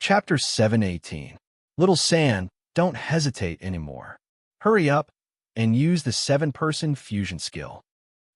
Chapter 718. Little San, don't hesitate anymore. Hurry up and use the 7-person fusion skill.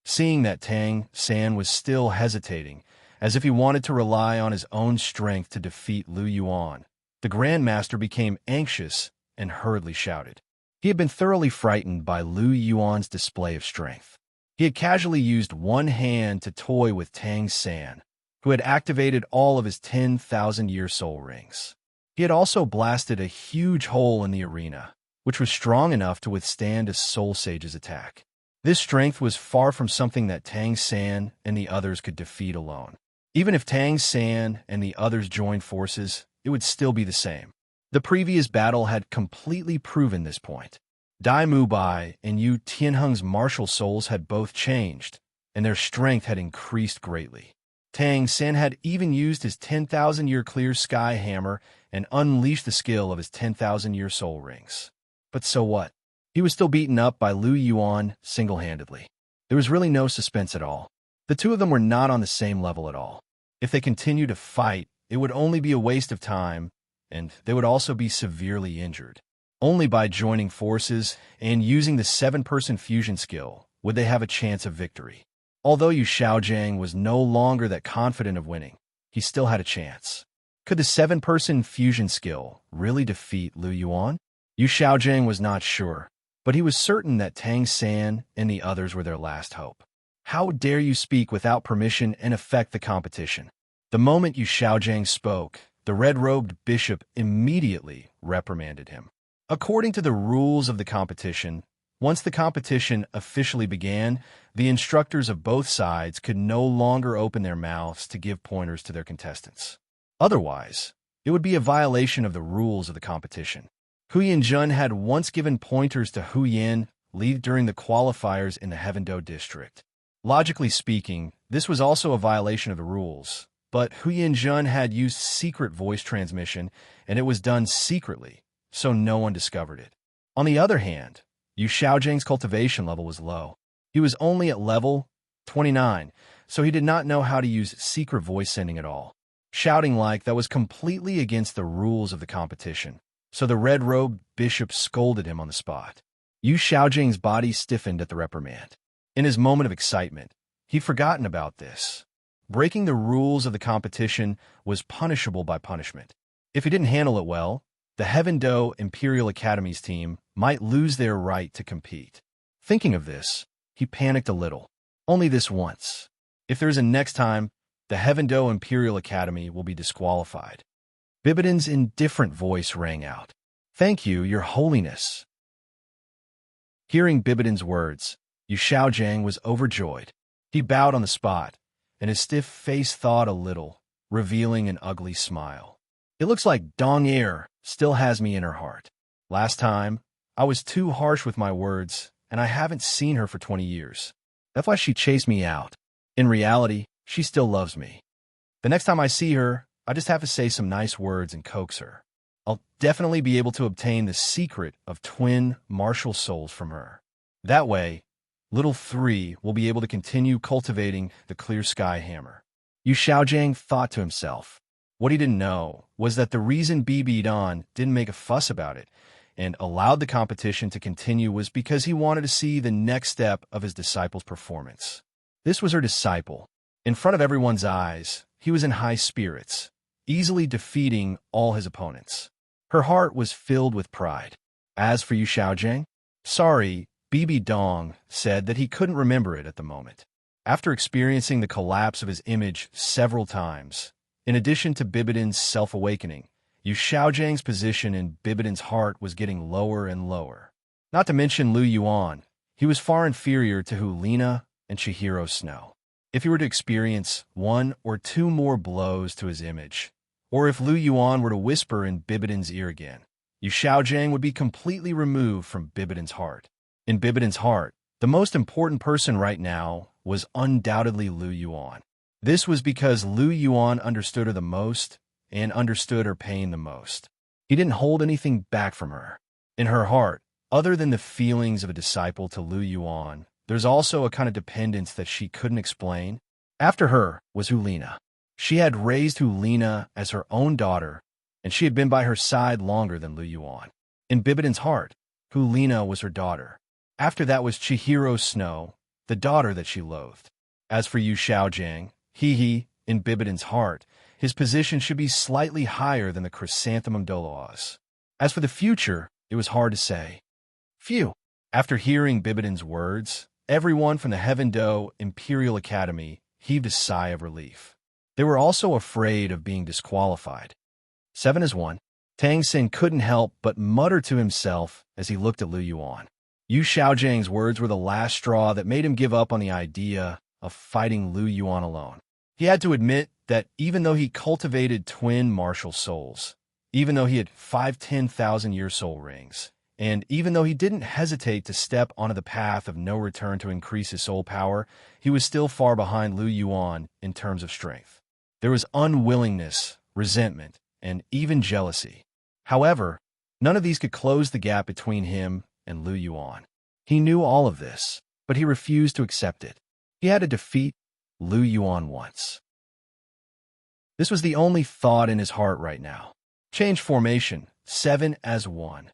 Seeing that Tang San was still hesitating, as if he wanted to rely on his own strength to defeat Lu Yuan, the Grandmaster became anxious and hurriedly shouted. He had been thoroughly frightened by Lu Yuan's display of strength. He had casually used one hand to toy with Tang San, who had activated all of his 10,000-year soul rings. He had also blasted a huge hole in the arena, which was strong enough to withstand a soul sage's attack. This strength was far from something that Tang San and the others could defeat alone. Even if Tang San and the others joined forces, it would still be the same. The previous battle had completely proven this point. Dai Mubai and Yu Tianheng's martial souls had both changed, and their strength had increased greatly. Tang San had even used his 10,000-year clear sky hammer and unleashed the skill of his 10,000-year soul rings. But so what? He was still beaten up by Lu Yuan single-handedly. There was really no suspense at all. The two of them were not on the same level at all. If they continued to fight, it would only be a waste of time, and they would also be severely injured. Only by joining forces and using the 7-person fusion skill would they have a chance of victory. Although Yu Xiaojiang was no longer that confident of winning, he still had a chance. Could the 7-person fusion skill really defeat Lu Yuan? Yu Xiaojiang was not sure, but he was certain that Tang San and the others were their last hope. How dare you speak without permission and affect the competition? The moment Yu Xiaojiang spoke, the red-robed bishop immediately reprimanded him. According to the rules of the competition, once the competition officially began, the instructors of both sides could no longer open their mouths to give pointers to their contestants. Otherwise, it would be a violation of the rules of the competition. Hu Yanjun had once given pointers to Hu Yan Li during the qualifiers in the Heavendo district. Logically speaking, this was also a violation of the rules, but Hu Yanjun had used secret voice transmission, and it was done secretly, so no one discovered it. On the other hand, Yu Xiaojiang's cultivation level was low. He was only at level 29, so he did not know how to use secret voice sending at all. Shouting like that was completely against the rules of the competition, so the red-robed bishop scolded him on the spot. Yu Xiaojiang's body stiffened at the reprimand. In his moment of excitement, he'd forgotten about this. Breaking the rules of the competition was punishable by punishment. If he didn't handle it well, the Heavendo Imperial Academy's team might lose their right to compete. Thinking of this, he panicked a little. Only this once. If there is a next time, the Heavendo Imperial Academy will be disqualified. Bibidin's indifferent voice rang out. Thank you, Your Holiness. Hearing Bibidin's words, Yu Xiaojiang was overjoyed. He bowed on the spot, and his stiff face thawed a little, revealing an ugly smile. It looks like Dong Er still has me in her heart. Last time, I was too harsh with my words, and I haven't seen her for 20 years. That's why she chased me out. In reality, she still loves me. The next time I see her, I just have to say some nice words and coax her. I'll definitely be able to obtain the secret of twin martial souls from her. That way, Little 3 will be able to continue cultivating the clear sky hammer. Yu Xiaojiang thought to himself. What he didn't know was that the reason Bibi Dan didn't make a fuss about it and allowed the competition to continue was because he wanted to see the next step of his disciple's performance. This was her disciple. In front of everyone's eyes, he was in high spirits, easily defeating all his opponents. Her heart was filled with pride. As for Yu Xiaojiang, sorry, Bibi Dong said that he couldn't remember it at the moment. After experiencing the collapse of his image several times, in addition to Bibidin's self-awakening, Yu Xiaojiang's position in Bibidin's heart was getting lower and lower. Not to mention Lu Yuan, he was far inferior to Hu Lina and Chihiro Snow. If he were to experience 1 or 2 more blows to his image, or if Lu Yuan were to whisper in Bibidin's ear again, Yu Xiaojiang would be completely removed from Bibidin's heart. In Bibidin's heart, the most important person right now was undoubtedly Lu Yuan. This was because Lu Yuan understood her the most and understood her pain the most. He didn't hold anything back from her. In her heart, other than the feelings of a disciple to Lu Yuan, there's also a kind of dependence that she couldn't explain. After her was Hulina. She had raised Hulina as her own daughter and she had been by her side longer than Lu Yuan. In Bibidan's heart, Hulina was her daughter. After that was Chihiro Snow, the daughter that she loathed. As for Yu Xiaojiang, in Bibidan's heart, his position should be slightly higher than the chrysanthemum Douluo's. As for the future, it was hard to say. Phew! After hearing Bibidan's words, everyone from the Heaven-Do Imperial Academy heaved a sigh of relief. They were also afraid of being disqualified. 7-1. Tang Xin couldn't help but mutter to himself as he looked at Lu Yuan. Yu Xiaojiang's words were the last straw that made him give up on the idea of fighting Lu Yuan alone. He had to admit that even though he cultivated twin martial souls, even though he had 5 10,000-year soul rings, and even though he didn't hesitate to step onto the path of no return to increase his soul power, he was still far behind Lu Yuan in terms of strength. There was unwillingness, resentment, and even jealousy. However, none of these could close the gap between him and Lu Yuan. He knew all of this, but he refused to accept it. He had to defeat Lu Yuan once. This was the only thought in his heart right now. Change formation, 7-1.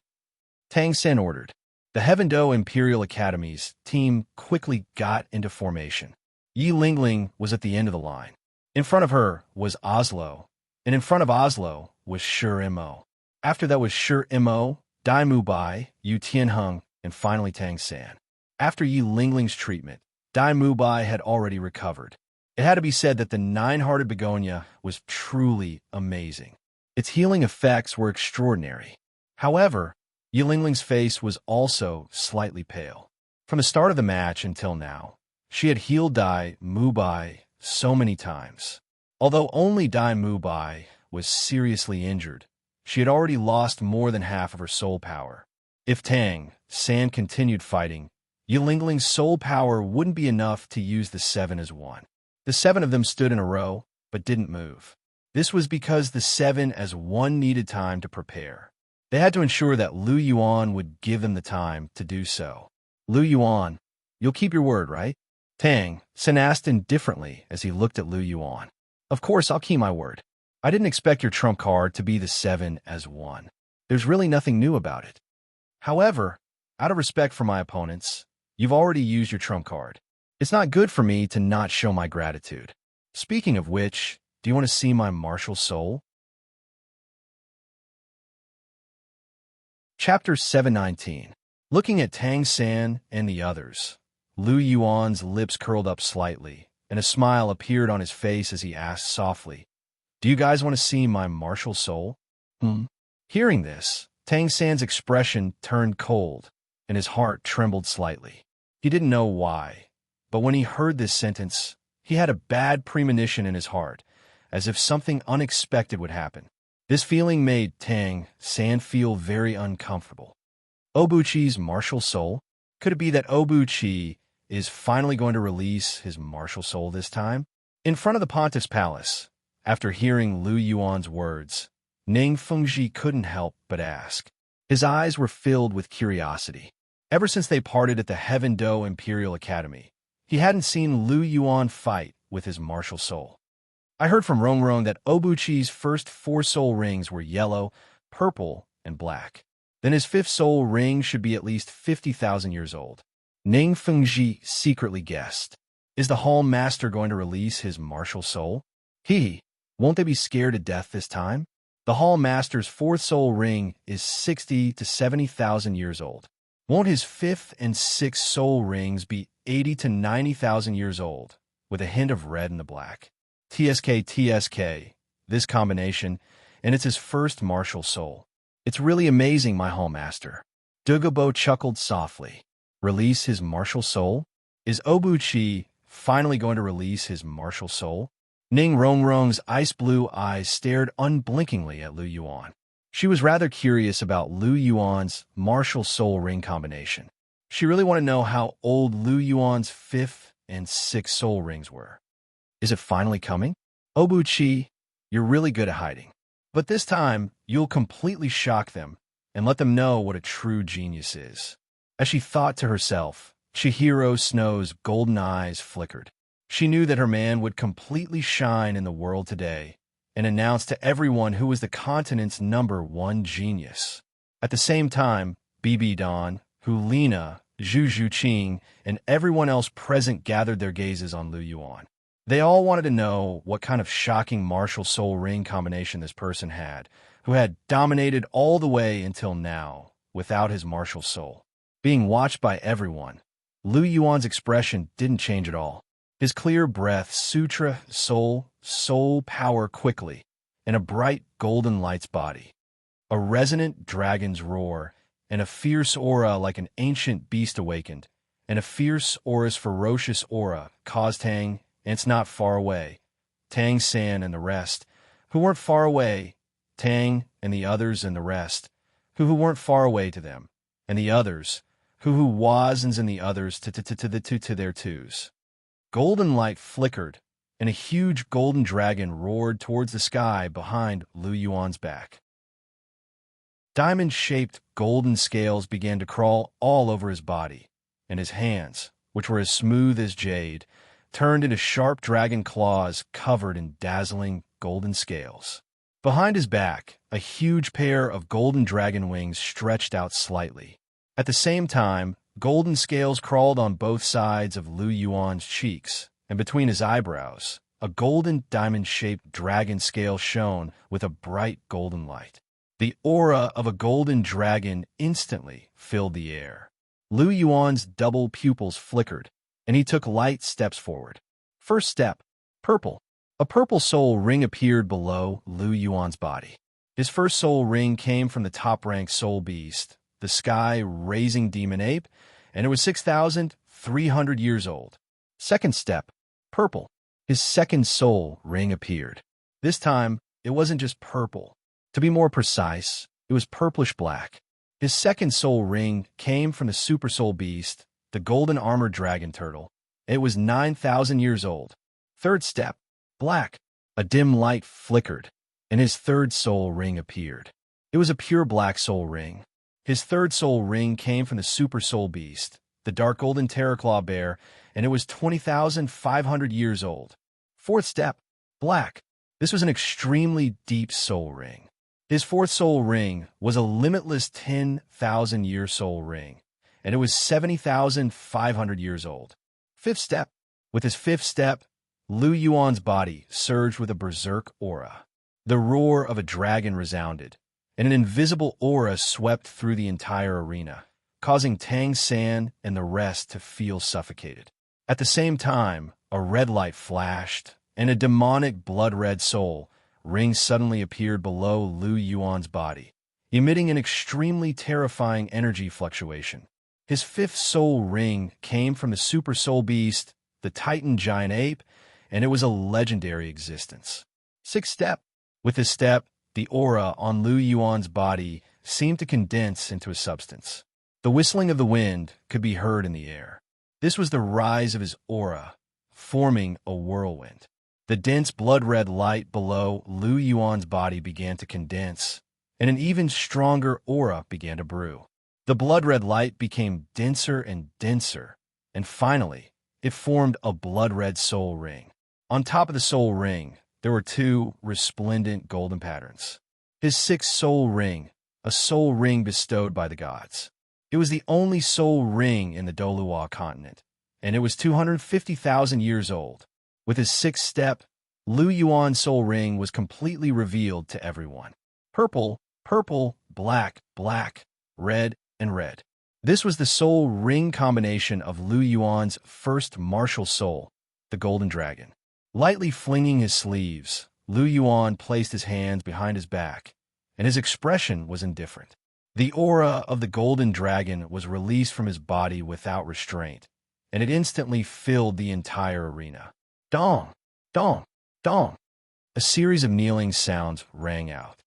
Tang Xin ordered. The Heaven-Do Imperial Academy's team quickly got into formation. Yi Lingling was at the end of the line. In front of her was Oslo, and in front of Oslo was Shi Mo. After that was Shi Mo, Dai Mubai, Yu Tianheng, and finally Tang Xin. After Yi Lingling's treatment, Dai Mubai had already recovered. It had to be said that the nine-hearted begonia was truly amazing. Its healing effects were extraordinary. However, Yi Lingling's face was also slightly pale. From the start of the match until now, she had healed Dai Mubai so many times. Although only Dai Mubai was seriously injured, she had already lost more than half of her soul power. If Tang Xin continued fighting, Yi Lingling's soul power wouldn't be enough to use the 7-1. The 7 of them stood in a row, but didn't move. This was because the 7-1 needed time to prepare. They had to ensure that Lu Yuan would give them the time to do so. Lu Yuan, you'll keep your word, right? Tang Xin asked indifferently as he looked at Lu Yuan. Of course, I'll keep my word. I didn't expect your trump card to be the 7-1. There's really nothing new about it. However, out of respect for my opponents, you've already used your trump card. It's not good for me to not show my gratitude. Speaking of which, do you want to see my martial soul? Chapter 719. Looking at Tang Xin and the others, Lu Yuan's lips curled up slightly, and a smile appeared on his face as he asked softly, "Do you guys want to see my martial soul?" Hearing this, Tang Xin's expression turned cold, and his heart trembled slightly. He didn't know why, but when he heard this sentence, he had a bad premonition in his heart, as if something unexpected would happen. This feeling made Tang Xin feel very uncomfortable. Obuchi's martial soul? Could it be that Obuchi is finally going to release his martial soul this time? In front of the Pontiff's palace, after hearing Lu Yuan's words, Ning Fengji couldn't help but ask. His eyes were filled with curiosity. Ever since they parted at the Heaven-Do Imperial Academy, he hadn't seen Lu Yuan fight with his martial soul. I heard from Rongrong that Obuchi's first 4 soul rings were yellow, purple, and black. Then his 5th soul ring should be at least 50,000 years old. Ning Fengji secretly guessed. Is the Hall Master going to release his martial soul? Won't they be scared to death this time? The Hall Master's 4th soul ring is 60 to 70,000 years old. Won't his 5th and 6th soul rings be 80 to 90,000 years old, with a hint of red in the black? TSK, this combination, and it's his first martial soul. It's really amazing, my Hall Master. Dugabo chuckled softly. Release his martial soul? Is Obuchi finally going to release his martial soul? Ning Rongrong's ice-blue eyes stared unblinkingly at Lu Yuan. She was rather curious about Lu Yuan's martial soul ring combination. She really wanted to know how old Lu Yuan's 5th and 6th soul rings were. Is it finally coming? Obuchi, you're really good at hiding. But this time, you'll completely shock them and let them know what a true genius is. As she thought to herself, Chihiro Snow's golden eyes flickered. She knew that her man would completely shine in the world today, and announced to everyone who was the continent's #1 genius. At the same time, Bibi Dan, Hulina, Zhu Zhuqing, and everyone else present gathered their gazes on Lu Yuan. They all wanted to know what kind of shocking martial soul ring combination this person had, who had dominated all the way until now, without his martial soul. Being watched by everyone, Lu Yuan's expression didn't change at all. His clear breath, sutra, soul power quickly, and a bright golden light's body. A resonant dragon's roar, and a fierce aura like an ancient beast awakened, and a fierce aura's ferocious aura caused Tang, and it's not far away, Tang San and the rest, who weren't far away, Tang and the others and the rest, who weren't far away to them, and the others, who wasn't and the others to their twos. Golden light flickered, and a huge golden dragon roared towards the sky behind Lu Yuan's back. Diamond-shaped golden scales began to crawl all over his body, and his hands, which were as smooth as jade, turned into sharp dragon claws covered in dazzling golden scales. Behind his back, a huge pair of golden dragon wings stretched out slightly. At the same time, golden scales crawled on both sides of Lu Yuan's cheeks, and between his eyebrows, a golden diamond-shaped dragon scale shone with a bright golden light. The aura of a golden dragon instantly filled the air. Lu Yuan's double pupils flickered, and he took light steps forward. First step, purple. A purple soul ring appeared below Lu Yuan's body. His first soul ring came from the top-ranked soul beast, the sky-raising demon ape, and it was 6,300 years old. Second step, purple. His second soul ring appeared. This time, it wasn't just purple. To be more precise, it was purplish-black. His second soul ring came from the super soul beast, the golden armored dragon turtle. It was 9,000 years old. Third step, black. A dim light flickered, and his third soul ring appeared. It was a pure black soul ring. His third soul ring came from the super soul beast, the dark golden terraclaw bear, and it was 20,500 years old. Fourth step, black. This was an extremely deep soul ring. His fourth soul ring was a limitless 10,000-year soul ring, and it was 70,500 years old. Fifth step. With his fifth step, Lu Yuan's body surged with a berserk aura. The roar of a dragon resounded, and an invisible aura swept through the entire arena, causing Tang San and the rest to feel suffocated. At the same time, a red light flashed, and a demonic blood-red soul ring suddenly appeared below Lu Yuan's body, emitting an extremely terrifying energy fluctuation. His fifth soul ring came from the super soul beast, the Titan giant ape, and it was a legendary existence. Sixth step. With this step, the aura on Lu Yuan's body seemed to condense into a substance. The whistling of the wind could be heard in the air. This was the rise of his aura, forming a whirlwind. The dense blood-red light below Lu Yuan's body began to condense, and an even stronger aura began to brew. The blood-red light became denser and denser, and finally, it formed a blood-red soul ring. On top of the soul ring, there were two resplendent golden patterns. His sixth soul ring, a soul ring bestowed by the gods. It was the only soul ring in the Douluo continent, and it was 250,000 years old. With his sixth step, Lu Yuan's soul ring was completely revealed to everyone. Purple, purple, black, black, red, and red. This was the soul ring combination of Lu Yuan's first martial soul, the Golden Dragon. Lightly flinging his sleeves, Lu Yuan placed his hands behind his back, and his expression was indifferent. The aura of the Golden Dragon was released from his body without restraint, and it instantly filled the entire arena. Dong! Dong! Dong! A series of kneeling sounds rang out.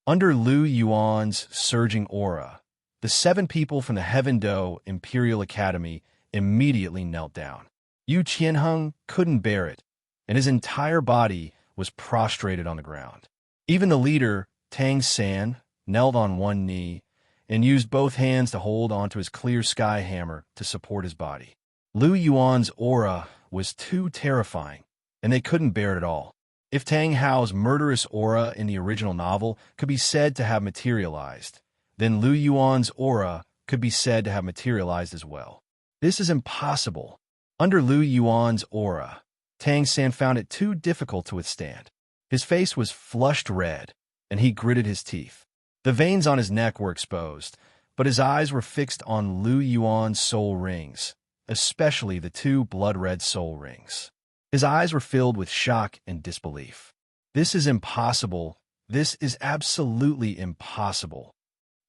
Under Lu Yuan's surging aura, the 7 people from the Heaven Do Imperial Academy immediately knelt down. Yu Qianheng couldn't bear it, and his entire body was prostrated on the ground. Even the leader, Tang San, knelt on one knee and used both hands to hold onto his clear sky hammer to support his body. Lu Yuan's aura was too terrifying, and they couldn't bear it at all. If Tang Hao's murderous aura in the original novel could be said to have materialized, then Lu Yuan's aura could be said to have materialized as well. This is impossible. Under Lu Yuan's aura, Tang San found it too difficult to withstand. His face was flushed red, and he gritted his teeth. The veins on his neck were exposed, but his eyes were fixed on Lu Yuan's soul rings, especially the two blood-red soul rings. His eyes were filled with shock and disbelief. This is impossible. This is absolutely impossible.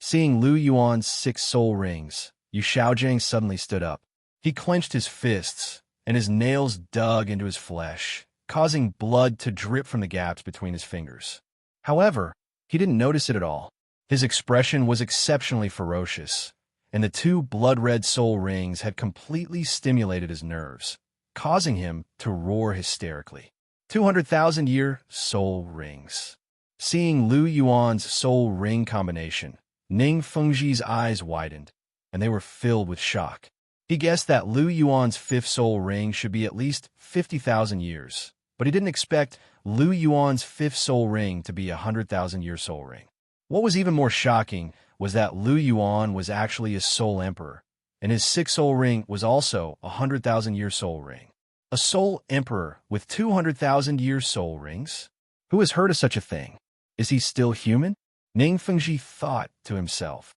Seeing Lu Yuan's 6 soul rings, Yu Xiaojing suddenly stood up. He clenched his fists, and his nails dug into his flesh, causing blood to drip from the gaps between his fingers. However, he didn't notice it at all. His expression was exceptionally ferocious, and the 2 blood-red soul rings had completely stimulated his nerves, causing him to roar hysterically. 200,000-year soul rings. Seeing Lu Yuan's soul ring combination, Ning Fengji's eyes widened, and they were filled with shock. He guessed that Lu Yuan's 5th soul ring should be at least 50,000 years, but he didn't expect Lu Yuan's 5th soul ring to be a 100,000-year soul ring. What was even more shocking was that Lu Yuan was actually a soul emperor, and his 6th soul ring was also a 100,000-year soul ring. A soul emperor with 200,000-year soul rings? Who has heard of such a thing? Is he still human? Ning Fengji thought to himself.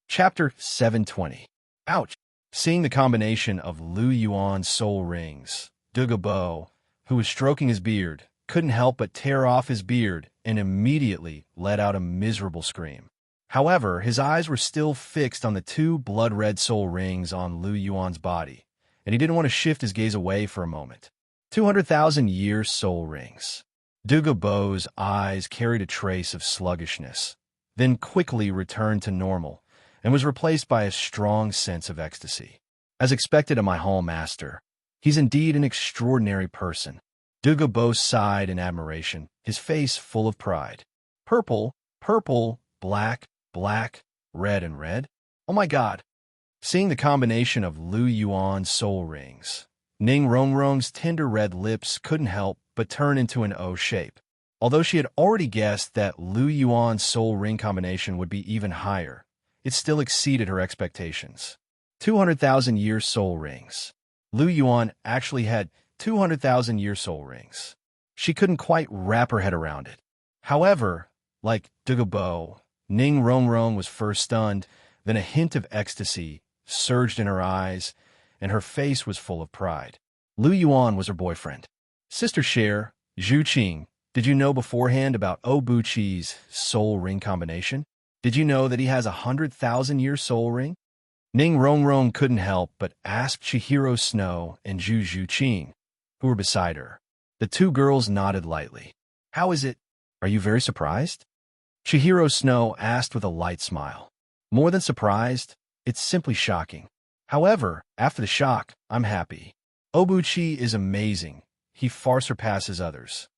Chapter 720. Ouch! Seeing the combination of Lu Yuan's soul rings, Douluo, who was stroking his beard, couldn't help but tear off his beard and immediately let out a miserable scream. However, his eyes were still fixed on the 2 blood-red soul rings on Lu Yuan's body, and he didn't want to shift his gaze away for a moment. 200,000-year soul rings. Douluo's eyes carried a trace of sluggishness, then quickly returned to normal, and was replaced by a strong sense of ecstasy. As expected of my hall master, he's indeed an extraordinary person. Douluo sighed in admiration, his face full of pride. Purple, purple, black, black, red, and red? Oh my god! Seeing the combination of Lu Yuan's soul rings, Ning Rongrong's tender red lips couldn't help but turn into an O shape. Although she had already guessed that Lu Yuan's soul ring combination would be even higher, it still exceeded her expectations. 200,000-year soul rings. Lu Yuan actually had 200,000-year soul rings. She couldn't quite wrap her head around it. However, like Douluo, Ning Rongrong was first stunned, then a hint of ecstasy surged in her eyes, and her face was full of pride. Lu Yuan was her boyfriend. Sister Cher, Zhu Qing, did you know beforehand about Obuchi's soul ring combination? Did you know that he has a 100,000-year soul ring? Ning Rongrong couldn't help but ask Chihiro Snow and Zhu Qing, who were beside her. The 2 girls nodded lightly. How is it? Are you very surprised? Chihiro Snow asked with a light smile. More than surprised, it's simply shocking. However, after the shock, I'm happy. Obuchi is amazing. He far surpasses others.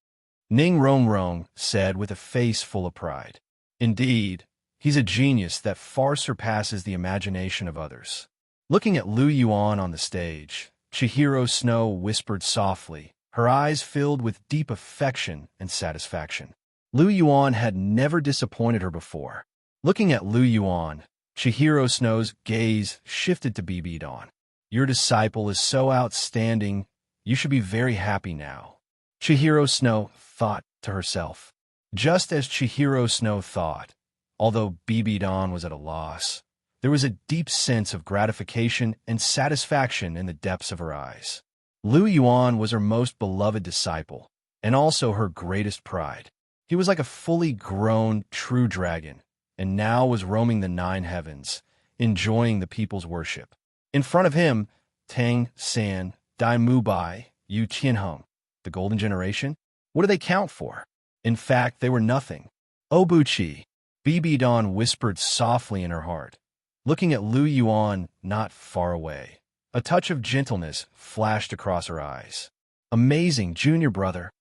Ning Rongrong said with a face full of pride. Indeed, he's a genius that far surpasses the imagination of others. Looking at Lu Yuan on the stage, Chihiro Snow whispered softly, her eyes filled with deep affection and satisfaction. Lu Yuan had never disappointed her before. Looking at Lu Yuan, Chihiro Snow's gaze shifted to BB Dawn. Your disciple is so outstanding, you should be very happy now. Chihiro Snow thought to herself. Just as Chihiro Snow thought, although BB Dawn was at a loss, there was a deep sense of gratification and satisfaction in the depths of her eyes. Lu Yuan was her most beloved disciple, and also her greatest pride. He was like a fully grown, true dragon, and now was roaming the 9 heavens, enjoying the people's worship. In front of him, Tang San, Dai Mubai, Yu Qianheng, the Golden Generation, what do they count for? In fact, they were nothing. Obuchi, BB Dawn whispered softly in her heart, looking at Lu Yuan not far away. A touch of gentleness flashed across her eyes. Amazing, junior brother.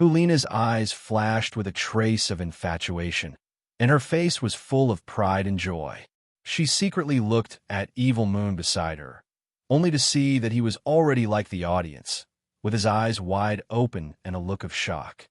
Bulina's eyes flashed with a trace of infatuation, and her face was full of pride and joy. She secretly looked at Evil Moon beside her, only to see that he was already like the audience, with his eyes wide open and a look of shock.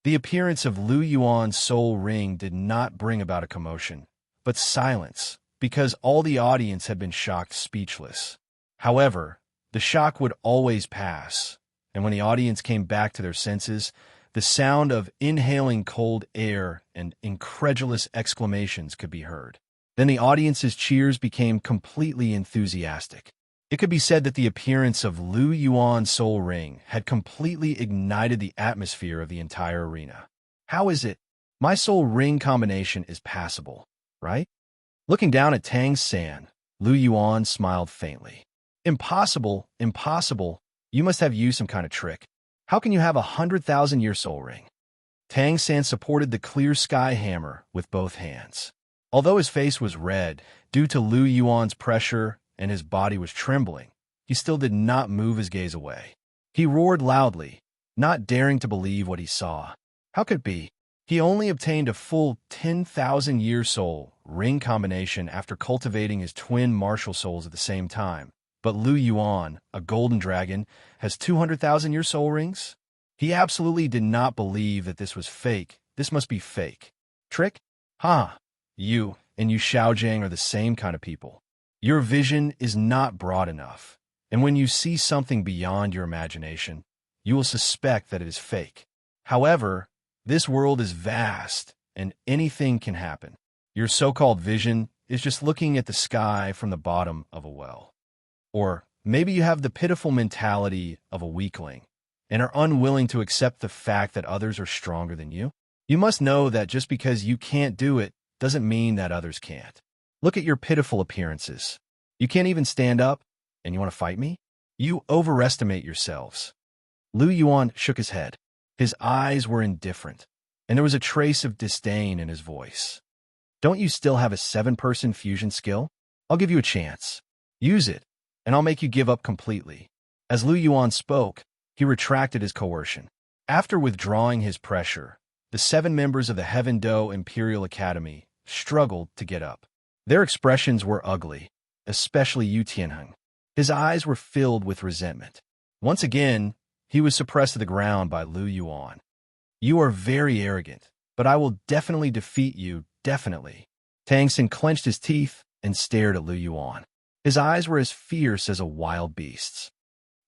The appearance of Lu Yuan's soul ring did not bring about a commotion, but silence, because all the audience had been shocked speechless. However, the shock would always pass, and when the audience came back to their senses, the sound of inhaling cold air and incredulous exclamations could be heard. Then the audience's cheers became completely enthusiastic. It could be said that the appearance of Lu Yuan's soul ring had completely ignited the atmosphere of the entire arena. How is it? My soul ring combination is passable, right? Looking down at Tang San, Lu Yuan smiled faintly. Impossible, impossible. You must have used some kind of trick. How can you have a 100,000-year soul ring? Tang San supported the clear sky hammer with both hands. Although his face was red due to Lu Yuan's pressure and his body was trembling, he still did not move his gaze away. He roared loudly, not daring to believe what he saw. How could it be? He only obtained a full 10,000-year soul ring combination after cultivating his twin martial souls at the same time. But Lu Yuan, a golden dragon, has 200,000-year soul rings? He absolutely did not believe that this was fake. This must be fake. Trick? Ha! You and Yu Shaojiang are the same kind of people. Your vision is not broad enough, and when you see something beyond your imagination, you will suspect that it is fake. However, this world is vast, and anything can happen. Your so-called vision is just looking at the sky from the bottom of a well. Or maybe you have the pitiful mentality of a weakling and are unwilling to accept the fact that others are stronger than you. You must know that just because you can't do it doesn't mean that others can't. Look at your pitiful appearances. You can't even stand up, and you want to fight me? You overestimate yourselves. Lu Yuan shook his head. His eyes were indifferent, and there was a trace of disdain in his voice. Don't you still have a 7-person fusion skill? I'll give you a chance. Use it, and I'll make you give up completely. As Lu Yuan spoke, he retracted his coercion. After withdrawing his pressure, the 7 members of the Heaven Do Imperial Academy struggled to get up. Their expressions were ugly, especially Yu Tianheng. His eyes were filled with resentment. Once again, he was suppressed to the ground by Lu Yuan. You are very arrogant, but I will definitely defeat you, definitely. Tang San clenched his teeth and stared at Lu Yuan. His eyes were as fierce as a wild beast's.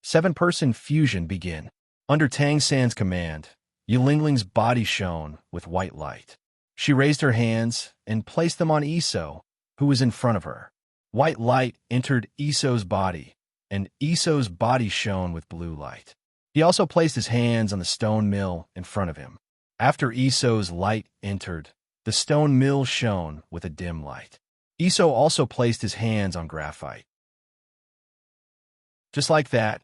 7-person fusion begin. Under Tang San's command, Yu Lingling's body shone with white light. She raised her hands and placed them on Iso, who was in front of her. White light entered Iso's body, and Iso's body shone with blue light. He also placed his hands on the stone mill in front of him. After Iso's light entered, the stone mill shone with a dim light. Iso also placed his hands on graphite. Just like that,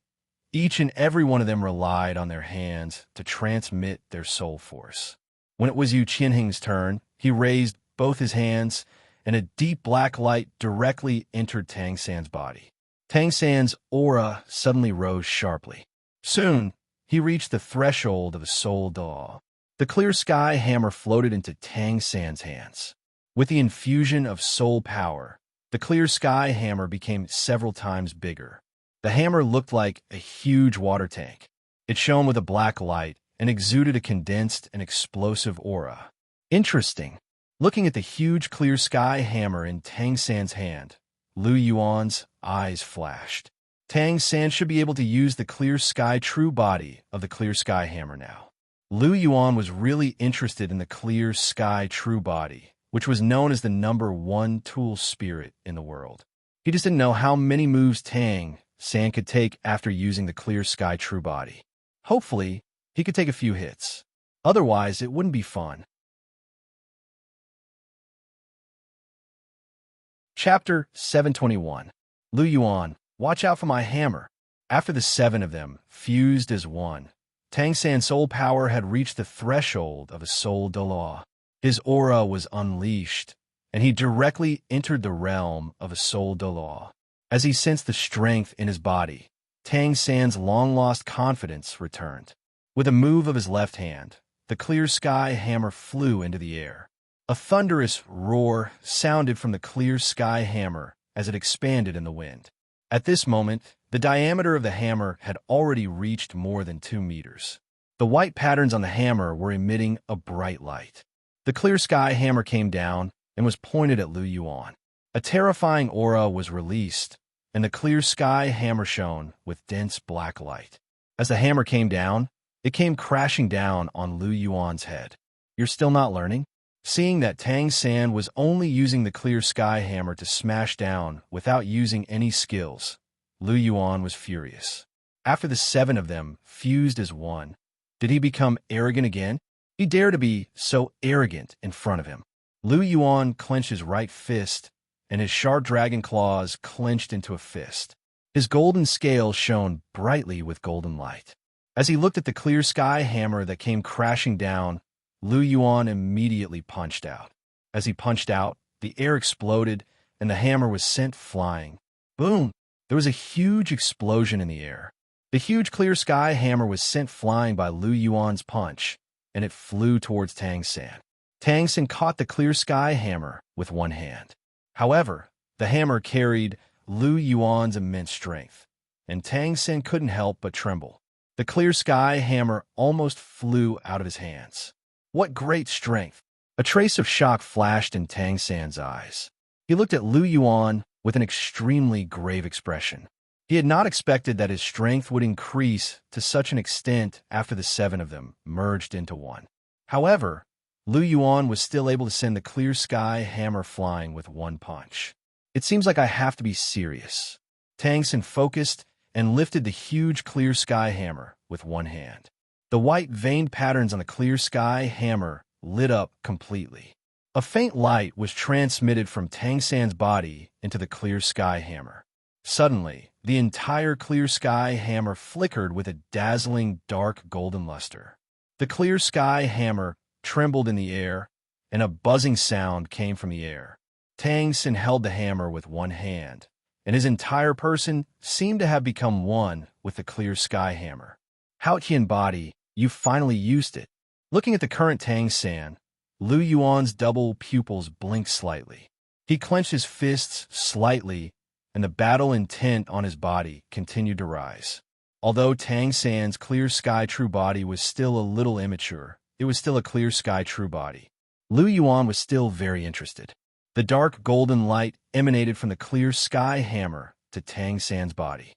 each and every one of them relied on their hands to transmit their soul force. When it was Yu Qianheng's turn, he raised both his hands, and a deep black light directly entered Tang San's body. Tang San's aura suddenly rose sharply. Soon, he reached the threshold of a soul Douluo. The clear sky hammer floated into Tang San's hands. With the infusion of soul power, the clear sky hammer became several times bigger. The hammer looked like a huge water tank. It shone with a black light and exuded a condensed and explosive aura. Interesting. Looking at the huge clear sky hammer in Tang San's hand, Lu Yuan's eyes flashed. Tang San should be able to use the clear sky true body of the clear sky hammer now. Lu Yuan was really interested in the clear sky true body, which was known as the #1 tool spirit in the world. He just didn't know how many moves Tang San could take after using the clear sky true body. Hopefully, he could take a few hits. Otherwise, it wouldn't be fun. Chapter 721. Lu Yuan, watch out for my hammer. After the 7 of them fused as one, Tang San's soul power had reached the threshold of a soul Douluo. His aura was unleashed, and he directly entered the realm of a soul Douluo. As he sensed the strength in his body, Tang San's long-lost confidence returned. With a move of his left hand, the clear sky hammer flew into the air. A thunderous roar sounded from the clear sky hammer as it expanded in the wind. At this moment, the diameter of the hammer had already reached more than 2 meters. The white patterns on the hammer were emitting a bright light. The clear sky hammer came down and was pointed at Lu Yuan. A terrifying aura was released, and the clear sky hammer shone with dense black light. As the hammer came down, it came crashing down on Lu Yuan's head. "You're still not learning?" Seeing that Tang San was only using the clear sky hammer to smash down without using any skills, Lu Yuan was furious. After the 7 of them fused as one, did he become arrogant again? He dared to be so arrogant in front of him. Lu Yuan clenched his right fist, and his sharp dragon claws clenched into a fist. His golden scales shone brightly with golden light. As he looked at the clear sky hammer that came crashing down, Lu Yuan immediately punched out. As he punched out, the air exploded, and the hammer was sent flying. Boom! There was a huge explosion in the air. The huge clear sky hammer was sent flying by Lu Yuan's punch, and it flew towards Tang San. Tang San caught the clear sky hammer with one hand. However, the hammer carried Lu Yuan's immense strength, and Tang San couldn't help but tremble. The clear sky hammer almost flew out of his hands. What great strength! A trace of shock flashed in Tang San's eyes. He looked at Lu Yuan with an extremely grave expression. He had not expected that his strength would increase to such an extent after the 7 of them merged into one. However, Lu Yuan was still able to send the clear sky hammer flying with one punch. "It seems like I have to be serious." Tang San focused and lifted the huge clear sky hammer with one hand. The white veined patterns on the clear sky hammer lit up completely. A faint light was transmitted from Tang San's body into the clear sky hammer. Suddenly, the entire clear sky hammer flickered with a dazzling dark golden luster. The clear sky hammer trembled in the air, and a buzzing sound came from the air. Tang San held the hammer with one hand, and his entire person seemed to have become one with the clear sky hammer. "Hao Qian body, you finally used it." Looking at the current Tang San, Lu Yuan's double pupils blinked slightly. He clenched his fists slightly, and the battle intent on his body continued to rise. Although Tang San's clear sky true body was still a little immature, it was still a clear sky true body. Lu Yuan was still very interested. The dark golden light emanated from the clear sky hammer to Tang San's body.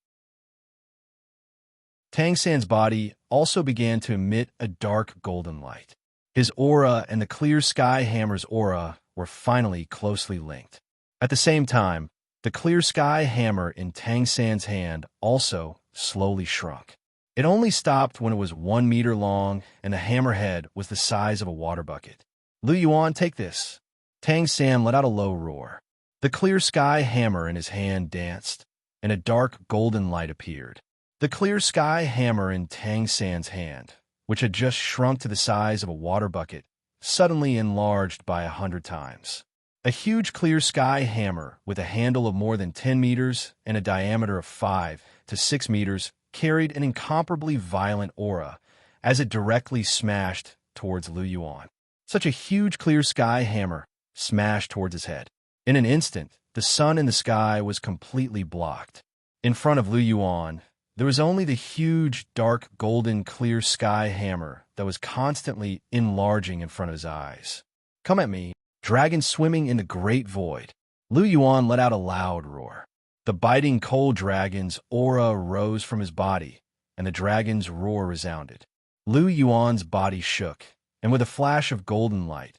Tang San's body also began to emit a dark golden light. His aura and the clear sky hammer's aura were finally closely linked. At the same time, the clear sky hammer in Tang San's hand also slowly shrunk. It only stopped when it was 1 meter long and the hammerhead was the size of a water bucket. "Lu Yuan, take this." Tang San let out a low roar. The clear sky hammer in his hand danced, and a dark golden light appeared. The clear sky hammer in Tang San's hand, which had just shrunk to the size of a water bucket, suddenly enlarged by 100 times. A huge clear sky hammer with a handle of more than 10 meters and a diameter of 5 to 6 meters carried an incomparably violent aura as it directly smashed towards Lu Yuan. Such a huge clear sky hammer smashed towards his head. In an instant, the sun in the sky was completely blocked. In front of Lu Yuan, there was only the huge, dark, golden, clear sky hammer that was constantly enlarging in front of his eyes. "Come at me, dragon swimming in the great void." Lu Yuan let out a loud roar. The biting cold dragon's aura rose from his body, and the dragon's roar resounded. Lu Yuan's body shook, and with a flash of golden light,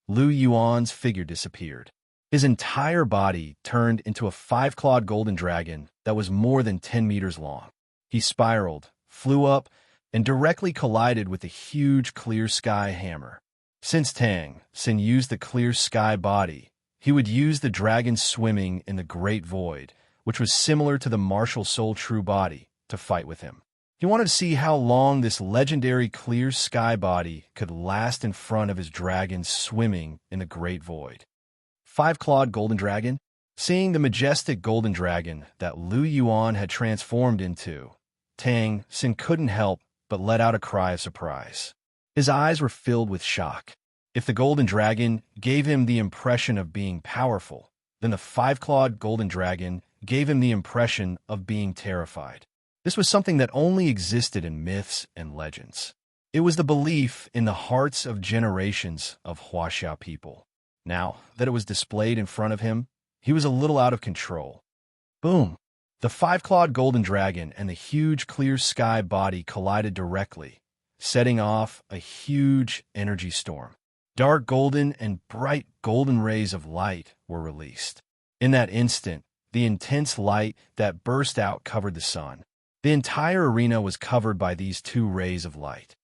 Lu Yuan's figure disappeared. His entire body turned into a 5-clawed golden dragon that was more than 10 meters long. He spiraled, flew up, and directly collided with the huge clear sky hammer. Since Tang San used the clear sky body, he would use the dragon swimming in the great void, which was similar to the martial soul true body, to fight with him. He wanted to see how long this legendary clear sky body could last in front of his dragon swimming in the great void. 5-clawed golden dragon? Seeing the majestic golden dragon that Lu Yuan had transformed into, Tang San couldn't help but let out a cry of surprise. His eyes were filled with shock. If the golden dragon gave him the impression of being powerful, Then the five-clawed golden dragon gave him the impression of being terrified. This was something that only existed in myths and legends. It was the belief in the hearts of generations of Huaxia people. Now that it was displayed in front of him, he was a little out of control. Boom! The five-clawed golden dragon and the huge clear sky body collided directly, setting off a huge energy storm. Dark golden and bright golden rays of light were released. In that instant, the intense light that burst out covered the sun. The entire arena was covered by these two rays of light.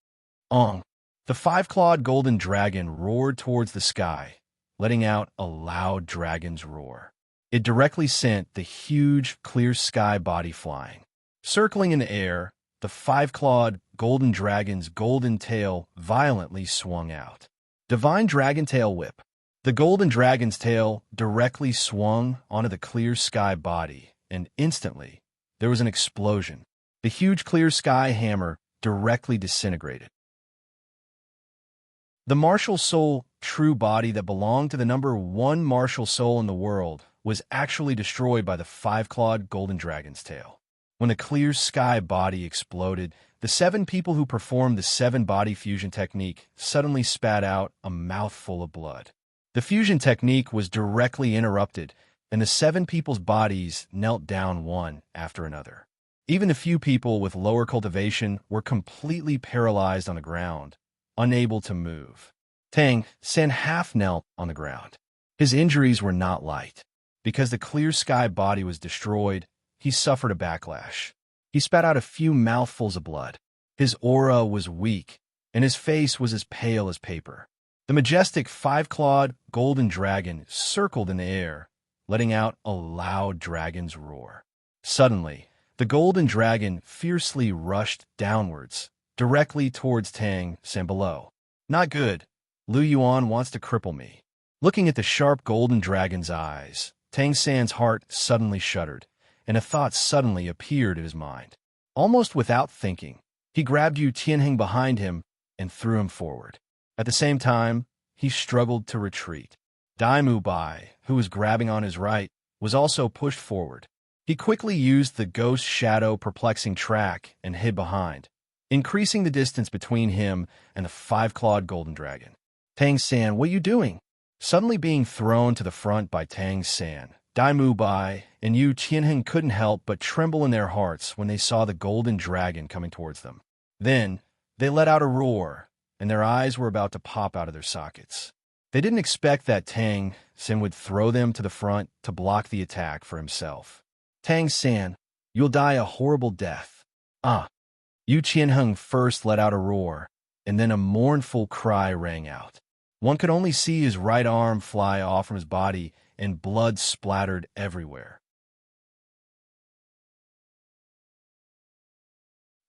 The five-clawed golden dragon roared towards the sky, letting out a loud dragon's roar. It directly sent the huge, clear sky body flying. Circling in the air, the five-clawed golden dragon's golden tail violently swung out. Divine Dragon Tail Whip. The golden dragon's tail directly swung onto the clear sky body, and instantly, there was an explosion. The huge clear sky hammer directly disintegrated. The martial soul, true body that belonged to the number one martial soul in the world, was actually destroyed by the five-clawed golden dragon's tail. When the clear sky body exploded, the 7 people who performed the 7-body fusion technique suddenly spat out a mouthful of blood. The fusion technique was directly interrupted, and the 7 people's bodies knelt down one after another. Even the few people with lower cultivation were completely paralyzed on the ground, unable to move. Tang San half knelt on the ground. His injuries were not light. Because the clear sky body was destroyed, he suffered a backlash. He spat out a few mouthfuls of blood. His aura was weak, and his face was as pale as paper. The majestic five-clawed golden dragon circled in the air, letting out a loud dragon's roar. Suddenly, the golden dragon fiercely rushed downwards, directly towards Tang San below. Not good. Lu Yuan wants to cripple me. Looking at the sharp golden dragon's eyes, Tang San's heart suddenly shuddered, and a thought suddenly appeared in his mind. Almost without thinking, he grabbed Yu Tianheng behind him and threw him forward. At the same time, he struggled to retreat. Dai Mu Bai, who was grabbing on his right, was also pushed forward. He quickly used the ghost shadow perplexing track and hid behind, increasing the distance between him and the five-clawed golden dragon. Tang San, what are you doing? Suddenly being thrown to the front by Tang San, Dai Mu Bai and Yu Tianheng couldn't help but tremble in their hearts when they saw the golden dragon coming towards them. Then, they let out a roar, and their eyes were about to pop out of their sockets. They didn't expect that Tang San would throw them to the front to block the attack for himself. Tang San, you'll die a horrible death. Yu Tianheng first let out a roar, and then a mournful cry rang out. One could only see his right arm fly off from his body, and blood splattered everywhere.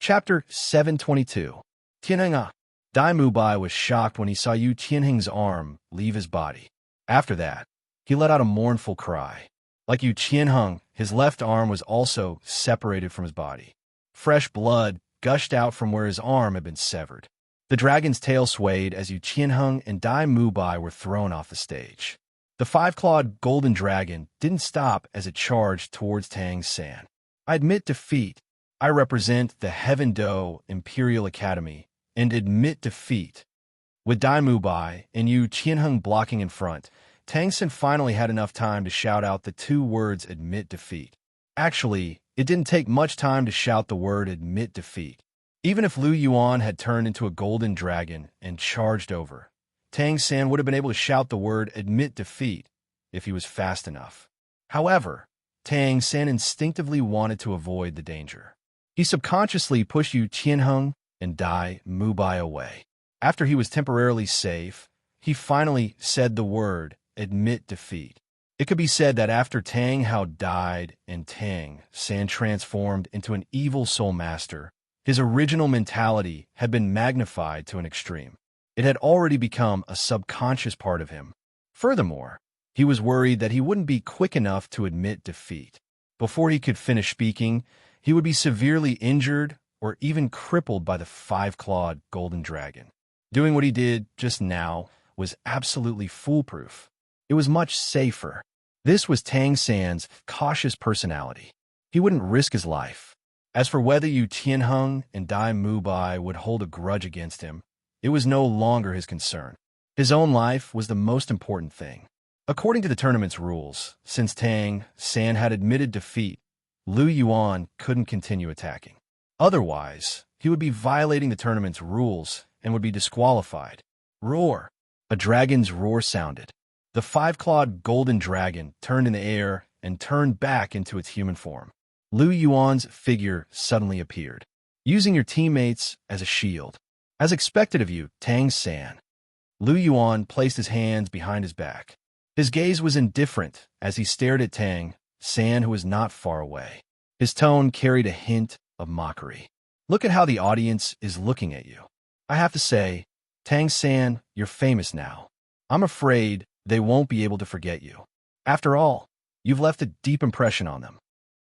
Chapter 722. Tianheng. Dai Mu Bai was shocked when he saw Yu Tianheng's arm leave his body. After that, he let out a mournful cry. Like Yu Tianheng, his left arm was also separated from his body. Fresh blood gushed out from where his arm had been severed. The dragon's tail swayed as Yu Tianheng and Dai Mu Bai were thrown off the stage. The five-clawed golden dragon didn't stop as it charged towards Tang San. I admit defeat. I represent the Heaven Do Imperial Academy and admit defeat. With Dai Mu Bai and Yu Tianheng blocking in front, Tang San finally had enough time to shout out the 2 words admit defeat. Actually, it didn't take much time to shout the word admit defeat. Even if Lu Yuan had turned into a golden dragon and charged over, Tang San would have been able to shout the word admit defeat if he was fast enough. However, Tang San instinctively wanted to avoid the danger. He subconsciously pushed Yu Tianheng and Dai Mu Bai away. After he was temporarily safe, he finally said the word admit defeat. It could be said that after Tang Hao died and Tang San transformed into an evil soul master, his original mentality had been magnified to an extreme. It had already become a subconscious part of him. Furthermore, he was worried that he wouldn't be quick enough to admit defeat. Before he could finish speaking, he would be severely injured or even crippled by the five-clawed golden dragon. Doing what he did just now was absolutely foolproof. It was much safer. This was Tang San's cautious personality. He wouldn't risk his life. As for whether Yu Tianheng and Dai Mubai would hold a grudge against him, it was no longer his concern. His own life was the most important thing. According to the tournament's rules, since Tang San had admitted defeat, Lu Yuan couldn't continue attacking. Otherwise, he would be violating the tournament's rules and would be disqualified. Roar! A dragon's roar sounded. The five-clawed golden dragon turned in the air and turned back into its human form. Lu Yuan's figure suddenly appeared, using your teammates as a shield. As expected of you, Tang San. Lu Yuan placed his hands behind his back. His gaze was indifferent as he stared at Tang San, who was not far away. His tone carried a hint of mockery. Look at how the audience is looking at you. I have to say, Tang San, you're famous now. I'm afraid they won't be able to forget you. After all, you've left a deep impression on them.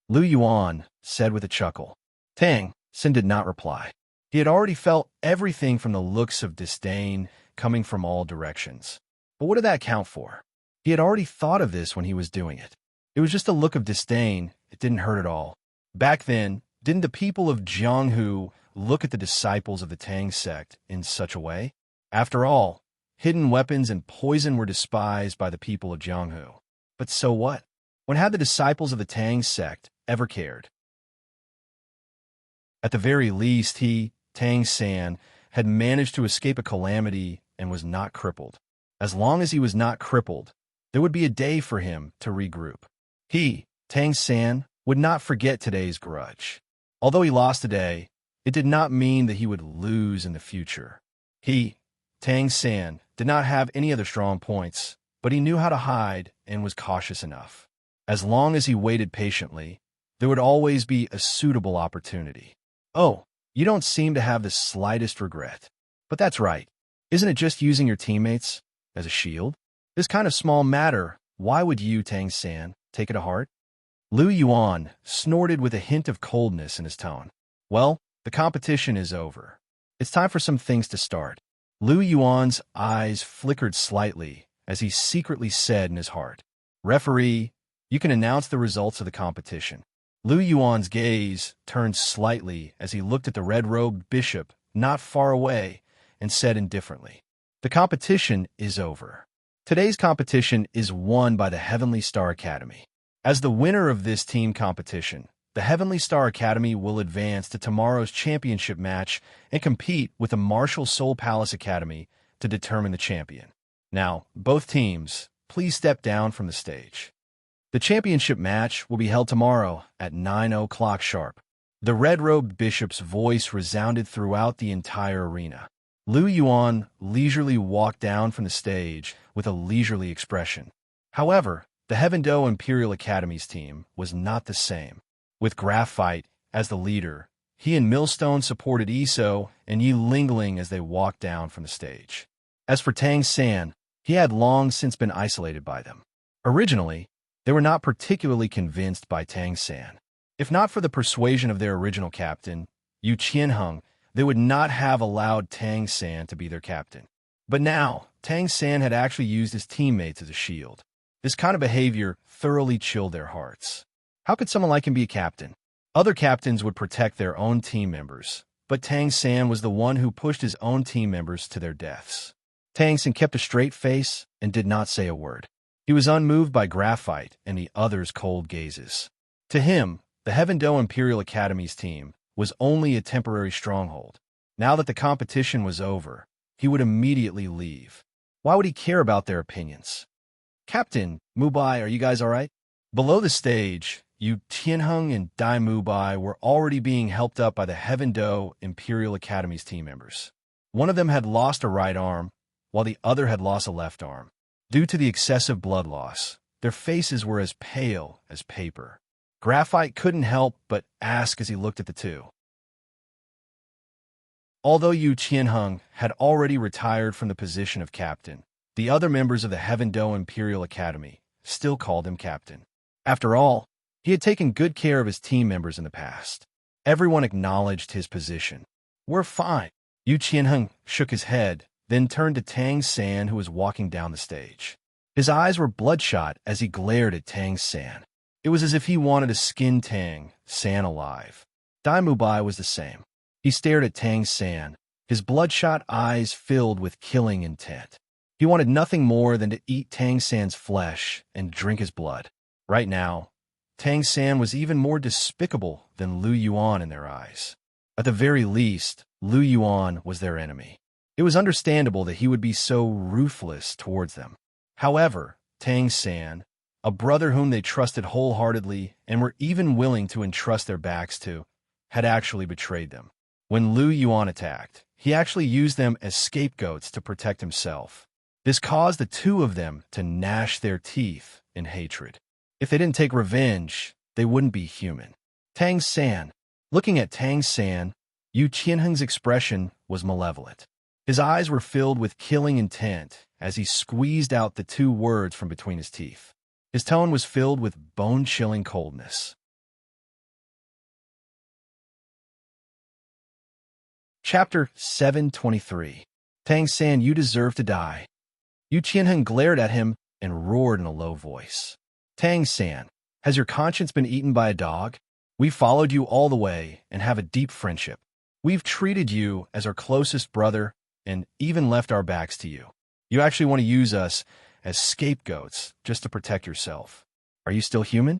Lu Yuan said with a chuckle. Tang San did not reply. He had already felt everything from the looks of disdain coming from all directions. But what did that count for? He had already thought of this when he was doing it. It was just a look of disdain. It didn't hurt at all. Back then, didn't the people of Jianghu look at the disciples of the Tang sect in such a way? After all, hidden weapons and poison were despised by the people of Jianghu. But so what? When had the disciples of the Tang sect ever cared? At the very least, Tang San, had managed to escape a calamity and was not crippled. As long as he was not crippled, there would be a day for him to regroup. Tang San, would not forget today's grudge. Although he lost today, it did not mean that he would lose in the future. Tang San, did not have any other strong points, but he knew how to hide and was cautious enough. As long as he waited patiently, there would always be a suitable opportunity. Oh, you don't seem to have the slightest regret. But that's right. Isn't it just using your teammates as a shield? This kind of small matter, why would you, Tang San, take it to heart? Lu Yuan snorted with a hint of coldness in his tone. Well, the competition is over. It's time for some things to start. Lu Yuan's eyes flickered slightly as he secretly said in his heart, Referee, you can announce the results of the competition. Lu Yuan's gaze turned slightly as he looked at the red-robed bishop not far away and said indifferently, The competition is over. Today's competition is won by the Heavenly Star Academy. As the winner of this team competition, the Heavenly Star Academy will advance to tomorrow's championship match and compete with the Martial Soul Palace Academy to determine the champion. Now, both teams, please step down from the stage. The championship match will be held tomorrow at 9 o'clock sharp. The red-robed bishop's voice resounded throughout the entire arena. Lu Yuan leisurely walked down from the stage with a leisurely expression. However, the Heavendo Imperial Academy's team was not the same. With Graphite as the leader, he and Millstone supported Iso and Yi Lingling as they walked down from the stage. As for Tang San, he had long since been isolated by them. Originally, they were not particularly convinced by Tang San. If not for the persuasion of their original captain, Yu Qianheng, they would not have allowed Tang San to be their captain. But now, Tang San had actually used his teammates as a shield. This kind of behavior thoroughly chilled their hearts. How could someone like him be a captain? Other captains would protect their own team members, but Tang San was the one who pushed his own team members to their deaths. Tang San kept a straight face and did not say a word. He was unmoved by Graphite and the others' cold gazes. To him, the Heavendo Imperial Academy's team was only a temporary stronghold. Now that the competition was over, he would immediately leave. Why would he care about their opinions? Captain, Mubai, are you guys all right? Below the stage, Yu Tianheng and Dai Mubai were already being helped up by the Heavendo Imperial Academy's team members. One of them had lost a right arm, while the other had lost a left arm. Due to the excessive blood loss, their faces were as pale as paper. Graphite couldn't help but ask as he looked at the two. Although Yu Qianheng had already retired from the position of captain, the other members of the Heavendo Imperial Academy still called him captain. After all, he had taken good care of his team members in the past. Everyone acknowledged his position. We're fine. Yu Qianheng shook his head, then turned to Tang San, who was walking down the stage. His eyes were bloodshot as he glared at Tang San. It was as if he wanted to skin Tang San alive. Dai Mubai was the same. He stared at Tang San, his bloodshot eyes filled with killing intent. He wanted nothing more than to eat Tang San's flesh and drink his blood. Right now, Tang San was even more despicable than Lu Yuan in their eyes. At the very least, Lu Yuan was their enemy. It was understandable that he would be so ruthless towards them. However, Tang San, a brother whom they trusted wholeheartedly and were even willing to entrust their backs to, had actually betrayed them. When Lu Yuan attacked, he actually used them as scapegoats to protect himself. This caused the two of them to gnash their teeth in hatred. If they didn't take revenge, they wouldn't be human. Tang San. Looking at Tang San, Yu Qianheng's expression was malevolent. His eyes were filled with killing intent as he squeezed out the two words from between his teeth. His tone was filled with bone-chilling coldness. Chapter 723. Tang San, you deserve to die. Yu Qianheng glared at him and roared in a low voice. Tang San, has your conscience been eaten by a dog? We followed you all the way and have a deep friendship. We've treated you as our closest brother and even left our backs to you. You actually want to use us as scapegoats just to protect yourself. Are you still human?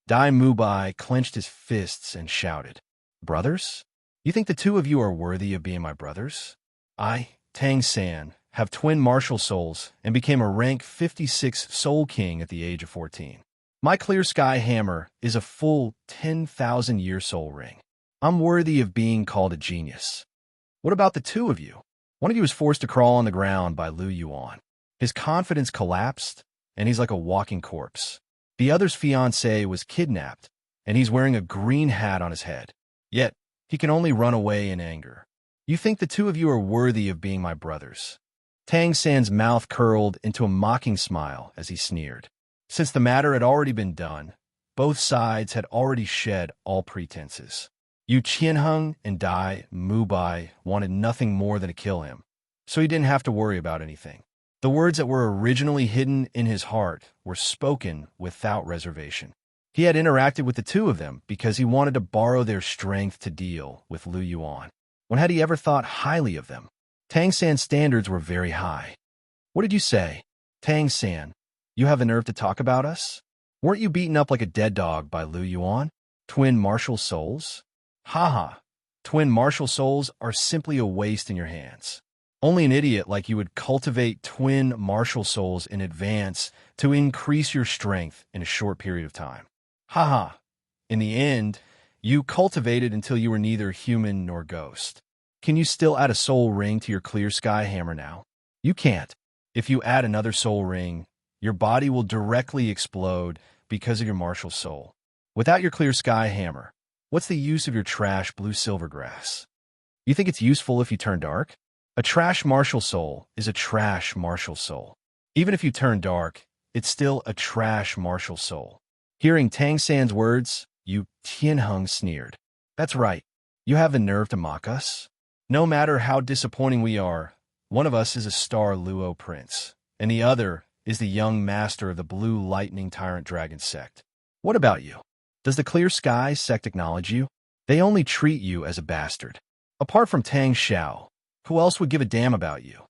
Dai Mubai clenched his fists and shouted, Brothers? You think the two of you are worthy of being my brothers? I, Tang San, have twin martial souls and became a rank 56 soul king at the age of 14. My clear sky hammer is a full 10,000-year soul ring. I'm worthy of being called a genius. What about the two of you? One of you was forced to crawl on the ground by Lu Yuan. His confidence collapsed, and he's like a walking corpse. The other's fiancée was kidnapped, and he's wearing a green hat on his head. Yet, he can only run away in anger. You think the two of you are worthy of being my brothers. Tang San's mouth curled into a mocking smile as he sneered. Since the matter had already been done, both sides had already shed all pretenses. Yu Qianheng and Dai Mubai wanted nothing more than to kill him, so he didn't have to worry about anything. The words that were originally hidden in his heart were spoken without reservation. He had interacted with the two of them because he wanted to borrow their strength to deal with Lu Yuan. When had he ever thought highly of them? Tang San's standards were very high. What did you say? Tang San, you have the nerve to talk about us? Weren't you beaten up like a dead dog by Lu Yuan? Twin martial souls? Haha, twin martial souls are simply a waste in your hands. Only an idiot like you would cultivate twin martial souls in advance to increase your strength in a short period of time. Haha, in the end, you cultivated until you were neither human nor ghost. Can you still add a soul ring to your clear sky hammer now? You can't. If you add another soul ring, your body will directly explode because of your martial soul. Without your clear sky hammer, what's the use of your trash blue silver grass? You think it's useful if you turn dark? A trash martial soul is a trash martial soul. Even if you turn dark, it's still a trash martial soul. Hearing Tang San's words, Yu Qianheng sneered. That's right. You have the nerve to mock us? No matter how disappointing we are, one of us is a star Luo prince, and the other is the young master of the Blue Lightning Tyrant Dragon sect. What about you? Does the Clear Sky sect acknowledge you? They only treat you as a bastard. Apart from Tang Xiao, who else would give a damn about you?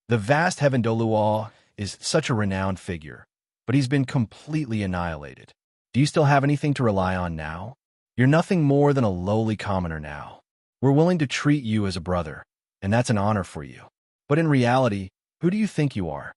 The vast heaven Douluo is such a renowned figure, but he's been completely annihilated. Do you still have anything to rely on now? You're nothing more than a lowly commoner now. We're willing to treat you as a brother, and that's an honor for you. But in reality, who do you think you are?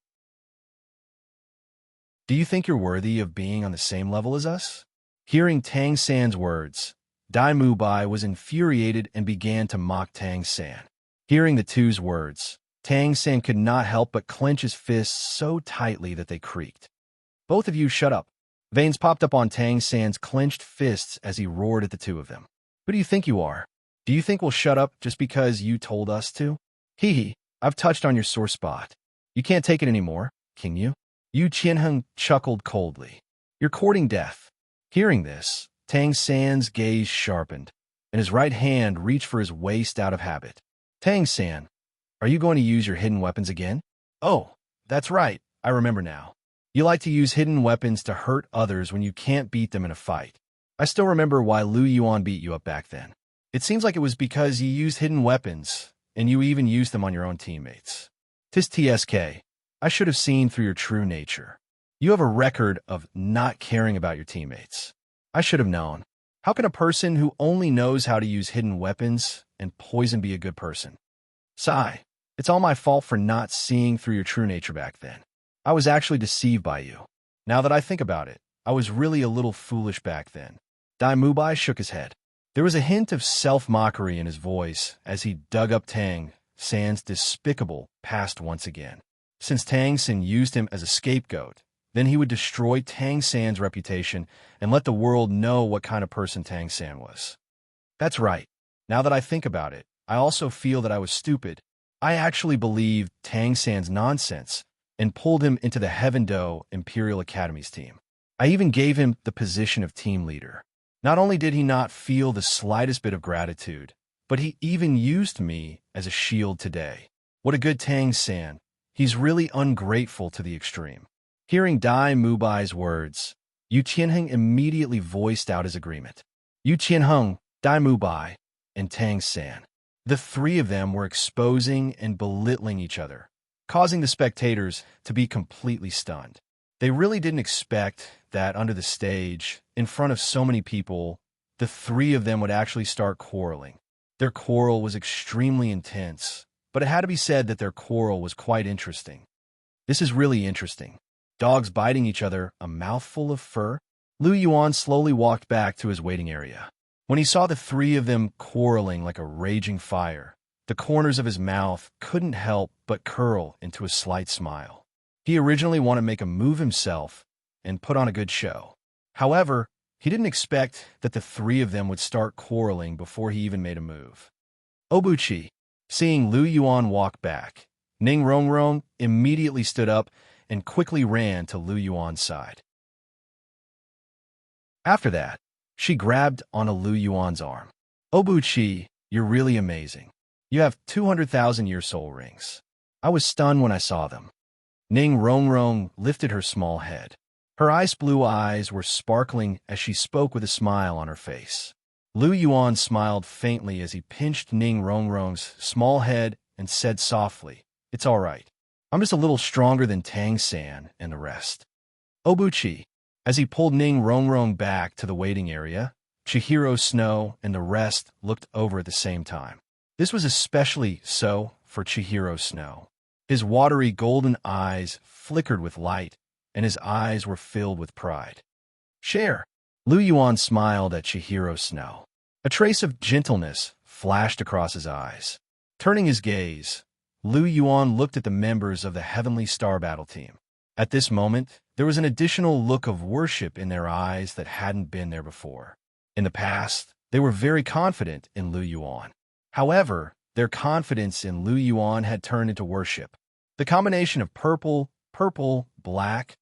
Do you think you're worthy of being on the same level as us? Hearing Tang San's words, Dai Mubai was infuriated and began to mock Tang San. Hearing the two's words, Tang San could not help but clench his fists so tightly that they creaked. Both of you shut up. Veins popped up on Tang San's clenched fists as he roared at the two of them. Who do you think you are? Do you think we'll shut up just because you told us to? Hee hee, I've touched on your sore spot. You can't take it anymore, can you? Yu Qianheng chuckled coldly. You're courting death. Hearing this, Tang San's gaze sharpened, and his right hand reached for his waist out of habit. Tang San, are you going to use your hidden weapons again? Oh, that's right, I remember now. You like to use hidden weapons to hurt others when you can't beat them in a fight. I still remember why Lu Yuan beat you up back then. It seems like it was because you used hidden weapons, and you even used them on your own teammates. Tis TSK. I should have seen through your true nature. You have a record of not caring about your teammates. I should have known. How can a person who only knows how to use hidden weapons and poison be a good person? Sigh. It's all my fault for not seeing through your true nature back then. I was actually deceived by you. Now that I think about it, I was really a little foolish back then. Dai Mubai shook his head. There was a hint of self-mockery in his voice as he dug up Tang San's despicable past once again. Since Tang San used him as a scapegoat, then he would destroy Tang San's reputation and let the world know what kind of person Tang San was. That's right. Now that I think about it, I also feel that I was stupid. I actually believed Tang San's nonsense and pulled him into the Heaven Do Imperial Academy's team. I even gave him the position of team leader. Not only did he not feel the slightest bit of gratitude, but he even used me as a shield today. What a good Tang San. He's really ungrateful to the extreme. Hearing Dai Mubai's words, Yu Qianheng immediately voiced out his agreement. Yu Qianheng, Dai Mubai, and Tang San. The three of them were exposing and belittling each other, causing the spectators to be completely stunned. They really didn't expect that under the stage, in front of so many people, the three of them would actually start quarreling. Their quarrel was extremely intense, but it had to be said that their quarrel was quite interesting. This is really interesting. Dogs biting each other, a mouthful of fur? Lu Yuan slowly walked back to his waiting area. When he saw the three of them quarreling like a raging fire, the corners of his mouth couldn't help but curl into a slight smile. He originally wanted to make a move himself and put on a good show. However, he didn't expect that the three of them would start quarreling before he even made a move. Obuchi, seeing Lu Yuan walk back, Ning Rongrong immediately stood up and quickly ran to Lu Yuan's side. After that, she grabbed onto Lu Yuan's arm. Obuchi, you're really amazing. You have 200,000 year soul rings. I was stunned when I saw them. Ning Rongrong lifted her small head. Her ice blue eyes were sparkling as she spoke with a smile on her face. Lu Yuan smiled faintly as he pinched Ning Rongrong's small head and said softly, "It's all right. I'm just a little stronger than Tang San and the rest." Obuchi, as he pulled Ning Rongrong back to the waiting area, Chihiro Snow and the rest looked over at the same time. This was especially so for Chihiro Snow. His watery golden eyes flickered with light, and his eyes were filled with pride. "Share." Lu Yuan smiled at Chihiro Snow. A trace of gentleness flashed across his eyes. Turning his gaze, Lu Yuan looked at the members of the Heavenly Star Battle Team. At this moment, there was an additional look of worship in their eyes that hadn't been there before. In the past, they were very confident in Lu Yuan. However, their confidence in Lu Yuan had turned into worship. The combination of purple, black,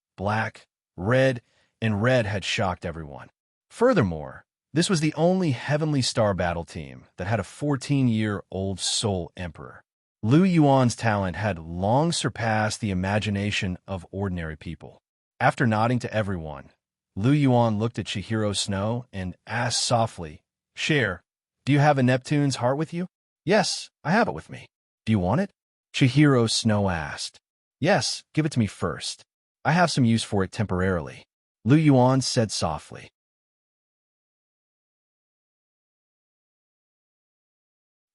red, and red had shocked everyone. Furthermore, this was the only Heavenly Star Battle Team that had a 14-year-old Soul Emperor. Lu Yuan's talent had long surpassed the imagination of ordinary people. After nodding to everyone, Lu Yuan looked at Chihiro Snow and asked softly, "Share, do you have a Neptune's heart with you?" "Yes, I have it with me." "Do you want it?" Chihiro Snow asked. "Yes, give it to me first. I have some use for it temporarily," Lu Yuan said softly.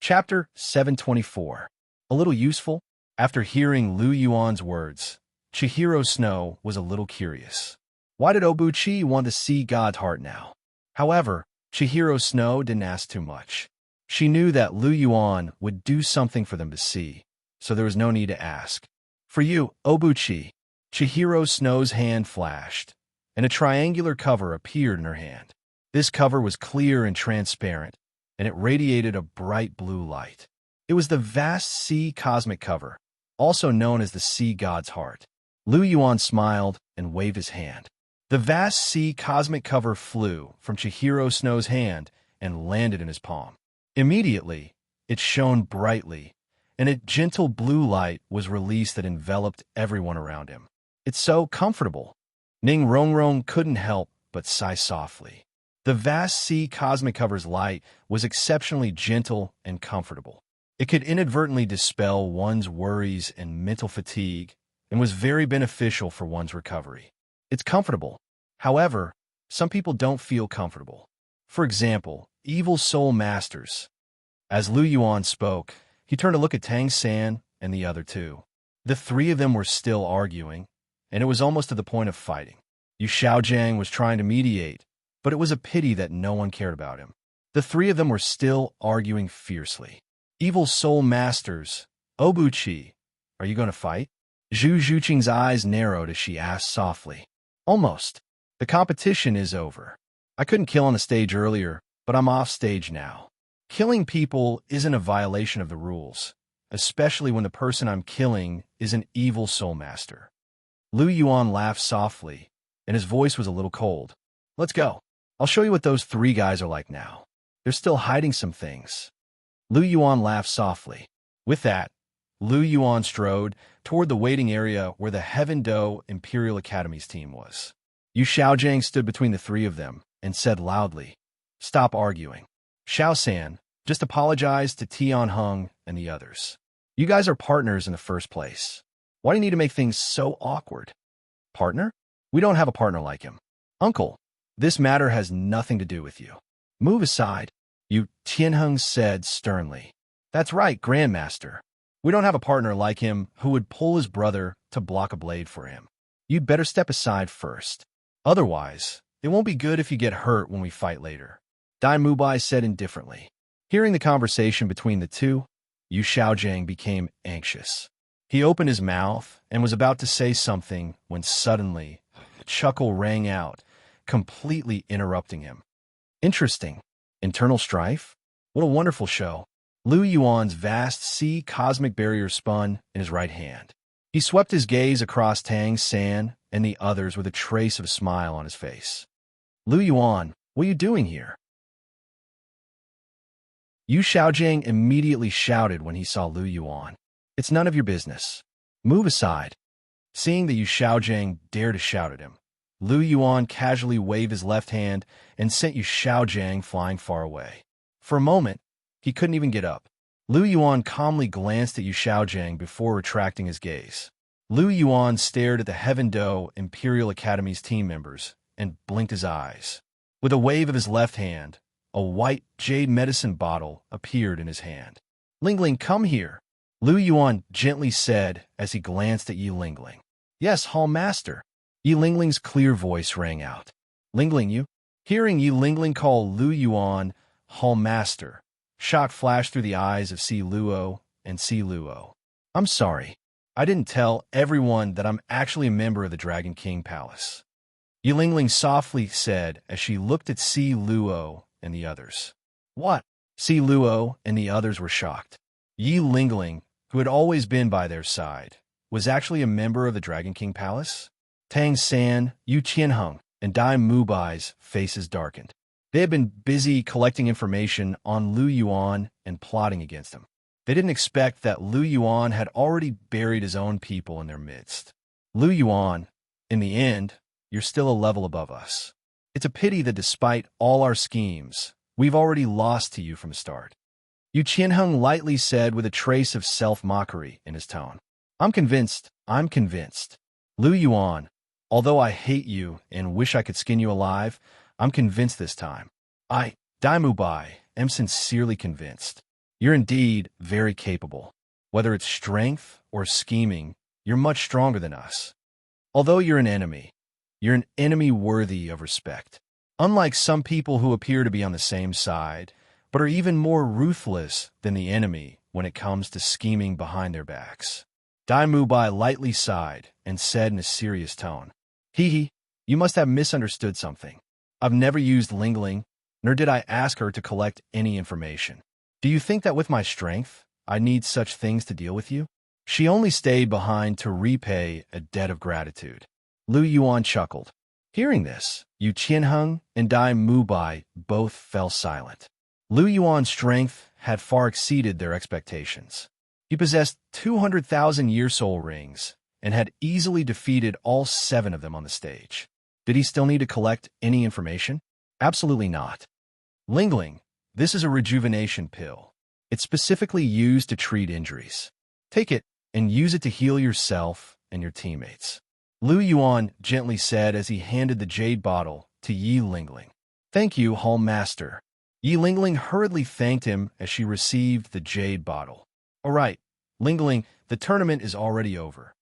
Chapter 724. A little useful? After hearing Lu Yuan's words, Chihiro Snow was a little curious. Why did Obuchi want to see God's heart now? However, Chihiro Snow didn't ask too much. She knew that Lu Yuan would do something for them to see, so there was no need to ask. "For you, Obuchi." Chihiro Snow's hand flashed, and a triangular cover appeared in her hand. This cover was clear and transparent, and it radiated a bright blue light. It was the vast sea cosmic cover, also known as the sea god's heart. Lu Yuan smiled and waved his hand. The vast sea cosmic cover flew from Chihiro Snow's hand and landed in his palm. Immediately, it shone brightly, and a gentle blue light was released that enveloped everyone around him. It's so comfortable. Ning Rongrong couldn't help but sigh softly. The vast sea cosmic cover's light was exceptionally gentle and comfortable. It could inadvertently dispel one's worries and mental fatigue and was very beneficial for one's recovery. It's comfortable. However, some people don't feel comfortable. For example, evil soul masters. As Lu Yuan spoke, he turned to look at Tang San and the other two. The three of them were still arguing, and it was almost to the point of fighting. Yu Xiaojiang was trying to mediate, but it was a pity that no one cared about him. The three of them were still arguing fiercely. Evil soul masters, Obuchi, are you going to fight? Zhu Zhuqing's eyes narrowed as she asked softly. Almost. The competition is over. I couldn't kill on the stage earlier, but I'm off stage now. Killing people isn't a violation of the rules, especially when the person I'm killing is an evil soul master. Lu Yuan laughed softly, and his voice was a little cold. Let's go. I'll show you what those three guys are like now. They're still hiding some things. Lu Yuan laughed softly. With that, Lu Yuan strode toward the waiting area where the Heaven Do Imperial Academy's team was. Yu Xiaojiang stood between the three of them and said loudly, "Stop arguing. Xiao-san, just apologize to Tian Heng and the others. You guys are partners in the first place. Why do you need to make things so awkward?" Partner? We don't have a partner like him. Uncle, this matter has nothing to do with you. Move aside, Yu Tianheng said sternly. That's right, Grandmaster. We don't have a partner like him who would pull his brother to block a blade for him. You'd better step aside first. Otherwise, it won't be good if you get hurt when we fight later. Dai Mubai said indifferently. Hearing the conversation between the two, Yu Xiaojiang became anxious. He opened his mouth and was about to say something when suddenly a chuckle rang out, completely interrupting him. Interesting. Internal strife? What a wonderful show. Lu Yuan's vast sea cosmic barrier spun in his right hand. He swept his gaze across Tang San and the others with a trace of a smile on his face. Lu Yuan, what are you doing here? Yu Xiaojiang immediately shouted when he saw Lu Yuan. It's none of your business. Move aside. Seeing that Yu Xiaojiang dared to shout at him, Lu Yuan casually waved his left hand and sent Yu Xiaojiang flying far away. For a moment, he couldn't even get up. Lu Yuan calmly glanced at Yu Xiaojiang before retracting his gaze. Lu Yuan stared at the Heaven Do Imperial Academy's team members and blinked his eyes. With a wave of his left hand, a white jade medicine bottle appeared in his hand. Lingling, come here, Lu Yuan gently said as he glanced at Yi Lingling. Yes, Hall Master. Yi Lingling's clear voice rang out. Lingling, you? Hearing Yi Lingling call Lu Yuan Hall Master, shock flashed through the eyes of Si Luo and Si Luo. I'm sorry. I didn't tell everyone that I'm actually a member of the Dragon King Palace. Yi Lingling softly said as she looked at Si Luo and the others. What? Si Luo and the others were shocked. Yi Lingling, who had always been by their side, was actually a member of the Dragon King Palace? Tang San, Yu Qianheng, and Dai Mubai's faces darkened. They had been busy collecting information on Lu Yuan and plotting against him. They didn't expect that Lu Yuan had already buried his own people in their midst. Lu Yuan, in the end, you're still a level above us. It's a pity that despite all our schemes, we've already lost to you from the start. Yu Qianheng lightly said with a trace of self-mockery in his tone. I'm convinced. Lu Yuan, although I hate you and wish I could skin you alive, I'm convinced this time. Dai Mubai, am sincerely convinced. You're indeed very capable. Whether it's strength or scheming, you're much stronger than us. Although you're an enemy worthy of respect. Unlike some people who appear to be on the same side, but are even more ruthless than the enemy when it comes to scheming behind their backs. Dai Mubai lightly sighed and said in a serious tone, Hee, you must have misunderstood something. I've never used Lingling, nor did I ask her to collect any information. Do you think that with my strength, I need such things to deal with you? She only stayed behind to repay a debt of gratitude. Lu Yuan chuckled. Hearing this, Yu Qianheng and Dai Mubai both fell silent. Lu Yuan's strength had far exceeded their expectations. He possessed 200,000 year soul rings and had easily defeated all 7 of them on the stage. Did he still need to collect any information? Absolutely not. Lingling, this is a rejuvenation pill. It's specifically used to treat injuries. Take it and use it to heal yourself and your teammates. Lu Yuan gently said as he handed the jade bottle to Yi Lingling. Thank you, Hall Master. Yi Lingling hurriedly thanked him as she received the jade bottle. All right, Lingling, the tournament is already over.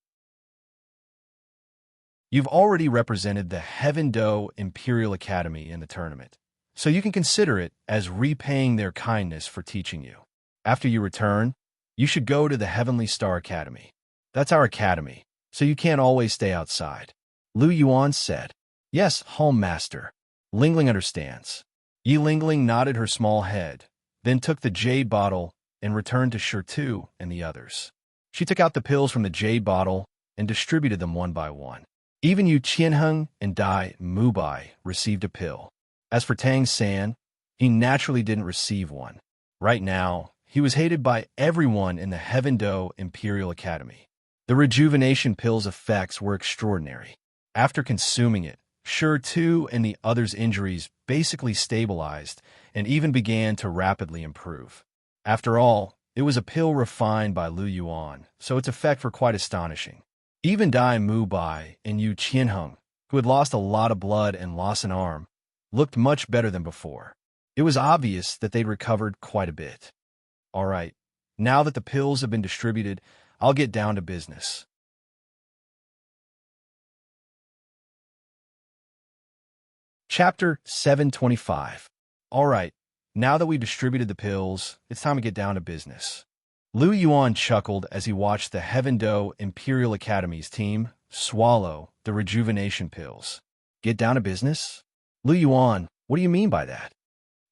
You've already represented the Heaven Do Imperial Academy in the tournament, so you can consider it as repaying their kindness for teaching you. After you return, you should go to the Heavenly Star Academy. That's our academy, so you can't always stay outside. Lu Yuan said. Yes, Hall Master. Lingling understands. Yi Lingling nodded her small head, then took the jade bottle and returned to Shirtu and the others. She took out the pills from the jade bottle and distributed them one by one. Even Yu Qianheng and Dai Mubai received a pill. As for Tang San, he naturally didn't receive one. Right now, he was hated by everyone in the Heaven Do Imperial Academy. The rejuvenation pill's effects were extraordinary. After consuming it, Shirtu and the others' injuries basically stabilized and even began to rapidly improve. After all, it was a pill refined by Lu Yuan, so its effects were quite astonishing. Even Dai Mubai and Yu Qianheng, who had lost a lot of blood and lost an arm, looked much better than before. It was obvious that they'd recovered quite a bit. All right, now that the pills have been distributed, I'll get down to business. Chapter 725. All right, now that we've distributed the pills, it's time to get down to business. Lu Yuan chuckled as he watched the Heaven Do Imperial Academy's team swallow the rejuvenation pills. Get down to business? Lu Yuan, what do you mean by that?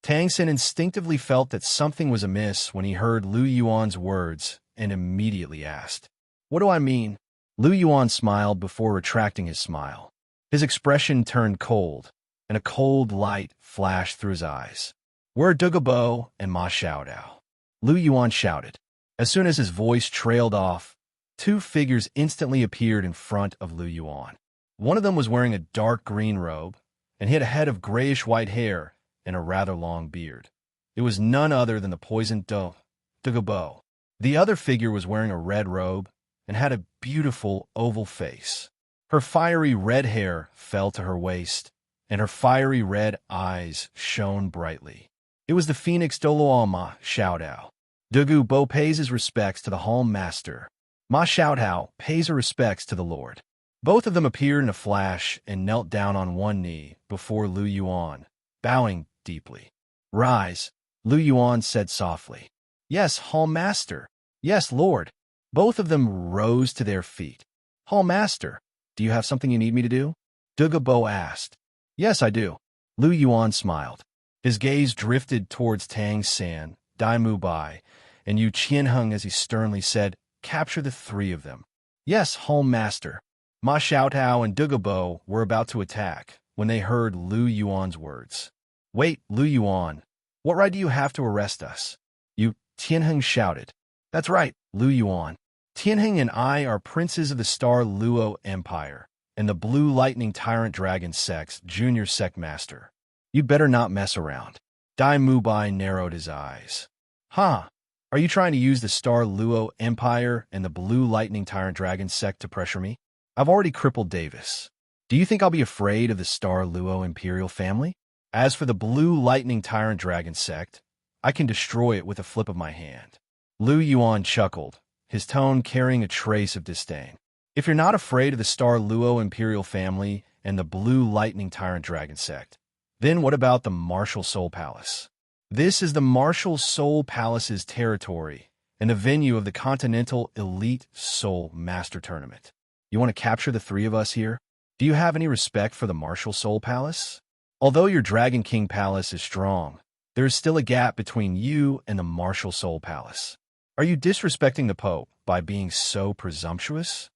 Tang Xin instinctively felt that something was amiss when he heard Lu Yuan's words and immediately asked, What do I mean? Lu Yuan smiled before retracting his smile. His expression turned cold, and a cold light flashed through his eyes. Where are Douluo and Ma Xiaodao? Lu Yuan shouted. As soon as his voice trailed off, 2 figures instantly appeared in front of Lu Yuan. One of them was wearing a dark green robe, and he had a head of grayish-white hair and a rather long beard. It was none other than the poisoned Douluo. The other figure was wearing a red robe and had a beautiful oval face. Her fiery red hair fell to her waist, and her fiery red eyes shone brightly. It was the Phoenix Douluo Ma Xiaodao. Douluo pays his respects to the Hall Master. Ma Xiaodao pays her respects to the Lord. Both of them appeared in a flash and knelt down on one knee before Lu Yuan, bowing deeply. Rise, Lu Yuan said softly. Yes, Hall Master. Yes, Lord. Both of them rose to their feet. Hall Master, do you have something you need me to do? Douluo asked. Yes, I do. Lu Yuan smiled. His gaze drifted towards Tang San, Dai Mubai, and Yu Qianheng as he sternly said, Capture the 3 of them. Yes, Hall Master. Ma Xiaodao and Douluo were about to attack when they heard Lu Yuan's words. Wait, Lu Yuan, what right do you have to arrest us? Yu Qianheng shouted. That's right, Lu Yuan. Tianheng and I are princes of the Star Luo Empire and the Blue Lightning Tyrant Dragon Sect's junior sect master. You'd better not mess around. Dai Mubai narrowed his eyes. Huh? Are you trying to use the Star Luo Empire and the Blue Lightning Tyrant Dragon Sect to pressure me? I've already crippled Davis. Do you think I'll be afraid of the Star Luo Imperial family? As for the Blue Lightning Tyrant Dragon Sect, I can destroy it with a flip of my hand. Lu Yuan chuckled, his tone carrying a trace of disdain. If you're not afraid of the Star Luo Imperial family and the Blue Lightning Tyrant Dragon Sect, then what about the Martial Soul Palace? This is the Martial Soul Palace's territory and the venue of the Continental Elite Soul Master Tournament. You want to capture the 3 of us here? Do you have any respect for the Martial Soul Palace? Although your Dragon King Palace is strong, there is still a gap between you and the Martial Soul Palace. Are you disrespecting the Pope by being so presumptuous?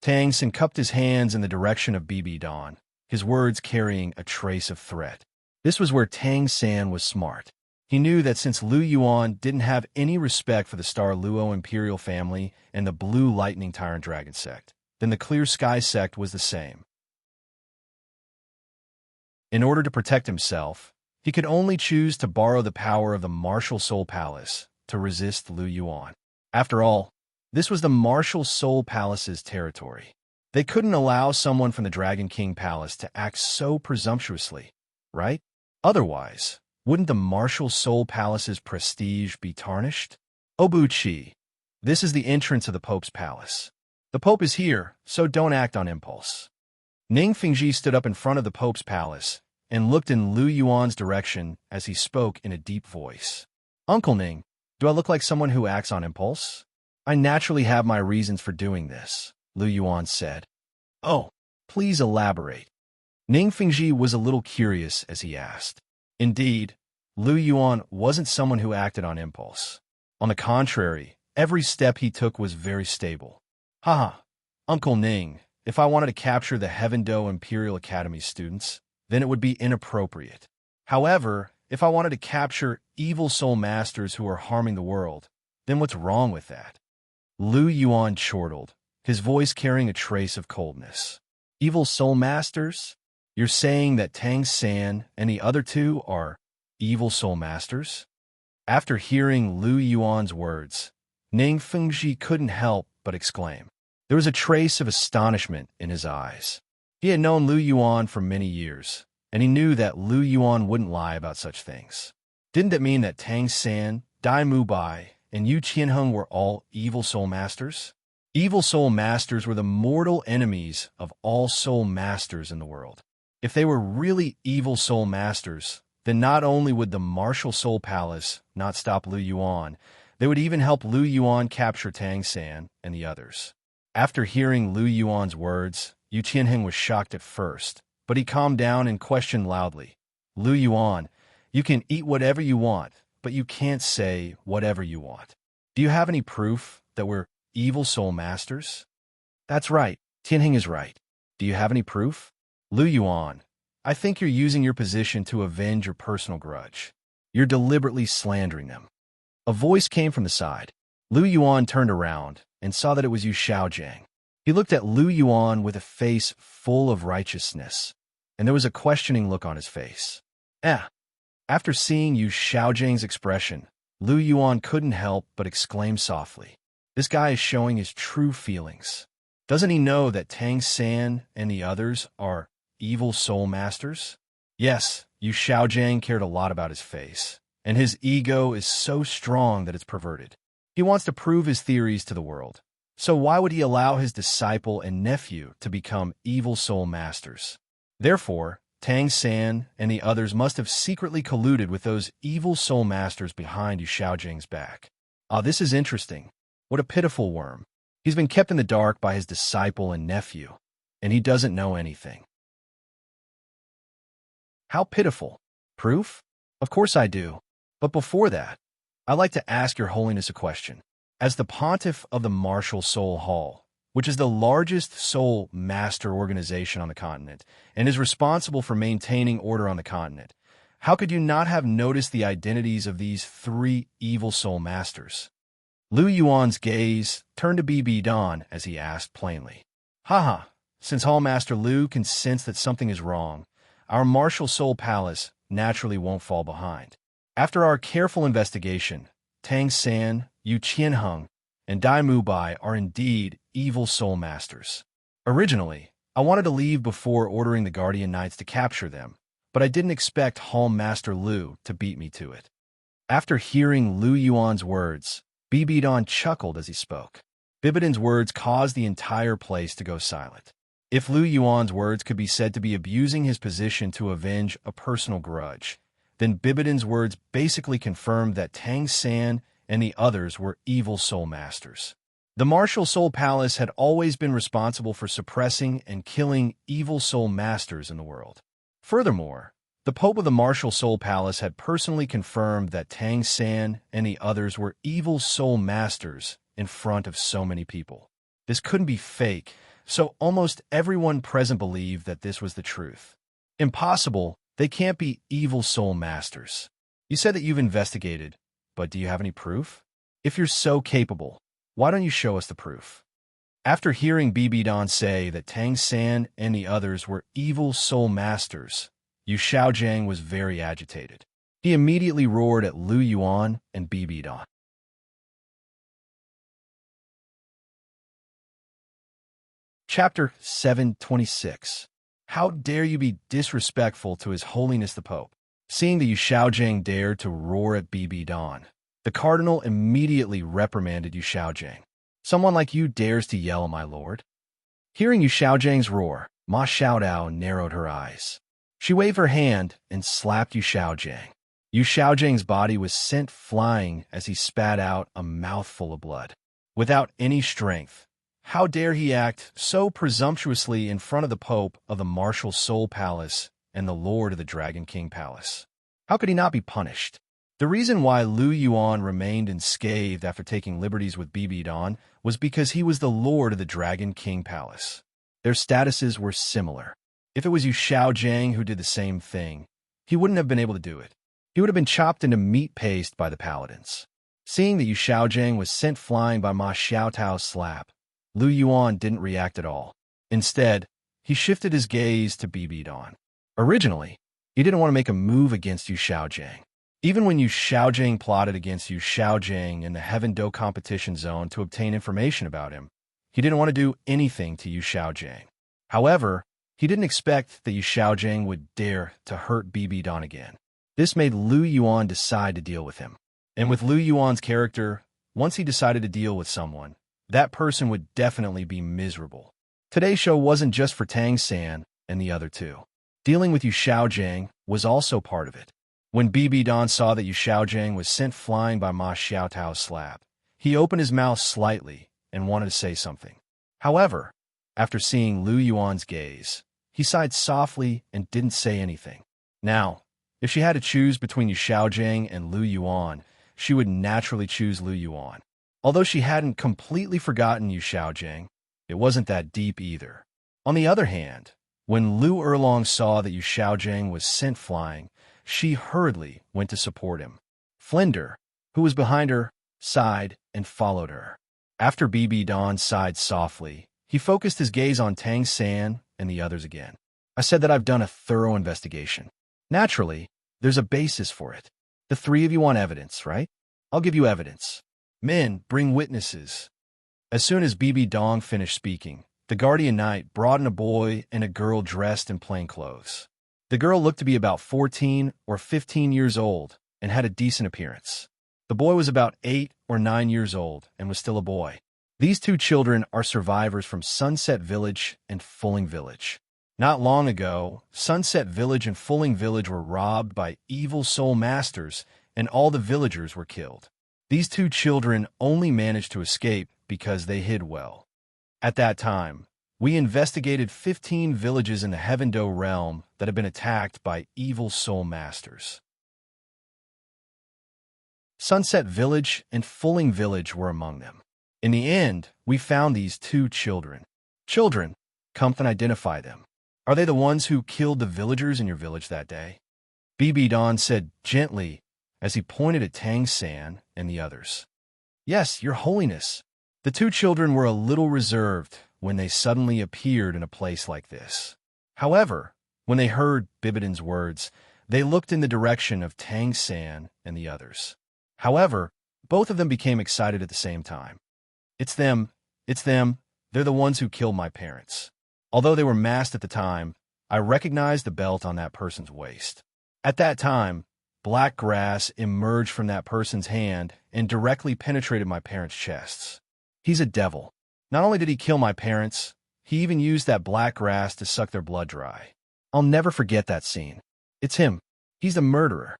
Tang Xin cupped his hands in the direction of BB Dawn, his words carrying a trace of threat. This was where Tang San was smart. He knew that since Lu Yuan didn't have any respect for the Star Luo Imperial family and the Blue Lightning Tyrant Dragon Sect, then the clear sky sect was the same. In order to protect himself, he could only choose to borrow the power of the Martial Soul Palace to resist Lu Yuan. After all, this was the Martial Soul Palace's territory. They couldn't allow someone from the Dragon King Palace to act so presumptuously, right? Otherwise, wouldn't the Martial Soul Palace's prestige be tarnished? Obuchi, this is the entrance of the Pope's palace. The Pope is here, so don't act on impulse. Ning Fengji stood up in front of the Pope's palace and looked in Lu Yuan's direction as he spoke in a deep voice. Uncle Ning, do I look like someone who acts on impulse? I naturally have my reasons for doing this, Lu Yuan said. Oh, please elaborate. Ning Fengji was a little curious as he asked. Indeed, Lu Yuan wasn't someone who acted on impulse. On the contrary, every step he took was very stable. Haha, Uncle Ning, if I wanted to capture the Heaven-Do Imperial Academy students, then it would be inappropriate. However, if I wanted to capture evil soul masters who are harming the world, then what's wrong with that? Lu Yuan chortled, his voice carrying a trace of coldness. Evil soul masters? You're saying that Tang San and the other two are evil soul masters? After hearing Lu Yuan's words, Ning Fengji couldn't help but exclaim. There was a trace of astonishment in his eyes. He had known Lu Yuan for many years, and he knew that Lu Yuan wouldn't lie about such things. Didn't that mean that Tang San, Dai Mubai, and Yu Qianheng were all evil soul masters? Evil soul masters were the mortal enemies of all soul masters in the world. If they were really evil soul masters, then not only would the Martial Soul Palace not stop Lu Yuan, they would even help Lu Yuan capture Tang San and the others. After hearing Lu Yuan's words, Yu Qianheng was shocked at first, but he calmed down and questioned loudly. Lu Yuan, you can eat whatever you want, but you can't say whatever you want. Do you have any proof that we're evil soul masters? That's right, Tianheng is right. Do you have any proof? Lu Yuan, I think you're using your position to avenge your personal grudge. You're deliberately slandering them. A voice came from the side. Lu Yuan turned around and saw that it was Yu Xiaojiang. He looked at Lu Yuan with a face full of righteousness, and there was a questioning look on his face. After seeing Yu Xiaojiang's expression, Lu Yuan couldn't help but exclaim softly. This guy is showing his true feelings. Doesn't he know that Tang San and the others are evil soul masters? Yes, Yu Xiaojiang cared a lot about his face, and his ego is so strong that it's perverted. He wants to prove his theories to the world. So why would he allow his disciple and nephew to become evil soul masters? Therefore, Tang San and the others must have secretly colluded with those evil soul masters behind Yu Xiaojiang's back. This is interesting. What a pitiful worm. He's been kept in the dark by his disciple and nephew, and he doesn't know anything. How pitiful. Proof? Of course I do. But before that, I'd like to ask Your Holiness a question. As the Pontiff of the Martial Soul Hall, which is the largest soul master organization on the continent and is responsible for maintaining order on the continent, how could you not have noticed the identities of these three evil soul masters? Lu Yuan's gaze turned to Bibi Dan as he asked plainly. Haha, since Hall Master Lu can sense that something is wrong, our Martial Soul Palace naturally won't fall behind. After our careful investigation, Tang San, Yu Qianheng, and Dai Mubai are indeed evil soul masters. Originally, I wanted to leave before ordering the Guardian Knights to capture them, but I didn't expect Hall Master Lu to beat me to it. After hearing Lu Yuan's words, Bibidan chuckled as he spoke. Bibidan's words caused the entire place to go silent. If Lu Yuan's words could be said to be abusing his position to avenge a personal grudge, then Bibidan's words basically confirmed that Tang San and the others were evil soul masters. The Martial Soul Palace had always been responsible for suppressing and killing evil soul masters in the world. Furthermore, the Pope of the Martial Soul Palace had personally confirmed that Tang San and the others were evil soul masters in front of so many people. This couldn't be fake, so almost everyone present believed that this was the truth. Impossible. They can't be evil soul masters. You said that you've investigated, but do you have any proof? If you're so capable, why don't you show us the proof? After hearing Bibidan say that Tang San and the others were evil soul masters, Yu Xiaojiang was very agitated. He immediately roared at Lu Yuan and Bibidan. Chapter 726. How dare you be disrespectful to His Holiness the Pope? Seeing that Yu Xiaojiang dared to roar at Bibidan, the cardinal immediately reprimanded Yu Xiaojiang. Someone like you dares to yell, my lord? Hearing Yu Xiaojiang's roar, Ma Xiaodao narrowed her eyes. She waved her hand and slapped Yu Xiaojiang. Yu Xiaojiang's body was sent flying as he spat out a mouthful of blood. Without any strength, how dare he act so presumptuously in front of the Pope of the Martial Soul Palace and the Lord of the Dragon King Palace? How could he not be punished? The reason why Lu Yuan remained unscathed after taking liberties with Bibidan was because he was the Lord of the Dragon King Palace. Their statuses were similar. If it was Yu Xiaojiang who did the same thing, he wouldn't have been able to do it. He would have been chopped into meat paste by the paladins. Seeing that Yu Xiaojiang was sent flying by Ma Xiaotao's slap, Lu Yuan didn't react at all. Instead, he shifted his gaze to Bibidan. Originally, he didn't want to make a move against Yu Xiaojiang. Even when Yu Xiaojiang plotted against Yu Xiaojiang in the Heaven Do competition zone to obtain information about him, he didn't want to do anything to Yu Xiaojiang. However, he didn't expect that Yu Xiaojiang would dare to hurt Bibidan again. This made Lu Yuan decide to deal with him. And with Lu Yuan's character, once he decided to deal with someone, that person would definitely be miserable. Today's show wasn't just for Tang San and the other two. Dealing with Yu Xiaojiang was also part of it. When Bibidan saw that Yu Xiaojiang was sent flying by Ma Xiaotao's slap, he opened his mouth slightly and wanted to say something. However, after seeing Lu Yuan's gaze, he sighed softly and didn't say anything. Now, if she had to choose between Yu Xiaojiang and Lu Yuan, she would naturally choose Lu Yuan. Although she hadn't completely forgotten Yu Xiaojiang, it wasn't that deep either. On the other hand, when Lu Erlong saw that Yu Xiaojiang was sent flying, she hurriedly went to support him. Flinder, who was behind her, sighed and followed her. After Bibidan sighed softly, he focused his gaze on Tang San and the others again. I said that I've done a thorough investigation. Naturally, there's a basis for it. The three of you want evidence, right? I'll give you evidence. Men, bring witnesses. As soon as Bibidan finished speaking, the guardian knight brought in a boy and a girl dressed in plain clothes. The girl looked to be about 14 or 15 years old and had a decent appearance. The boy was about 8 or 9 years old and was still a boy. These two children are survivors from Sunset Village and Fulling Village. Not long ago, Sunset Village and Fulling Village were robbed by evil soul masters, and all the villagers were killed. These two children only managed to escape because they hid well. At that time, we investigated 15 villages in the Heaven Do realm that had been attacked by evil soul masters. Sunset Village and Fulling Village were among them. In the end, we found these two children. Children, come and identify them. Are they the ones who killed the villagers in your village that day? Bibidan said gently as he pointed at Tang San and the others. Yes, your holiness. The two children were a little reserved when they suddenly appeared in a place like this. However, when they heard Bibidan's words, they looked in the direction of Tang San and the others. However, both of them became excited at the same time. It's them, they're the ones who killed my parents. Although they were masked at the time, I recognized the belt on that person's waist. At that time, black grass emerged from that person's hand and directly penetrated my parents' chests. He's a devil. Not only did he kill my parents, he even used that black grass to suck their blood dry. I'll never forget that scene. It's him. He's the murderer.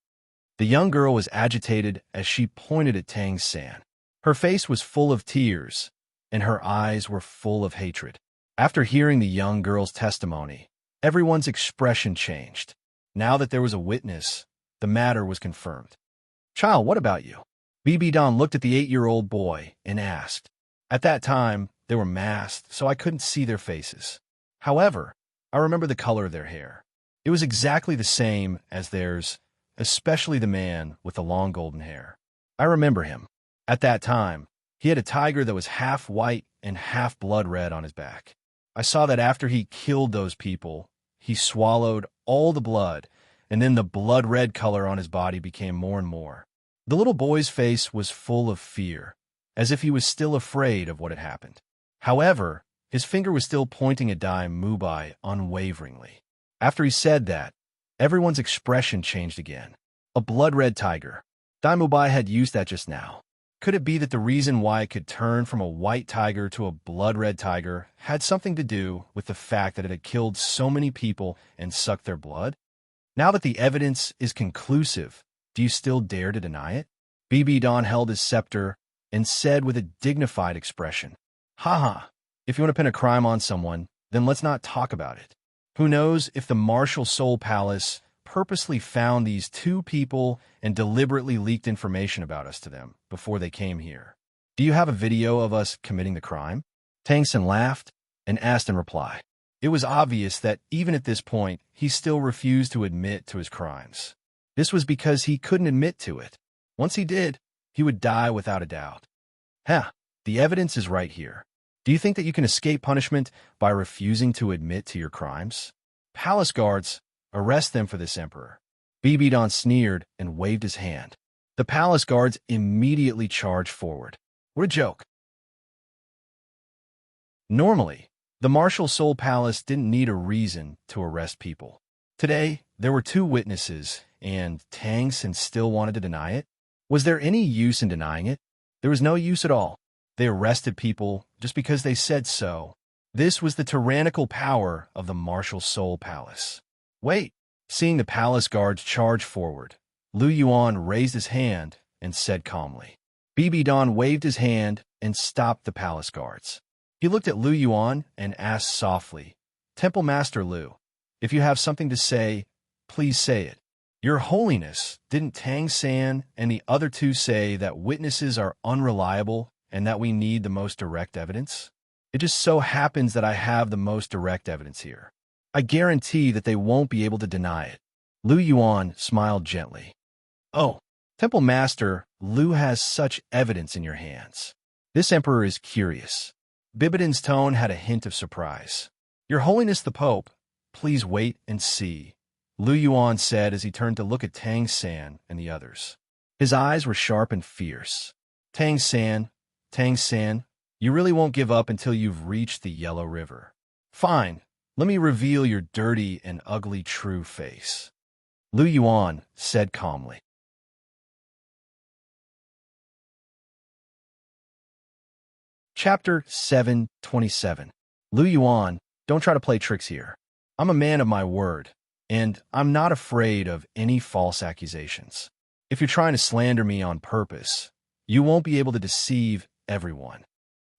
The young girl was agitated as she pointed at Tang San. Her face was full of tears, and her eyes were full of hatred. After hearing the young girl's testimony, everyone's expression changed. Now that there was a witness, the matter was confirmed. Child, what about you? Bibidan looked at the 8-year-old boy and asked. At that time, they were masked, so I couldn't see their faces. However, I remember the color of their hair. It was exactly the same as theirs, especially the man with the long golden hair. I remember him. At that time, He had a tiger that was half white and half blood red on his back. I saw that after he killed those people, he swallowed all the blood, and then the blood red color on his body became more and more. The little boy's face was full of fear, as if he was still afraid of what had happened. However, his finger was still pointing at Dai Mubai unwaveringly. After he said that, everyone's expression changed again. A blood-red tiger. Dai Mubai had used that just now. Could it be that the reason why it could turn from a white tiger to a blood-red tiger had something to do with the fact that it had killed so many people and sucked their blood? Now that the evidence is conclusive, do you still dare to deny it? BB Don held his scepter and said with a dignified expression, "Haha, if you want to pin a crime on someone, then let's not talk about it. Who knows if the Martial Soul Palace purposely found these two people and deliberately leaked information about us to them before they came here. Do you have a video of us committing the crime?" Tang Sen laughed and asked in reply. It was obvious that even at this point, he still refused to admit to his crimes. This was because he couldn't admit to it. Once he did, he would die without a doubt. The evidence is right here. Do you think that you can escape punishment by refusing to admit to your crimes? Palace guards, arrest them for this, Emperor. BB Don sneered and waved his hand. The palace guards immediately charged forward. What a joke. Normally, the Martial Soul Palace didn't need a reason to arrest people. Today, there were two witnesses, and Tang Sen still wanted to deny it. Was there any use in denying it? There was no use at all. They arrested people just because they said so. This was the tyrannical power of the Martial Soul Palace. Wait! Seeing the palace guards charge forward, Lu Yuan raised his hand and said calmly. BB Don waved his hand and stopped the palace guards. He looked at Lu Yuan and asked softly, "Temple Master Lu, if you have something to say, please say it." "Your Holiness, didn't Tang San and the other two say that witnesses are unreliable and that we need the most direct evidence? It just so happens that I have the most direct evidence here. I guarantee that they won't be able to deny it." Lu Yuan smiled gently. "Oh, Temple Master, Lu has such evidence in your hands. This emperor is curious." Bibidon's tone had a hint of surprise. "Your Holiness the Pope, please wait and see," Lu Yuan said as he turned to look at Tang San and the others. His eyes were sharp and fierce. Tang San, you really won't give up until you've reached the Yellow River. Fine, let me reveal your dirty and ugly true face," Lu Yuan said calmly. Chapter 727. Lu Yuan, don't try to play tricks here. I'm a man of my word, and I'm not afraid of any false accusations. If you're trying to slander me on purpose, you won't be able to deceive everyone.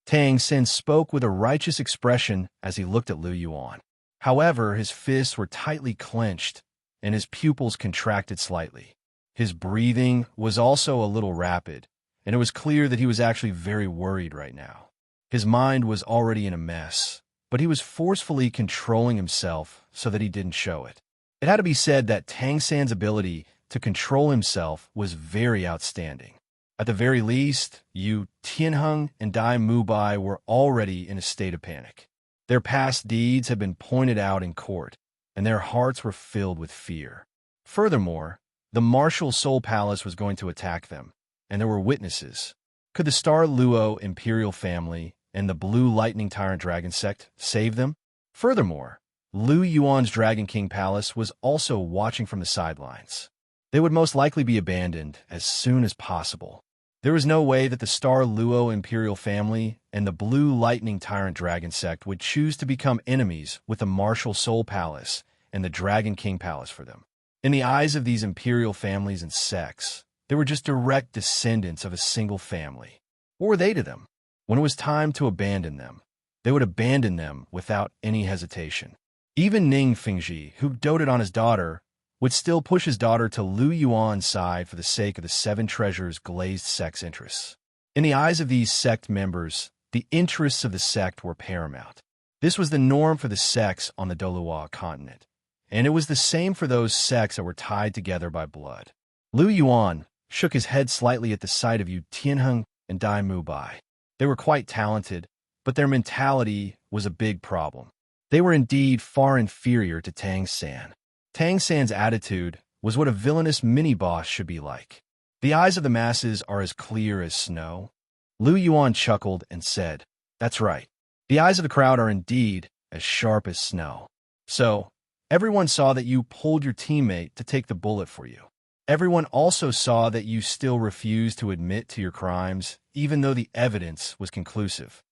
Tang Sen spoke with a righteous expression as he looked at Lu Yuan. However, his fists were tightly clenched, and his pupils contracted slightly. His breathing was also a little rapid, and it was clear that he was actually very worried right now. His mind was already in a mess, but he was forcefully controlling himself so that he didn't show it. It had to be said that Tang San's ability to control himself was very outstanding. At the very least, Yu Tianheng and Dai Mubai were already in a state of panic. Their past deeds had been pointed out in court, and their hearts were filled with fear. Furthermore, the Martial Soul Palace was going to attack them, and there were witnesses. Could the Star Luo Imperial family and the Blue Lightning Tyrant Dragon sect save them? Furthermore, Lu Yuan's Dragon King Palace was also watching from the sidelines. They would most likely be abandoned as soon as possible. There was no way that the Star Luo Imperial family and the Blue Lightning Tyrant Dragon sect would choose to become enemies with the Martial Soul Palace and the Dragon King Palace for them. In the eyes of these imperial families and sects, they were just direct descendants of a single family. What were they to them? When it was time to abandon them, they would abandon them without any hesitation. Even Ning Fingji, who doted on his daughter, would still push his daughter to Lu Yuan's side for the sake of the Seven Treasures' glazed sect's interests. In the eyes of these sect members, the interests of the sect were paramount. This was the norm for the sects on the Douluo continent, and it was the same for those sects that were tied together by blood. Lu Yuan shook his head slightly at the sight of Yu Tianheng and Dai Mubai. They were quite talented, but their mentality was a big problem. They were indeed far inferior to Tang San. Tang San's attitude was what a villainous mini-boss should be like. The eyes of the masses are as clear as snow. Lu Yuan chuckled and said, "That's right. The eyes of the crowd are indeed as sharp as snow. So, everyone saw that you pulled your teammate to take the bullet for you. Everyone also saw that you still refused to admit to your crimes, even though the evidence was conclusive.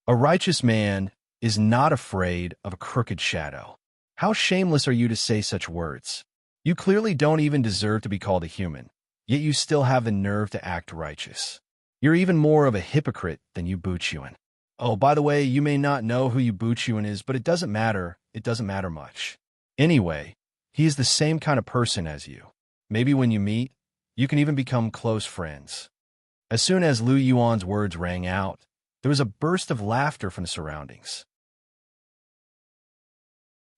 A righteous man is not afraid of a crooked shadow. How shameless are you to say such words? You clearly don't even deserve to be called a human, yet you still have the nerve to act righteous. You're even more of a hypocrite than Yu Buchuan. Oh, by the way, you may not know who Yu Buchuan is, but it doesn't matter. It doesn't matter much. Anyway, he is the same kind of person as you. Maybe when you meet, you can even become close friends." As soon as Lu Yuan's words rang out, there was a burst of laughter from the surroundings.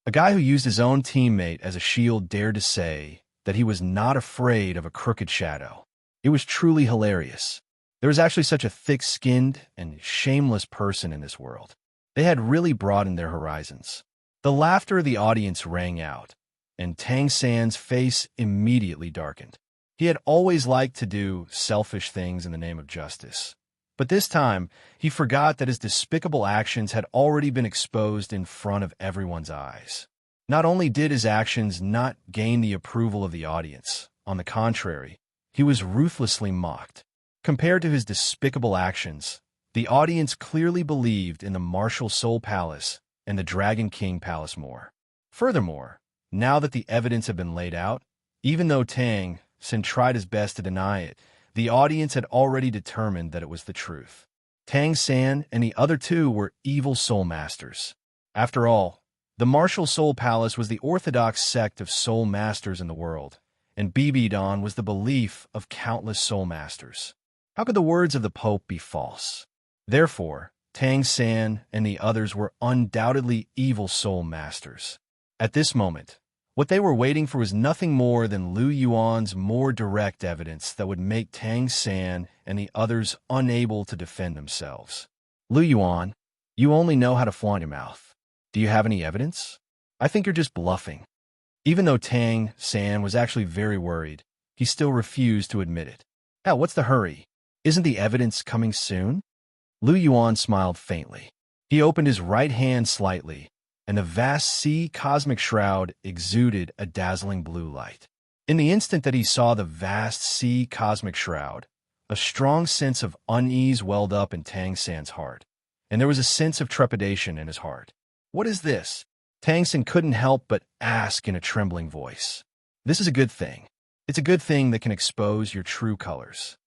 A guy who used his own teammate as a shield dared to say that he was not afraid of a crooked shadow. It was truly hilarious. There was actually such a thick-skinned and shameless person in this world. They had really broadened their horizons. The laughter of the audience rang out, and Tang San's face immediately darkened. He had always liked to do selfish things in the name of justice. But this time, he forgot that his despicable actions had already been exposed in front of everyone's eyes. Not only did his actions not gain the approval of the audience, on the contrary, he was ruthlessly mocked. Compared to his despicable actions, the audience clearly believed in the Martial Soul Palace and the Dragon King Palace more. Furthermore, now that the evidence had been laid out, even though Tang San tried his best to deny it, the audience had already determined that it was the truth. Tang San and the other two were evil soul masters. After all, the Martial Soul Palace was the orthodox sect of soul masters in the world, and Bibidon was the belief of countless soul masters. How could the words of the Pope be false? Therefore, Tang San and the others were undoubtedly evil soul masters. At this moment, what they were waiting for was nothing more than Lu Yuan's more direct evidence that would make Tang San and the others unable to defend themselves. "Lu Yuan, you only know how to flaunt your mouth. Do you have any evidence? I think you're just bluffing." Even though Tang San was actually very worried, he still refused to admit it. "Hell, what's the hurry? Isn't the evidence coming soon?" Lu Yuan smiled faintly. He opened his right hand slightly, and the vast sea cosmic shroud exuded a dazzling blue light. In the instant that he saw the vast sea cosmic shroud, a strong sense of unease welled up in Tang San's heart, and there was a sense of trepidation in his heart. "What is this?" Tang San couldn't help but ask in a trembling voice. "This is a good thing. It's a good thing that can expose your true colors."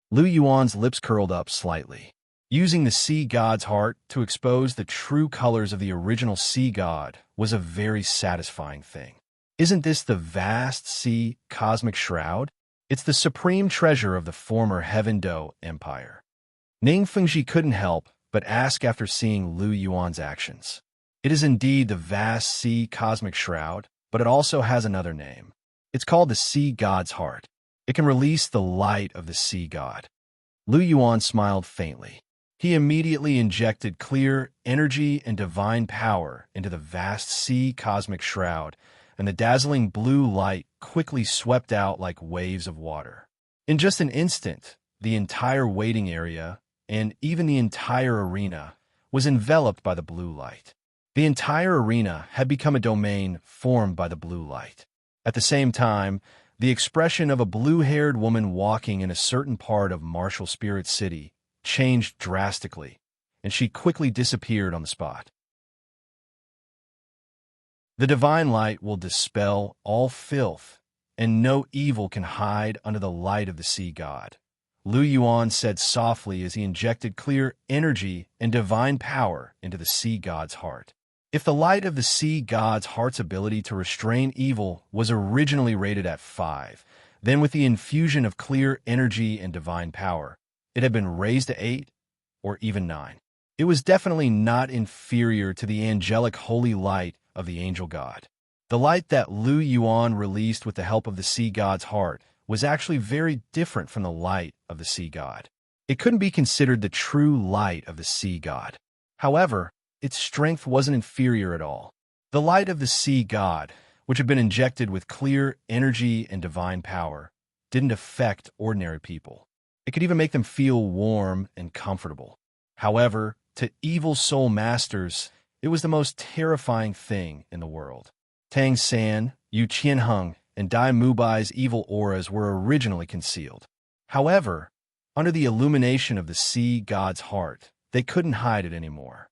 Lu Yuan's lips curled up slightly. Using the sea god's heart to expose the true colors of the original sea god was a very satisfying thing. Isn't this the vast sea cosmic shroud? It's the supreme treasure of the former Heaven Do Empire. Ning Fengji couldn't help but ask after seeing Lu Yuan's actions. It is indeed the vast sea cosmic shroud, but it also has another name. It's called the sea god's heart. It can release the light of the sea god. Lu Yuan smiled faintly. He immediately injected clear energy and divine power into the vast sea cosmic shroud, and the dazzling blue light quickly swept out like waves of water. In just an instant, the entire waiting area, and even the entire arena, was enveloped by the blue light. The entire arena had become a domain formed by the blue light. At the same time, the expression of a blue-haired woman walking in a certain part of Martial Spirit City changed drastically, and she quickly disappeared on the spot. The divine light will dispel all filth, and no evil can hide under the light of the sea god, Lu Yuan said softly as he injected clear energy and divine power into the sea god's heart. If the light of the sea god's heart's ability to restrain evil was originally rated at 5, then with the infusion of clear energy and divine power, it had been raised to 8 or even 9. It was definitely not inferior to the angelic holy light of the angel god. The light that Lu Yuan released with the help of the sea god's heart was actually very different from the light of the sea god. It couldn't be considered the true light of the sea god. However, its strength wasn't inferior at all. The light of the sea god, which had been injected with clear energy and divine power, didn't affect ordinary people. It could even make them feel warm and comfortable. However, to evil soul masters, it was the most terrifying thing in the world. Tang San, Yu Qianheng, and Dai Mubai's evil auras were originally concealed. However, under the illumination of the sea god's heart, they couldn't hide it anymore.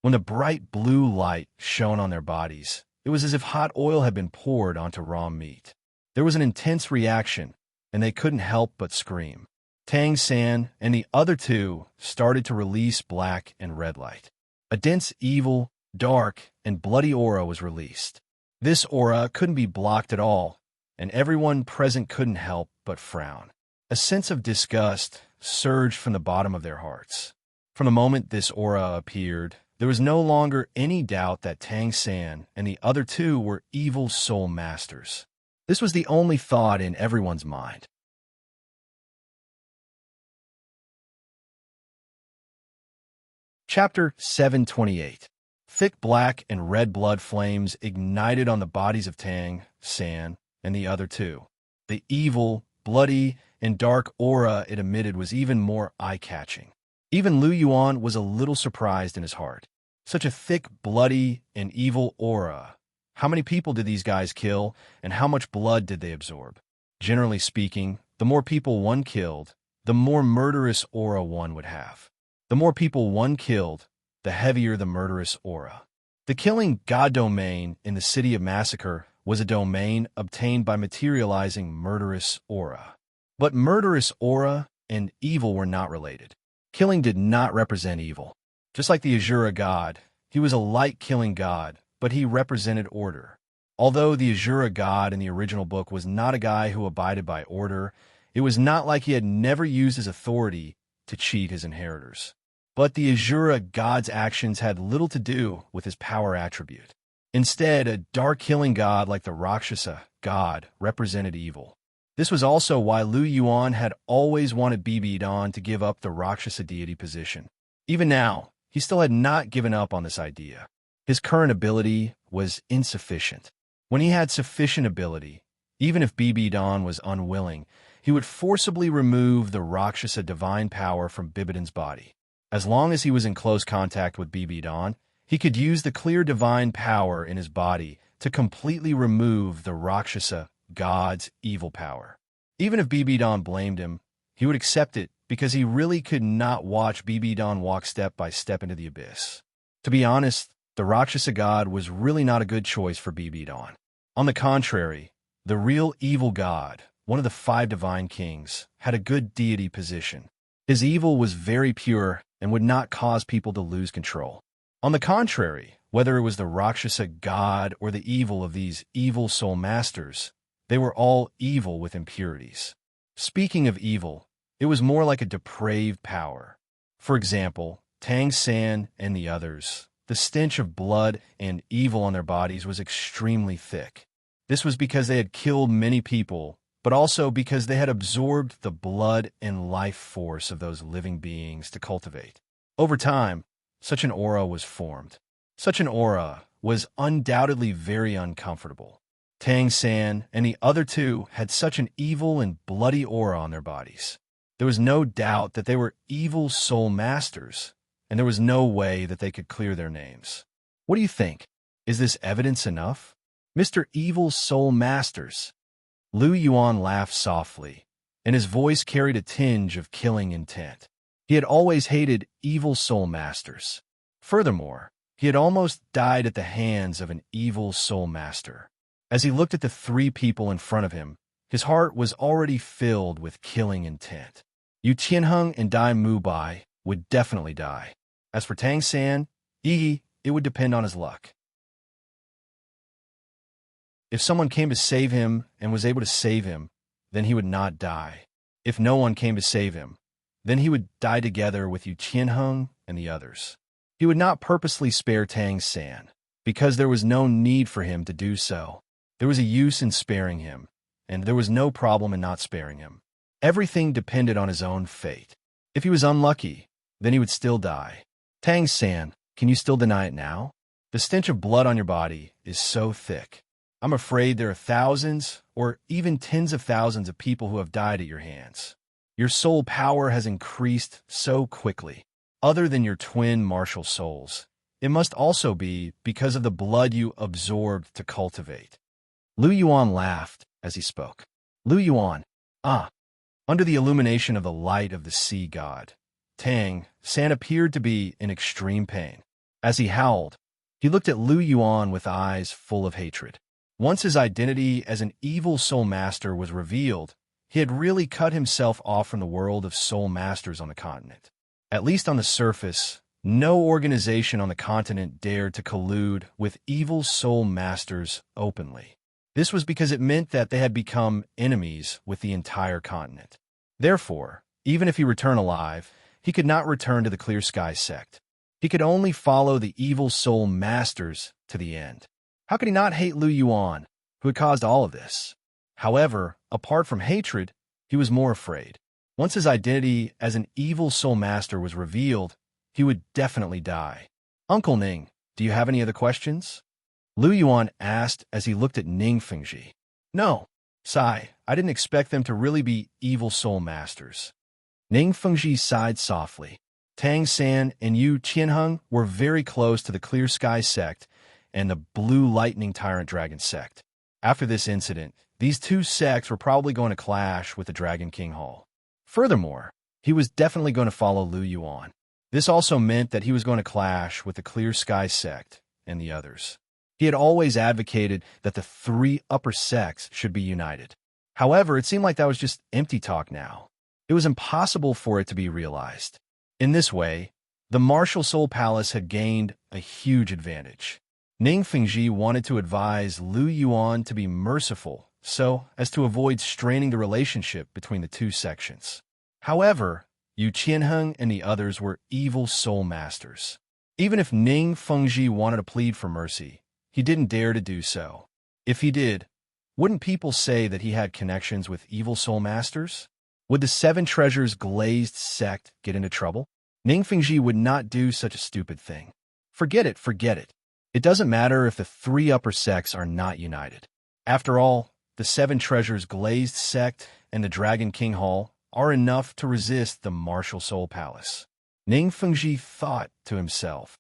When the bright blue light shone on their bodies, it was as if hot oil had been poured onto raw meat. There was an intense reaction, and they couldn't help but scream. Tang San and the other two started to release black and red light. A dense, evil, dark, and bloody aura was released. This aura couldn't be blocked at all, and everyone present couldn't help but frown. A sense of disgust surged from the bottom of their hearts. From the moment this aura appeared, there was no longer any doubt that Tang San and the other two were evil soul masters. This was the only thought in everyone's mind. Chapter 728. Thick black and red blood flames ignited on the bodies of Tang San and the other two. The evil, bloody, and dark aura it emitted was even more eye-catching. Even Lu Yuan was a little surprised in his heart. Such a thick, bloody, and evil aura. How many people did these guys kill, and how much blood did they absorb? Generally speaking, the more people one killed, the more murderous aura one would have. The more people one killed, the heavier the murderous aura. The killing god domain in the City of Massacre was a domain obtained by materializing murderous aura. But murderous aura and evil were not related. Killing did not represent evil. Just like the Azura god, he was a light-killing god, but he represented order. Although the Azura god in the original book was not a guy who abided by order, it was not like he had never used his authority to cheat his inheritors. But the Azura god's actions had little to do with his power attribute. Instead, a dark-killing god like the Rakshasa god represented evil. This was also why Lu Yuan had always wanted Bibi Dan to give up the Rakshasa deity position. Even now, he still had not given up on this idea. His current ability was insufficient. When he had sufficient ability, even if Bibi Dan was unwilling, he would forcibly remove the Rakshasa divine power from Bibidan's body. As long as he was in close contact with Bibi Dan, he could use the clear divine power in his body to completely remove the Rakshasa god's evil power. Even if Bibi Dan blamed him, he would accept it because he really could not watch Bibi Dan walk step by step into the abyss. To be honest, the Rakshasa god was really not a good choice for Bibi Dan. On the contrary, the real evil god, one of the 5 divine kings, had a good deity position. His evil was very pure and would not cause people to lose control. On the contrary, whether it was the Rakshasa god or the evil of these evil soul masters, they were all evil with impurities. Speaking of evil, it was more like a depraved power. For example, Tang San and the others, the stench of blood and evil on their bodies was extremely thick. This was because they had killed many people, but also because they had absorbed the blood and life force of those living beings to cultivate. Over time, such an aura was formed. Such an aura was undoubtedly very uncomfortable. Tang San and the other two had such an evil and bloody aura on their bodies. There was no doubt that they were evil soul masters, and there was no way that they could clear their names. What do you think? Is this evidence enough? Mr. Evil Soul Masters. Lu Yuan laughed softly, and his voice carried a tinge of killing intent. He had always hated evil soul masters. Furthermore, he had almost died at the hands of an evil soul master. As he looked at the 3 people in front of him, his heart was already filled with killing intent. Yu Qianheng and Dai Mubai would definitely die. As for Tang San, it would depend on his luck. If someone came to save him and was able to save him, then he would not die. If no one came to save him, then he would die together with Yu Qianheng and the others. He would not purposely spare Tang San, because there was no need for him to do so. There was a use in sparing him, and there was no problem in not sparing him. Everything depended on his own fate. If he was unlucky, then he would still die. Tang San, can you still deny it now? The stench of blood on your body is so thick. I'm afraid there are thousands or even tens of thousands of people who have died at your hands. Your soul power has increased so quickly. Other than your twin martial souls, it must also be because of the blood you absorbed to cultivate. Lu Yuan laughed as he spoke. Lu Yuan, under the illumination of the light of the sea god, Tang San appeared to be in extreme pain. As he howled, he looked at Lu Yuan with eyes full of hatred. Once his identity as an evil soul master was revealed, he had really cut himself off from the world of soul masters on the continent. At least on the surface, no organization on the continent dared to collude with evil soul masters openly. This was because it meant that they had become enemies with the entire continent. Therefore, even if he returned alive, he could not return to the Clear Sky sect. He could only follow the evil soul masters to the end. How could he not hate Lu Yuan, who had caused all of this? However, apart from hatred, he was more afraid. Once his identity as an evil soul master was revealed, he would definitely die. Uncle Ning, do you have any other questions? Lu Yuan asked as he looked at Ning Fengji. No, Sai, I didn't expect them to really be evil soul masters. Ning Fengji sighed softly. Tang San and Yu Qianheng were very close to the Clear Sky sect and the Blue Lightning Tyrant Dragon sect. After this incident, these two sects were probably going to clash with the Dragon King Hall. Furthermore, he was definitely going to follow Lu Yuan. This also meant that he was going to clash with the Clear Sky sect and the others. He had always advocated that the three upper sects should be united. However, it seemed like that was just empty talk now. It was impossible for it to be realized. In this way, the Martial Soul Palace had gained a huge advantage. Ning Fengji wanted to advise Lu Yuan to be merciful so as to avoid straining the relationship between the two sections. However, Yu Qianheng and the others were evil soul masters. Even if Ning Fengji wanted to plead for mercy, he didn't dare to do so. If he did, wouldn't people say that he had connections with evil soul masters? Would the Seven Treasures glazed sect get into trouble? Ning Fengji would not do such a stupid thing. Forget it, forget it. It doesn't matter if the three upper sects are not united. After all, the Seven Treasures glazed sect and the Dragon King Hall are enough to resist the Martial Soul Palace. Ning Fengji thought to himself.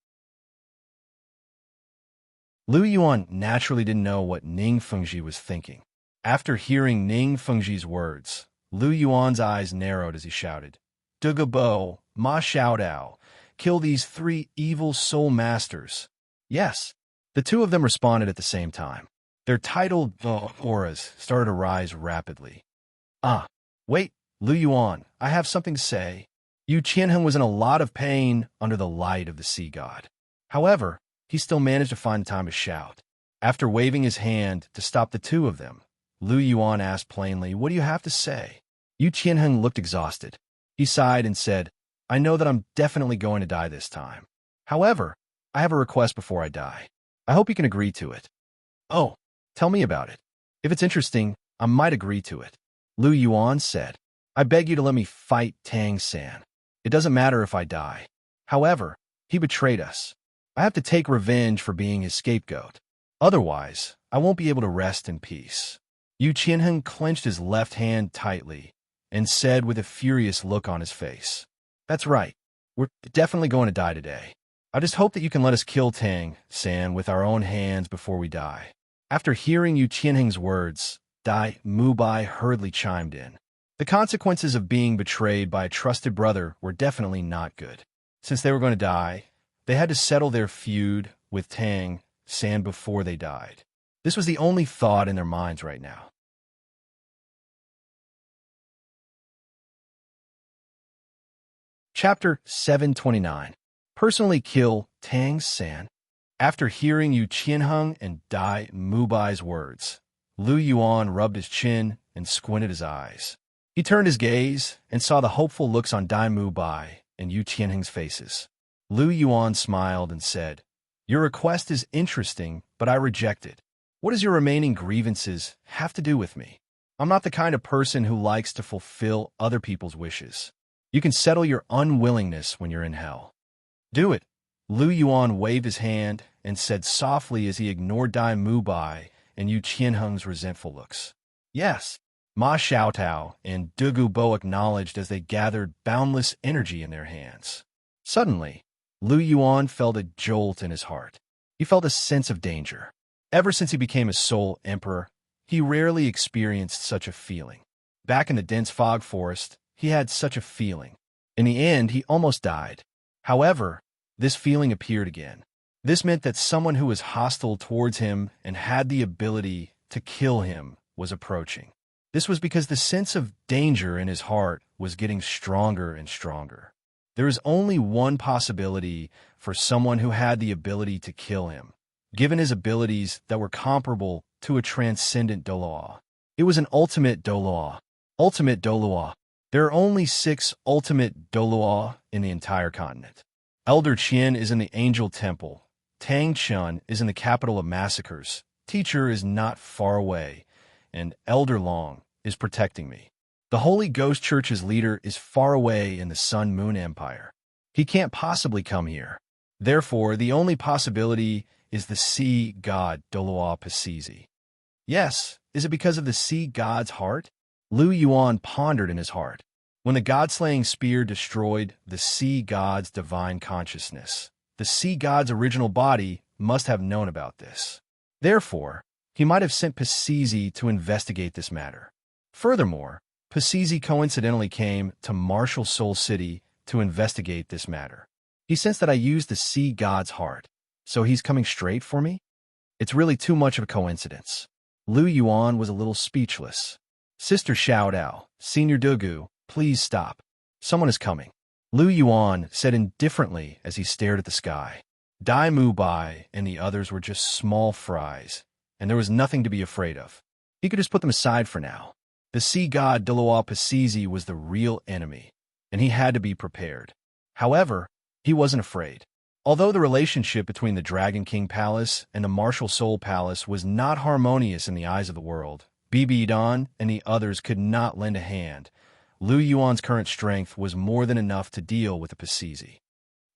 Lu Yuan naturally didn't know what Ning Fengji was thinking. After hearing Ning Fengji's words, Lu Yuan's eyes narrowed as he shouted, Dugabo, Ma Xiaodao, kill these three evil soul masters. Yes, the two of them responded at the same time. Their titled auras started to rise rapidly. Wait, Lu Yuan, I have something to say. Yu Qianheng was in a lot of pain under the light of the sea god. However, he still managed to find time to shout. After waving his hand to stop the two of them, Lu Yuan asked plainly, What do you have to say? Yu Qianheng looked exhausted. He sighed and said, I know that I'm definitely going to die this time. However, I have a request before I die. I hope you can agree to it. Oh, tell me about it. If it's interesting, I might agree to it. Lu Yuan said, I beg you to let me fight Tang San. It doesn't matter if I die. However, he betrayed us. I have to take revenge for being his scapegoat. Otherwise, I won't be able to rest in peace. Yu Qianheng clenched his left hand tightly and said with a furious look on his face, That's right. We're definitely going to die today. I just hope that you can let us kill Tang San with our own hands before we die. After hearing Yu Qianheng's words, Dai Mubai hurriedly chimed in. The consequences of being betrayed by a trusted brother were definitely not good. Since they were going to die, they had to settle their feud with Tang San before they died. This was the only thought in their minds right now. Chapter 729. Personally kill Tang San. After hearing Yu Qianheng and Dai Mubai's words, Lu Yuan rubbed his chin and squinted his eyes. He turned his gaze and saw the hopeful looks on Dai Mubai and Yu Qianheng's faces. Lu Yuan smiled and said, Your request is interesting, but I reject it. What does your remaining grievances have to do with me? I'm not the kind of person who likes to fulfill other people's wishes. You can settle your unwillingness when you're in hell. Do it. Lu Yuan waved his hand and said softly as he ignored Dai Mubai and Yu Qianheng's resentful looks. Yes. Ma Xiaotao and Dugu Bo acknowledged as they gathered boundless energy in their hands. Suddenly, Lu Yuan felt a jolt in his heart. He felt a sense of danger. Ever since he became a sole emperor, he rarely experienced such a feeling. Back in the dense fog forest, he had such a feeling. In the end, he almost died. However, this feeling appeared again. This meant that someone who was hostile towards him and had the ability to kill him was approaching. This was because the sense of danger in his heart was getting stronger and stronger. There is only one possibility for someone who had the ability to kill him, given his abilities that were comparable to a transcendent Douluo. It was an ultimate Douluo. Ultimate Douluo. There are only 6 ultimate Douluo in the entire continent. Elder Qian is in the Angel Temple. Tang Chun is in the capital of massacres. Teacher is not far away, and Elder Long is protecting me. The Holy Ghost Church's leader is far away in the Sun Moon Empire. He can't possibly come here. Therefore, the only possibility is the sea god Douluo Pasizi. Yes, is it because of the sea god's heart? Lu Yuan pondered in his heart. When the god-slaying spear destroyed the sea god's divine consciousness, the sea god's original body must have known about this. Therefore, he might have sent Pasizi to investigate this matter. Furthermore, Pasizi coincidentally came to Martial Soul City to investigate this matter. He sensed that I used the sea god's heart, so he's coming straight for me? It's really too much of a coincidence. Lu Yuan was a little speechless. Sister Xiaodao, Senior Dugu, please stop. Someone is coming. Lu Yuan said indifferently as he stared at the sky. Dai Mubai and the others were just small fries, and there was nothing to be afraid of. He could just put them aside for now. The sea god Douluo Pasizi was the real enemy, and he had to be prepared. However, he wasn't afraid. Although the relationship between the Dragon King Palace and the Martial Soul Palace was not harmonious in the eyes of the world, Bibi Dan and the others could not lend a hand. Lu Yuan's current strength was more than enough to deal with the Pasizi.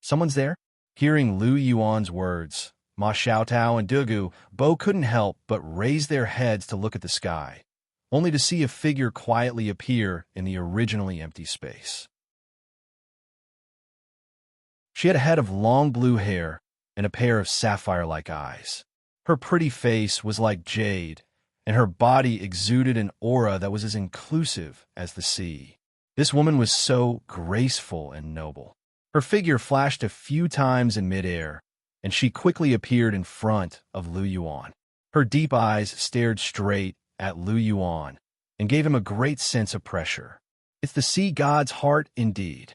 Someone's there? Hearing Lu Yuan's words, Ma Xiaotao and Dugu Bo couldn't help but raise their heads to look at the sky, only to see a figure quietly appear in the originally empty space. She had a head of long blue hair and a pair of sapphire-like eyes. Her pretty face was like jade, and her body exuded an aura that was as inclusive as the sea. This woman was so graceful and noble. Her figure flashed a few times in midair, and she quickly appeared in front of Lu Yuan. Her deep eyes stared straight at Lu Yuan and gave him a great sense of pressure. It's the sea god's heart indeed.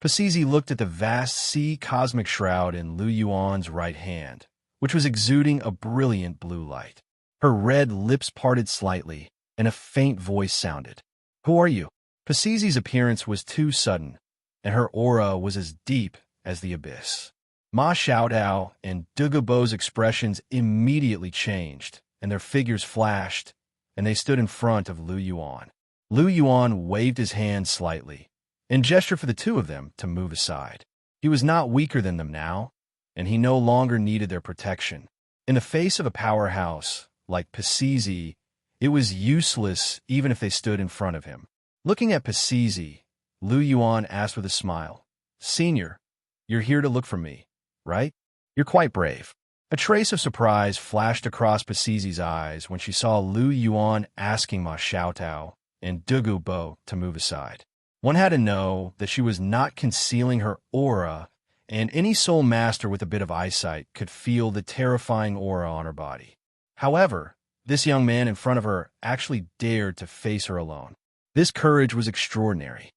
Pasizi looked at the vast sea cosmic shroud in Lu Yuan's right hand, which was exuding a brilliant blue light. Her red lips parted slightly, and a faint voice sounded. Who are you? Pasizi's appearance was too sudden, and her aura was as deep as the abyss. Ma Xiaodao and Dugu Bo's expressions immediately changed, and their figures flashed, and they stood in front of Lu Yuan. Lu Yuan waved his hand slightly, and gestured for the two of them to move aside. He was not weaker than them now, and he no longer needed their protection. In the face of a powerhouse like Pasizi, it was useless even if they stood in front of him. Looking at Pasizi, Lu Yuan asked with a smile, Senior, you're here to look for me, right? You're quite brave. A trace of surprise flashed across Pasizi's eyes when she saw Lu Yuan asking Ma Xiaotao and Dugu Bo to move aside. One had to know that she was not concealing her aura, and any soul master with a bit of eyesight could feel the terrifying aura on her body. However, this young man in front of her actually dared to face her alone. This courage was extraordinary.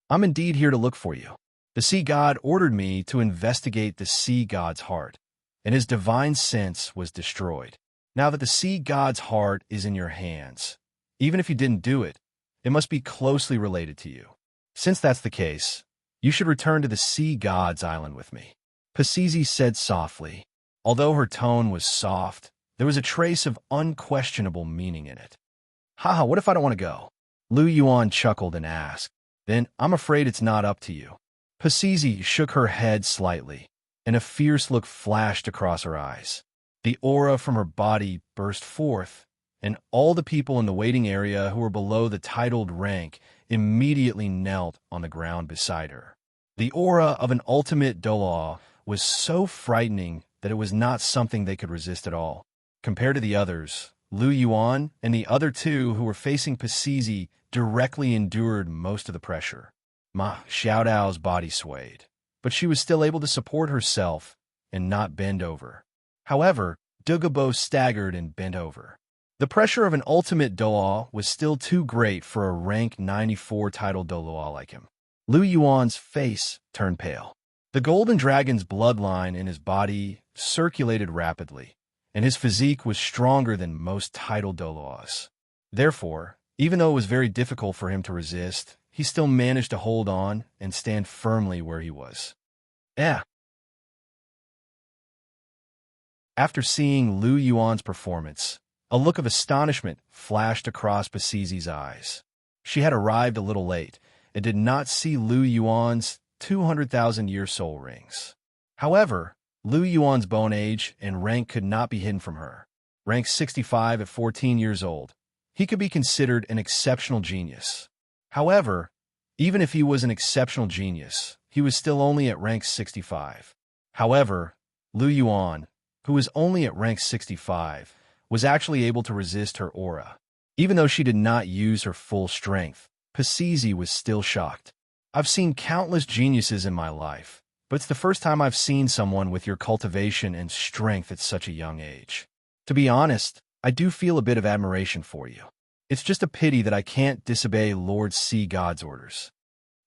I'm indeed here to look for you. The sea god ordered me to investigate the sea god's heart, and his divine sense was destroyed. Now that the sea god's heart is in your hands, even if you didn't do it, it must be closely related to you. Since that's the case, you should return to the sea god's island with me. Pasizi said softly. Although her tone was soft, there was a trace of unquestionable meaning in it. Haha, what if I don't want to go? Lu Yuan chuckled and asked. Then I'm afraid it's not up to you. Pasizi shook her head slightly, and a fierce look flashed across her eyes. The aura from her body burst forth, and all the people in the waiting area who were below the titled rank immediately knelt on the ground beside her. The aura of an ultimate Douluo was so frightening that it was not something they could resist at all. Compared to the others, Lu Yuan and the other two who were facing Pasizi directly endured most of the pressure. Ma Xiaodao's body swayed, but she was still able to support herself and not bend over. However, Douluo staggered and bent over. The pressure of an ultimate Douluo was still too great for a rank 94 titled Douluo like him. Lu Yuan's face turned pale. The golden dragon's bloodline in his body circulated rapidly, and his physique was stronger than most titled Douluos. Therefore, even though it was very difficult for him to resist, he still managed to hold on and stand firmly where he was. After seeing Lu Yuan's performance, a look of astonishment flashed across Pasizi's eyes. She had arrived a little late and did not see Lu Yuan's 200,000-year soul rings. However, Lu Yuan's bone age and rank could not be hidden from her. Rank 65 at 14 years old, he could be considered an exceptional genius. However, even if he was an exceptional genius, he was still only at rank 65. However, Lu Yuan, who was only at rank 65, was actually able to resist her aura. Even though she did not use her full strength, Pasizi was still shocked. I've seen countless geniuses in my life, but it's the first time I've seen someone with your cultivation and strength at such a young age. To be honest, I do feel a bit of admiration for you. It's just a pity that I can't disobey Lord Sea God's orders.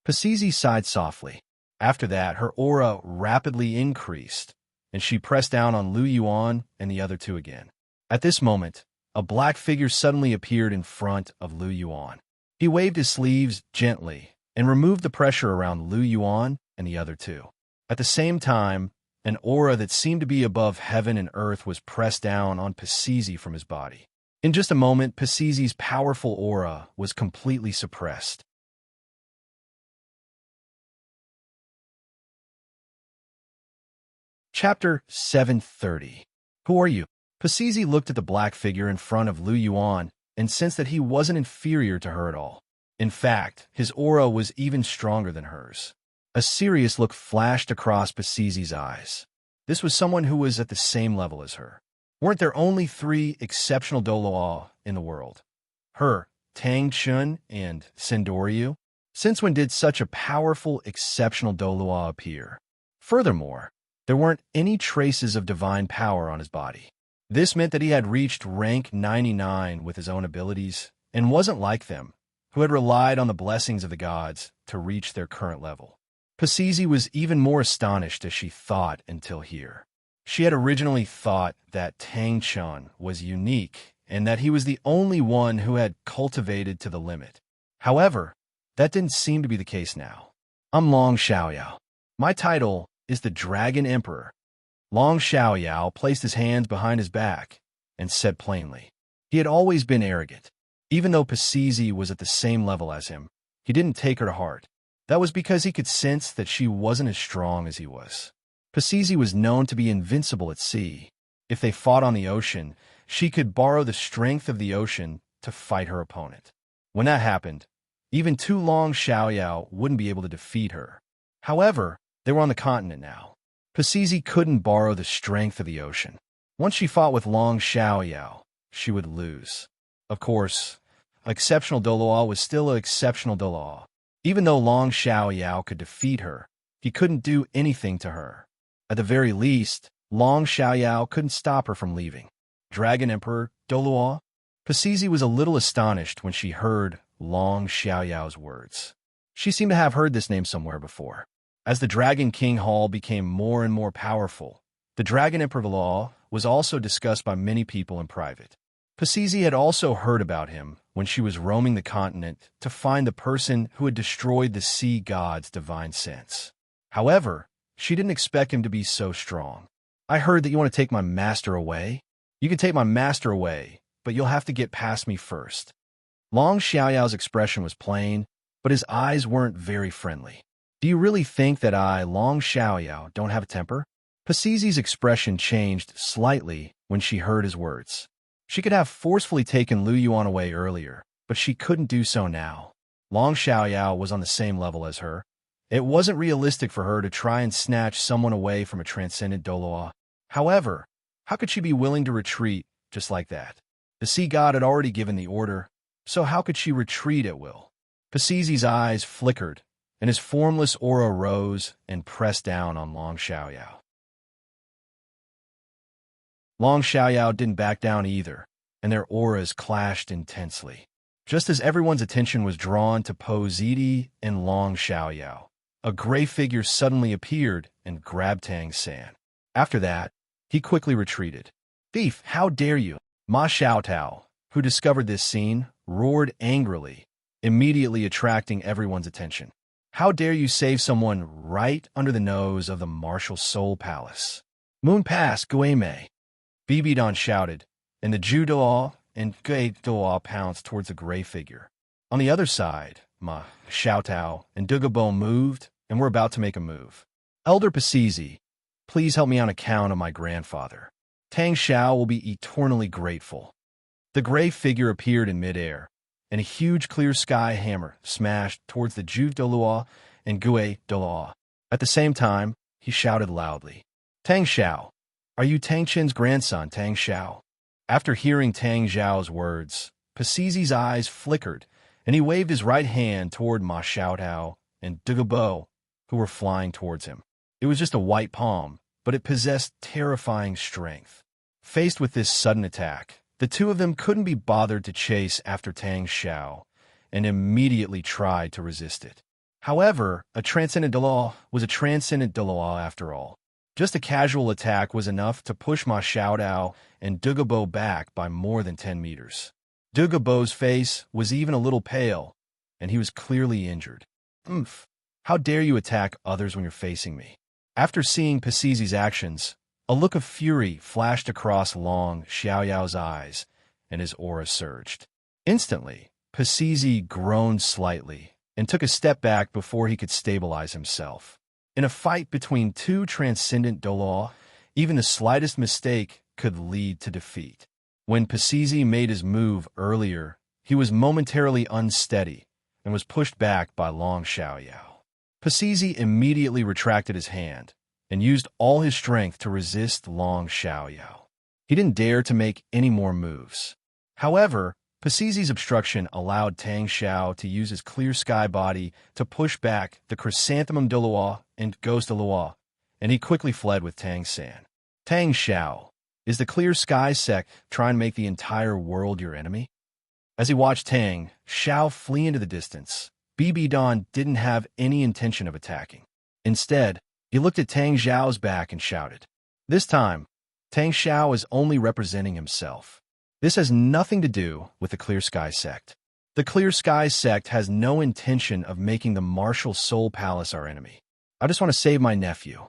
Pasizi sighed softly. After that, her aura rapidly increased, and she pressed down on Lu Yuan and the other two again. At this moment, a black figure suddenly appeared in front of Lu Yuan. He waved his sleeves gently and removed the pressure around Lu Yuan and the other two. At the same time, an aura that seemed to be above heaven and earth was pressed down on Pasizi from his body. In just a moment, Pasizi's powerful aura was completely suppressed. Chapter 730. Who are you? Pasizi looked at the black figure in front of Lu Yuan and sensed that he wasn't inferior to her at all. In fact, his aura was even stronger than hers. A serious look flashed across Pasizi's eyes. This was someone who was at the same level as her. Weren't there only 3 exceptional Douluo in the world? Her, Tang Chun, and Sendoryu? Since when did such a powerful, exceptional Douluo appear? Furthermore, there weren't any traces of divine power on his body. This meant that he had reached rank 99 with his own abilities and wasn't like them, who had relied on the blessings of the gods to reach their current level. Pasizi was even more astonished as she thought until here. She had originally thought that Tang Chun was unique and that he was the only one who had cultivated to the limit. However, that didn't seem to be the case now. I'm Long Xiaoyao. My title is the Dragon Emperor. Long Xiaoyao placed his hands behind his back and said plainly. He had always been arrogant. Even though Pasizi was at the same level as him, he didn't take her to heart. That was because he could sense that she wasn't as strong as he was. Pasizi was known to be invincible at sea. If they fought on the ocean, she could borrow the strength of the ocean to fight her opponent. When that happened, even Tu Long Xiaoyao wouldn't be able to defeat her. However, they were on the continent now. Pasizi couldn't borrow the strength of the ocean. Once she fought with Long Xiaoyao, she would lose. Of course, exceptional Douluo was still an exceptional Douluo. Even though Long Xiaoyao could defeat her, he couldn't do anything to her. At the very least, Long Xiaoyao couldn't stop her from leaving. Dragon Emperor, Douluo? Pasizi was a little astonished when she heard Long Xiaoyao's words. She seemed to have heard this name somewhere before. As the Dragon King Hall became more and more powerful, the Dragon Emperor Law was also discussed by many people in private. Pasizi had also heard about him when she was roaming the continent to find the person who had destroyed the sea god's divine sense. However, she didn't expect him to be so strong. I heard that you want to take my master away? You can take my master away, but you'll have to get past me first. Long Xiaoyao's expression was plain, but his eyes weren't very friendly. "Do you really think that I, Long Xiaoyao, don't have a temper?" Pasizi's expression changed slightly when she heard his words. She could have forcefully taken Lu Yuan away earlier, but she couldn't do so now. Long Xiaoyao was on the same level as her. It wasn't realistic for her to try and snatch someone away from a transcendent Douluo. However, how could she be willing to retreat just like that? The sea god had already given the order, so how could she retreat at will? Pasizi's eyes flickered, and his formless aura rose and pressed down on Long Xiaoyao. Long Xiaoyao didn't back down either, and their auras clashed intensely. Just as everyone's attention was drawn to Po Zidi and Long Xiaoyao, a gray figure suddenly appeared and grabbed Tang San. After that, he quickly retreated. "Thief, how dare you!" Ma Xiaotao, who discovered this scene, roared angrily, immediately attracting everyone's attention. "How dare you save someone right under the nose of the martial Soul Palace?" "Moon pass, Gueme!" Bibidon shouted, and the Judo and Gui Doa pounced towards the gray figure. On the other side, Ma Xiaotao and Dugabo moved and were about to make a move. "Elder Pasizi, please help me on account of my grandfather. Tang Xiao will be eternally grateful." The gray figure appeared in midair, and a huge clear sky hammer smashed towards the Juve Douluo and Gui Douluo. At the same time, he shouted loudly, "Tang Xiao, are you Tang Qin's grandson, Tang Xiao?" After hearing Tang Xiao's words, Pasizi's eyes flickered, and he waved his right hand toward Ma Xiaotao and Dugabo, who were flying towards him. It was just a white palm, but it possessed terrifying strength. Faced with this sudden attack, the two of them couldn't be bothered to chase after Tang Xiao, and immediately tried to resist it. However, a transcendent Douluo was a transcendent Douluo after all. Just a casual attack was enough to push Ma Xiaodao and Dugabo back by more than 10 meters. Dugabo's face was even a little pale, and he was clearly injured. "Oomph! How dare you attack others when you're facing me?" After seeing Pasizi's actions, a look of fury flashed across Long Xiaoyao's eyes, and his aura surged. Instantly, Pasizi groaned slightly and took a step back before he could stabilize himself. In a fight between two transcendent Douluo, even the slightest mistake could lead to defeat. When Pasizi made his move earlier, he was momentarily unsteady and was pushed back by Long Xiaoyao. Pasizi immediately retracted his hand and used all his strength to resist Long Xiaoyao. He didn't dare to make any more moves. However, Pasizi's obstruction allowed Tang Xiao to use his clear sky body to push back the Chrysanthemum Douluo and Ghost Douluo, and he quickly fled with Tang San. "Tang Xiao, is the clear sky sect trying to make the entire world your enemy?" As he watched Tang Xiao flee into the distance, Bibidon didn't have any intention of attacking. Instead, he looked at Tang Xiao's back and shouted. This time, Tang Xiao is only representing himself. This has nothing to do with the Clear Sky sect. The Clear Sky sect has no intention of making the Martial Soul Palace our enemy. I just want to save my nephew.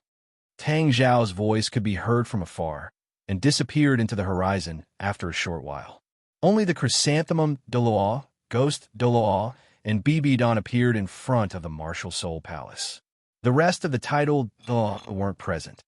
Tang Xiao's voice could be heard from afar and disappeared into the horizon after a short while. Only the Chrysanthemum Douluo, Ghost Douluo, and Bibidon appeared in front of the Martial Soul Palace. The rest of the titled Douluo weren't present.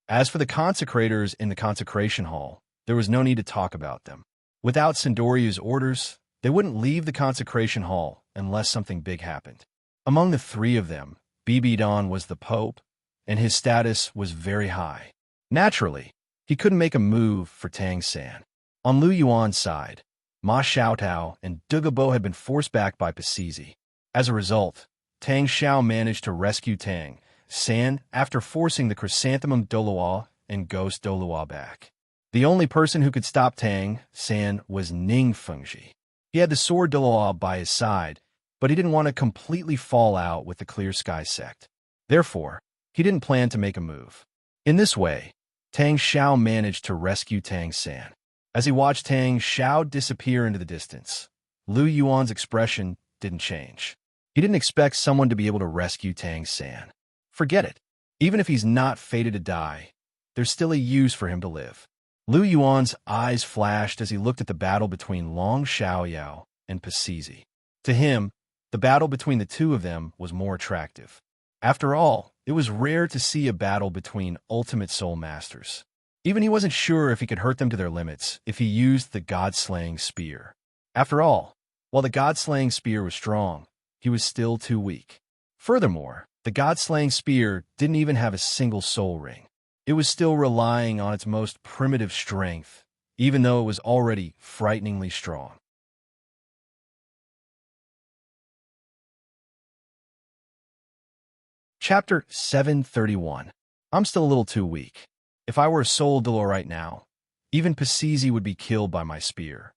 As for the consecrators in the consecration hall, there was no need to talk about them. Without Sindoriu's orders, they wouldn't leave the consecration hall unless something big happened. Among the three of them, Bibidon was the Pope, and his status was very high. Naturally, he couldn't make a move for Tang San. On Lu Yuan's side, Ma Xiaotao and Dugabo had been forced back by Pasizi. As a result, Tang Xiao managed to rescue Tang San after forcing the Chrysanthemum Douluo and Ghost Douluo back. The only person who could stop Tang San was Ning Fengji. He had the Sword Douluo by his side, but he didn't want to completely fall out with the Clear Sky sect. Therefore, he didn't plan to make a move. In this way, Tang Xiao managed to rescue Tang San. As he watched Tang Xiao disappear into the distance, Lu Yuan's expression didn't change. He didn't expect someone to be able to rescue Tang San. Forget it. Even if he's not fated to die, there's still a use for him to live. Lu Yuan's eyes flashed as he looked at the battle between Long Xiaoyao and Pasizi. To him, the battle between the two of them was more attractive. After all, it was rare to see a battle between ultimate soul masters. Even he wasn't sure if he could hurt them to their limits if he used the god-slaying spear. After all, while the god-slaying spear was strong, he was still too weak. Furthermore, the god-slaying spear didn't even have a single soul ring. It was still relying on its most primitive strength, even though it was already frighteningly strong. Chapter 731. I'm still a little too weak. If I were a soul Douluo right now, even Pasizi would be killed by my spear.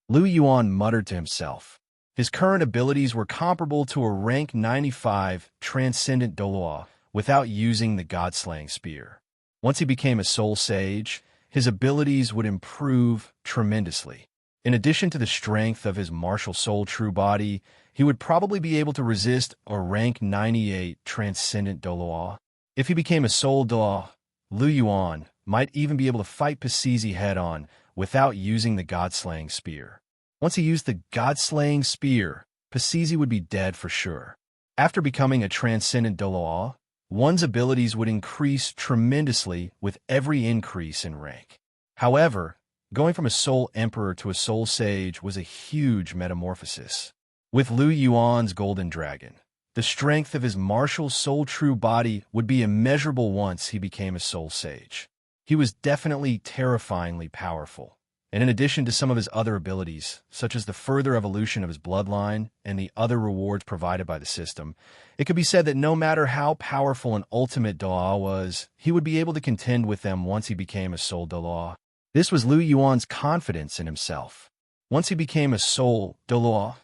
Lu Yuan muttered to himself. His current abilities were comparable to a rank 95 transcendent Douluo without using the god-slaying spear. Once he became a soul sage, his abilities would improve tremendously. In addition to the strength of his martial soul true body, he would probably be able to resist a rank 98 transcendent Douluo. If he became a soul Douluo, Lu Yuan might even be able to fight Pasizi head-on without using the god-slaying spear. Once he used the god-slaying spear, Pasizi would be dead for sure. After becoming a transcendent Douluo, one's abilities would increase tremendously with every increase in rank. However, going from a soul emperor to a soul sage was a huge metamorphosis. With Lu Yuan's golden dragon, the strength of his martial soul true body would be immeasurable once he became a soul sage. He was definitely terrifyingly powerful, and in addition to some of his other abilities, such as the further evolution of his bloodline and the other rewards provided by the system, it could be said that no matter how powerful an ultimate Douluo was, he would be able to contend with them once he became a soul Douluo. This was Lu Yuan's confidence in himself. Once he became a soul Douluo,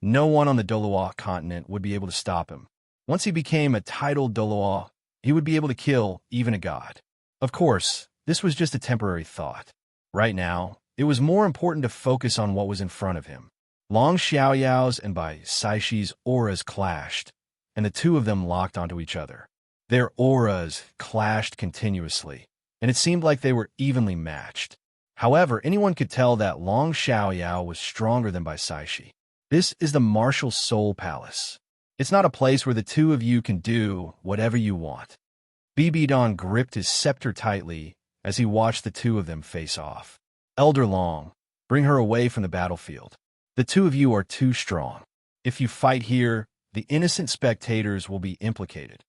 no one on the Douluo continent would be able to stop him. Once he became a titled Douluo, he would be able to kill even a god. Of course, this was just a temporary thought. Right now, it was more important to focus on what was in front of him. Long Xiaoyao's and Bai Saishi's auras clashed, and the two of them locked onto each other. Their auras clashed continuously, and it seemed like they were evenly matched. However, anyone could tell that Long Xiaoyao was stronger than Bai Saishi. This is the Martial Soul Palace. It's not a place where the two of you can do whatever you want. Bibidon gripped his scepter tightly as he watched the two of them face off. Elder Long, bring her away from the battlefield. The two of you are too strong. If you fight here, the innocent spectators will be implicated.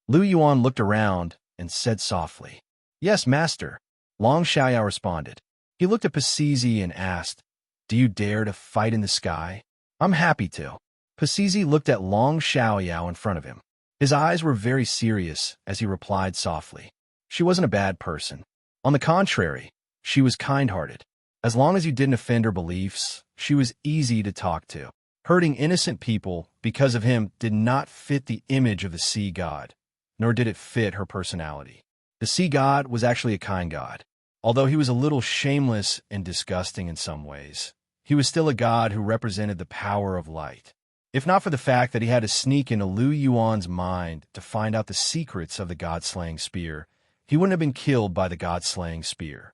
Lu Yuan looked around and said softly, "Yes, master." Long Xiaoyao responded. He looked at Pasizi and asked, "Do you dare to fight in the sky?" "I'm happy to." Pasizi looked at Long Xiaoyao in front of him. His eyes were very serious as he replied softly. She wasn't a bad person. On the contrary, she was kind-hearted. As long as you didn't offend her beliefs, she was easy to talk to. Hurting innocent people because of him did not fit the image of the sea god, nor did it fit her personality. The sea god was actually a kind god. Although he was a little shameless and disgusting in some ways, he was still a god who represented the power of light. If not for the fact that he had to sneak into Lu Yuan's mind to find out the secrets of the god-slaying spear, he wouldn't have been killed by the god-slaying spear.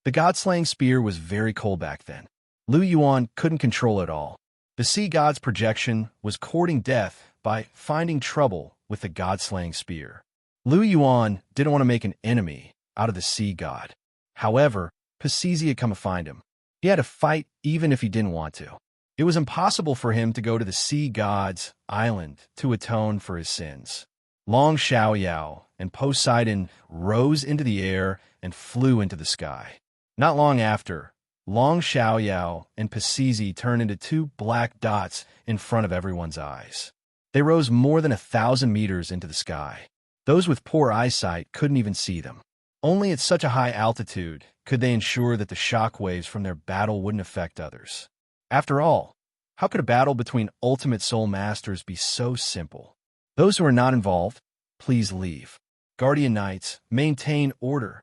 The god-slaying spear was very cold back then. Lu Yuan couldn't control it all. The sea god's projection was courting death by finding trouble with the god-slaying spear. Lu Yuan didn't want to make an enemy out of the sea god. However, Pasizi had come to find him. He had to fight even if he didn't want to. It was impossible for him to go to the sea god's island to atone for his sins. Long Xiaoyao and Poseidon rose into the air and flew into the sky. Not long after, Long Xiaoyao and Pasizi turned into two black dots in front of everyone's eyes. They rose more than 1,000 meters into the sky. Those with poor eyesight couldn't even see them. Only at such a high altitude could they ensure that the shock waves from their battle wouldn't affect others. After all, how could a battle between ultimate soul masters be so simple? Those who are not involved, please leave. Guardian Knights, maintain order.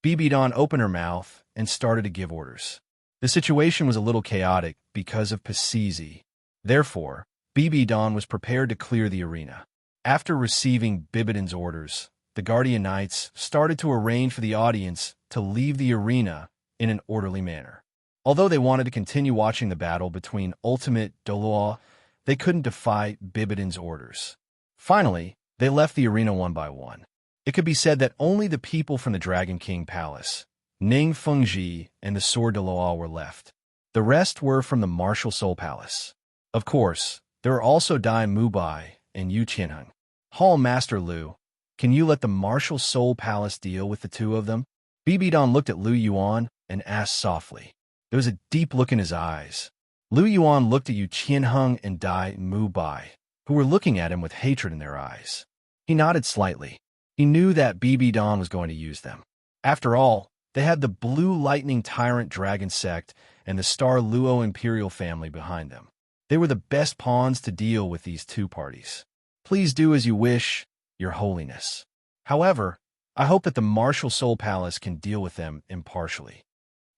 Bibidon opened her mouth and started to give orders. The situation was a little chaotic because of Pasizi. Therefore, Bibidon was prepared to clear the arena. After receiving Bibidon's orders, the Guardian Knights started to arrange for the audience to leave the arena in an orderly manner. Although they wanted to continue watching the battle between ultimate Douluo, they couldn't defy Bibidan's orders. Finally, they left the arena one by one. It could be said that only the people from the Dragon King Palace, Ning Fengji and the Sword Douluo were left. The rest were from the Martial Soul Palace. Of course, there were also Dai Mubai and Yu Qianheng. Hall Master Lu, can you let the Martial Soul Palace deal with the two of them? Bibidan looked at Lu Yuan and asked softly. There was a deep look in his eyes. Lu Yuan looked at Yu Qianheng and Dai Mubai, who were looking at him with hatred in their eyes. He nodded slightly. He knew that Bibidan was going to use them. After all, they had the Blue Lightning Tyrant Dragon Sect and the Star Luo Imperial family behind them. They were the best pawns to deal with these two parties. Please do as you wish, Your Holiness. However, I hope that the Martial Soul Palace can deal with them impartially.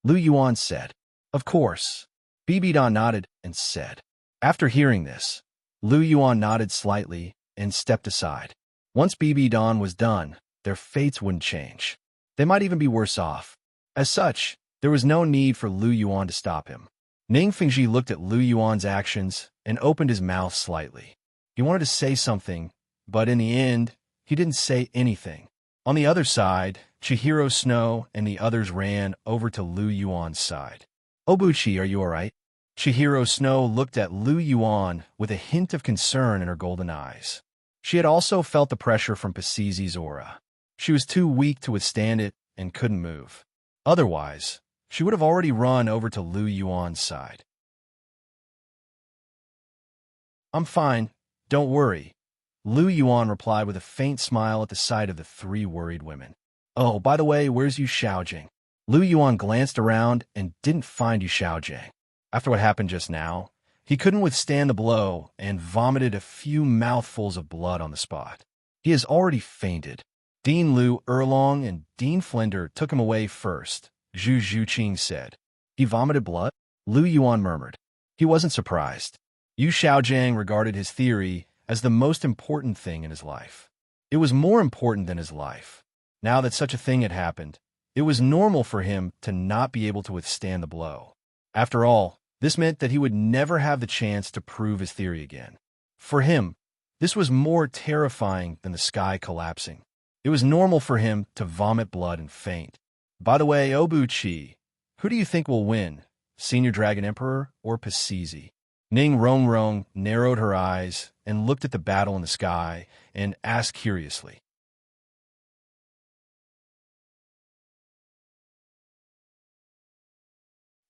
Lu Yuan said. Of course. Bibidan nodded and said. After hearing this, Lu Yuan nodded slightly and stepped aside. Once Bibidan was done, their fates wouldn't change. They might even be worse off. As such, there was no need for Lu Yuan to stop him. Ning Fengji looked at Lu Yuan's actions and opened his mouth slightly. He wanted to say something, but in the end, he didn't say anything. On the other side, Chihiro Snow and the others ran over to Lu Yuan's side. Obuchi, are you all right? Chihiro Snow looked at Lu Yuan with a hint of concern in her golden eyes. She had also felt the pressure from Pasizi's aura. She was too weak to withstand it and couldn't move. Otherwise, she would have already run over to Lu Yuan's side. I'm fine, don't worry, Lu Yuan replied with a faint smile at the sight of the three worried women. Oh, by the way, where's Yu Xiaojing? Lu Yuan glanced around and didn't find Yu Xiaojing. After what happened just now, he couldn't withstand the blow and vomited a few mouthfuls of blood on the spot. He has already fainted. Dean Liu Erlong and Dean Flender took him away first, Zhu Zhuqing said. He vomited blood? Lu Yuan murmured. He wasn't surprised. Yu Xiaojing regarded his theory as the most important thing in his life. It was more important than his life. Now that such a thing had happened, it was normal for him to not be able to withstand the blow. After all, this meant that he would never have the chance to prove his theory again. For him, this was more terrifying than the sky collapsing. It was normal for him to vomit blood and faint. By the way, Obuchi, who do you think will win, Senior Dragon Emperor or Pasizi? Ning Rongrong narrowed her eyes and looked at the battle in the sky and asked curiously.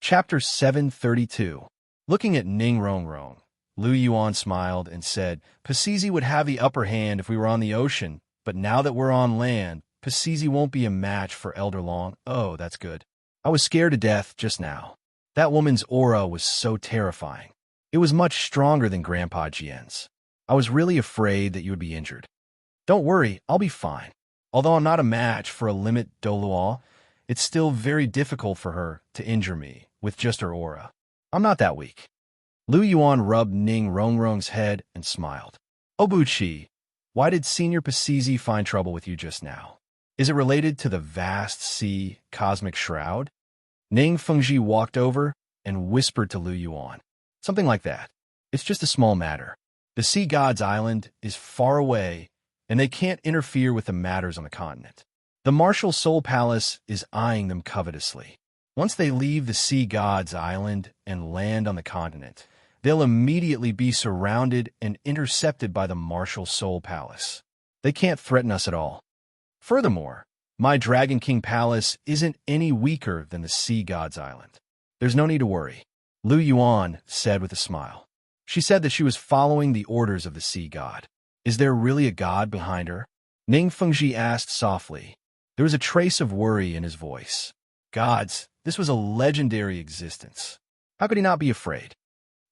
Chapter 732. Looking at Ning Rongrong, Lu Yuan smiled and said, Pasizi would have the upper hand if we were on the ocean, but now that we're on land, Pasizi won't be a match for Elder Long. Oh, that's good. I was scared to death just now. That woman's aura was so terrifying. It was much stronger than Grandpa Jian's. I was really afraid that you would be injured. Don't worry, I'll be fine. Although I'm not a match for a limit Douluo, it's still very difficult for her to injure me with just her aura. I'm not that weak. Lu Yuan rubbed Ning Rongrong's head and smiled. Obuchi, why did Senior Pasizi find trouble with you just now? Is it related to the vast sea cosmic shroud? Ning Fengji walked over and whispered to Lu Yuan. Something like that. It's just a small matter. The Sea God's Island is far away, and they can't interfere with the matters on the continent. The Martial Soul Palace is eyeing them covetously. Once they leave the Sea God's Island and land on the continent, they'll immediately be surrounded and intercepted by the Martial Soul Palace. They can't threaten us at all. Furthermore, my Dragon King Palace isn't any weaker than the Sea God's Island. There's no need to worry, Lu Yuan said with a smile. She said that she was following the orders of the Sea God. Is there really a god behind her? Ning Fengji asked softly. There was a trace of worry in his voice. Gods, this was a legendary existence. How could he not be afraid?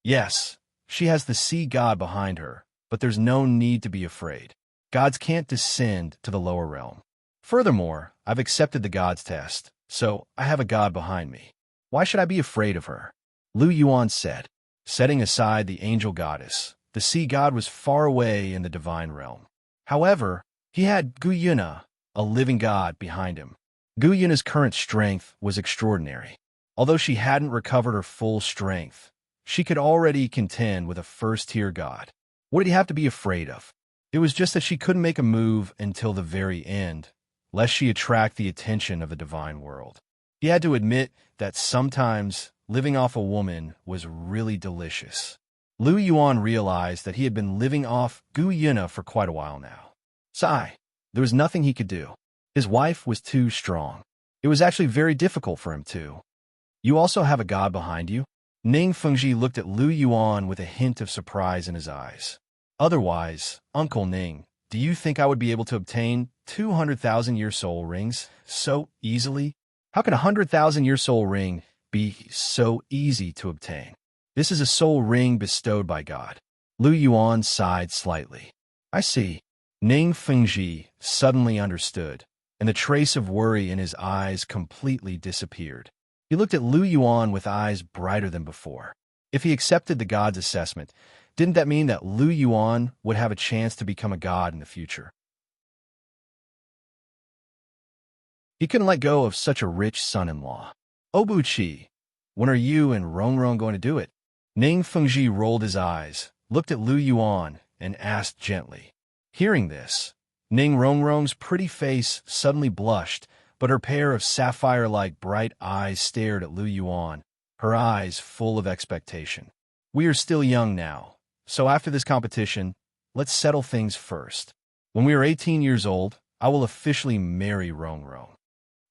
Yes, she has the Sea God behind her, but there's no need to be afraid. Gods can't descend to the lower realm. Furthermore, I've accepted the God's test, so I have a god behind me. Why should I be afraid of her? Lu Yuan said. Setting aside the angel goddess, the Sea God was far away in the divine realm. However, he had Guyuna, a living god, behind him. Guyuna's current strength was extraordinary. Although she hadn't recovered her full strength, she could already contend with a first-tier god. What did he have to be afraid of? It was just that she couldn't make a move until the very end, lest she attract the attention of the divine world. He had to admit that sometimes living off a woman was really delicious. Lu Yuan realized that he had been living off Gu Yuna for quite a while now. Sigh. There was nothing he could do. His wife was too strong. It was actually very difficult for him too. You also have a god behind you? Ning Fengji looked at Lu Yuan with a hint of surprise in his eyes. Otherwise, Uncle Ning, do you think I would be able to obtain 200,000-year soul rings so easily? How can a 100,000-year soul ring be so easy to obtain? This is a soul ring bestowed by God. Lu Yuan sighed slightly. I see. Ning Fengji suddenly understood, and the trace of worry in his eyes completely disappeared. He looked at Lu Yuan with eyes brighter than before. If he accepted the god's assessment, didn't that mean that Lu Yuan would have a chance to become a god in the future? He couldn't let go of such a rich son-in-law. Obuchi, when are you and Rongrong going to do it? Ning Fengji rolled his eyes, looked at Lu Yuan, and asked gently. Hearing this, Ning Rongrong's pretty face suddenly blushed, but her pair of sapphire-like bright eyes stared at Lu Yuan, her eyes full of expectation. We are still young now, so after this competition, let's settle things first. When we are 18 years old, I will officially marry Rongrong.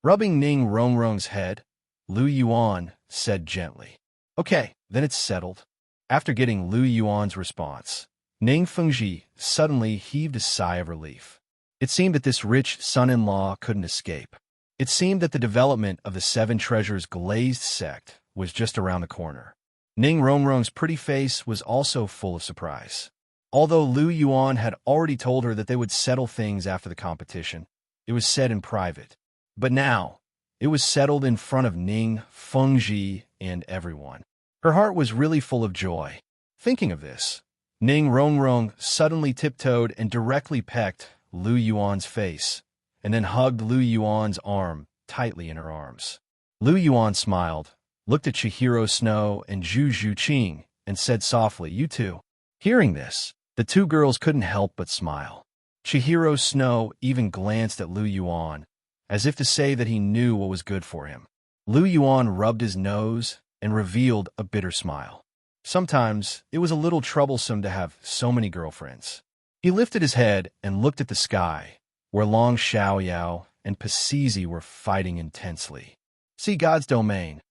Rubbing Ning Rongrong's head, Lu Yuan said gently. Okay, then it's settled. After getting Lu Yuan's response, Ning Fengji suddenly heaved a sigh of relief. It seemed that this rich son-in-law couldn't escape. It seemed that the development of the Seven Treasures glazed sect was just around the corner. Ning Rongrong's pretty face was also full of surprise. Although Lu Yuan had already told her that they would settle things after the competition, it was said in private. But now, it was settled in front of Ning Fengji and everyone. Her heart was really full of joy. Thinking of this, Ning Rongrong suddenly tiptoed and directly pecked Lu Yuan's face, and then hugged Lu Yuan's arm tightly in her arms. Lu Yuan smiled, looked at Chihiro Snow and Zhu Zhuqing, and said softly, "You too." Hearing this, the two girls couldn't help but smile. Chihiro Snow even glanced at Lu Yuan, as if to say that he knew what was good for him. Lu Yuan rubbed his nose and revealed a bitter smile. Sometimes it was a little troublesome to have so many girlfriends. He lifted his head and looked at the sky, where Long Xiaoyao and Pasizi were fighting intensely. See God's domain.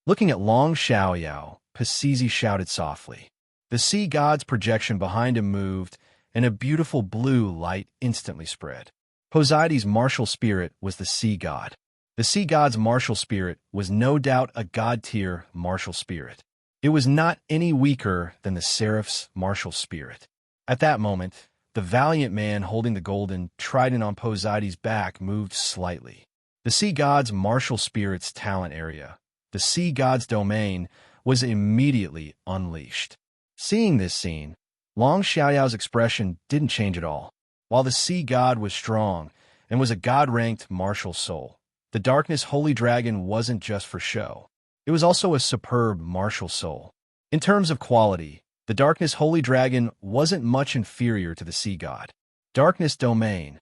Looking at Long Xiaoyao, Pasizi shouted softly. The sea god's projection behind him moved, and a beautiful blue light instantly spread. Poseidon's martial spirit was the sea god. The sea god's martial spirit was no doubt a god-tier martial spirit. It was not any weaker than the seraph's martial spirit. At that moment, the valiant man holding the golden trident on Poseidon's back moved slightly. The sea god's martial spirit's talent area, the sea god's domain, was immediately unleashed. Seeing this scene, Long Xiaoyao's expression didn't change at all. While the sea god was strong and was a god-ranked martial soul, the darkness holy dragon wasn't just for show. It was also a superb martial soul. In terms of quality, the darkness holy dragon wasn't much inferior to the sea god. Darkness domain.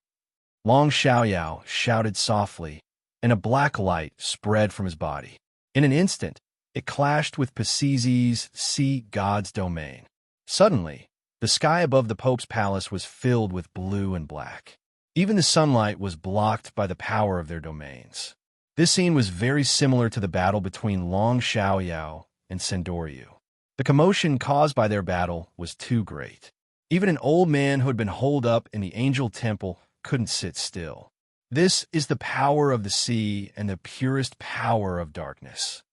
Long Xiaoyao shouted softly, and a black light spread from his body. In an instant, it clashed with Pasizi's sea god's domain. Suddenly, the sky above the Pope's palace was filled with blue and black. Even the sunlight was blocked by the power of their domains. This scene was very similar to the battle between Long Xiaoyao and Sendoryu. The commotion caused by their battle was too great. Even an old man who had been holed up in the angel temple couldn't sit still. This is the power of the sea and the purest power of darkness.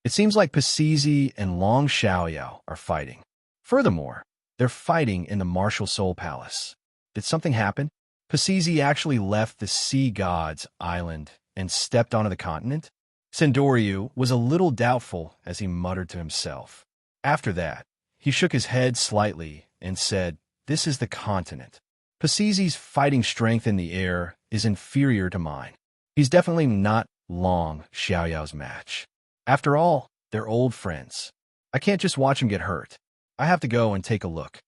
It seems like Pasizi and Long Xiaoyao are fighting. Furthermore, they're fighting in the Martial Soul Palace. Did something happen? Pasizi actually left the sea god's island and stepped onto the continent? Sendoryu was a little doubtful as he muttered to himself. After that, he shook his head slightly and said, "This is the continent. Pasizi's fighting strength in the air is inferior to mine. He's definitely not Long Xiaoyao's match. After all, they're old friends. I can't just watch him get hurt. I have to go and take a look.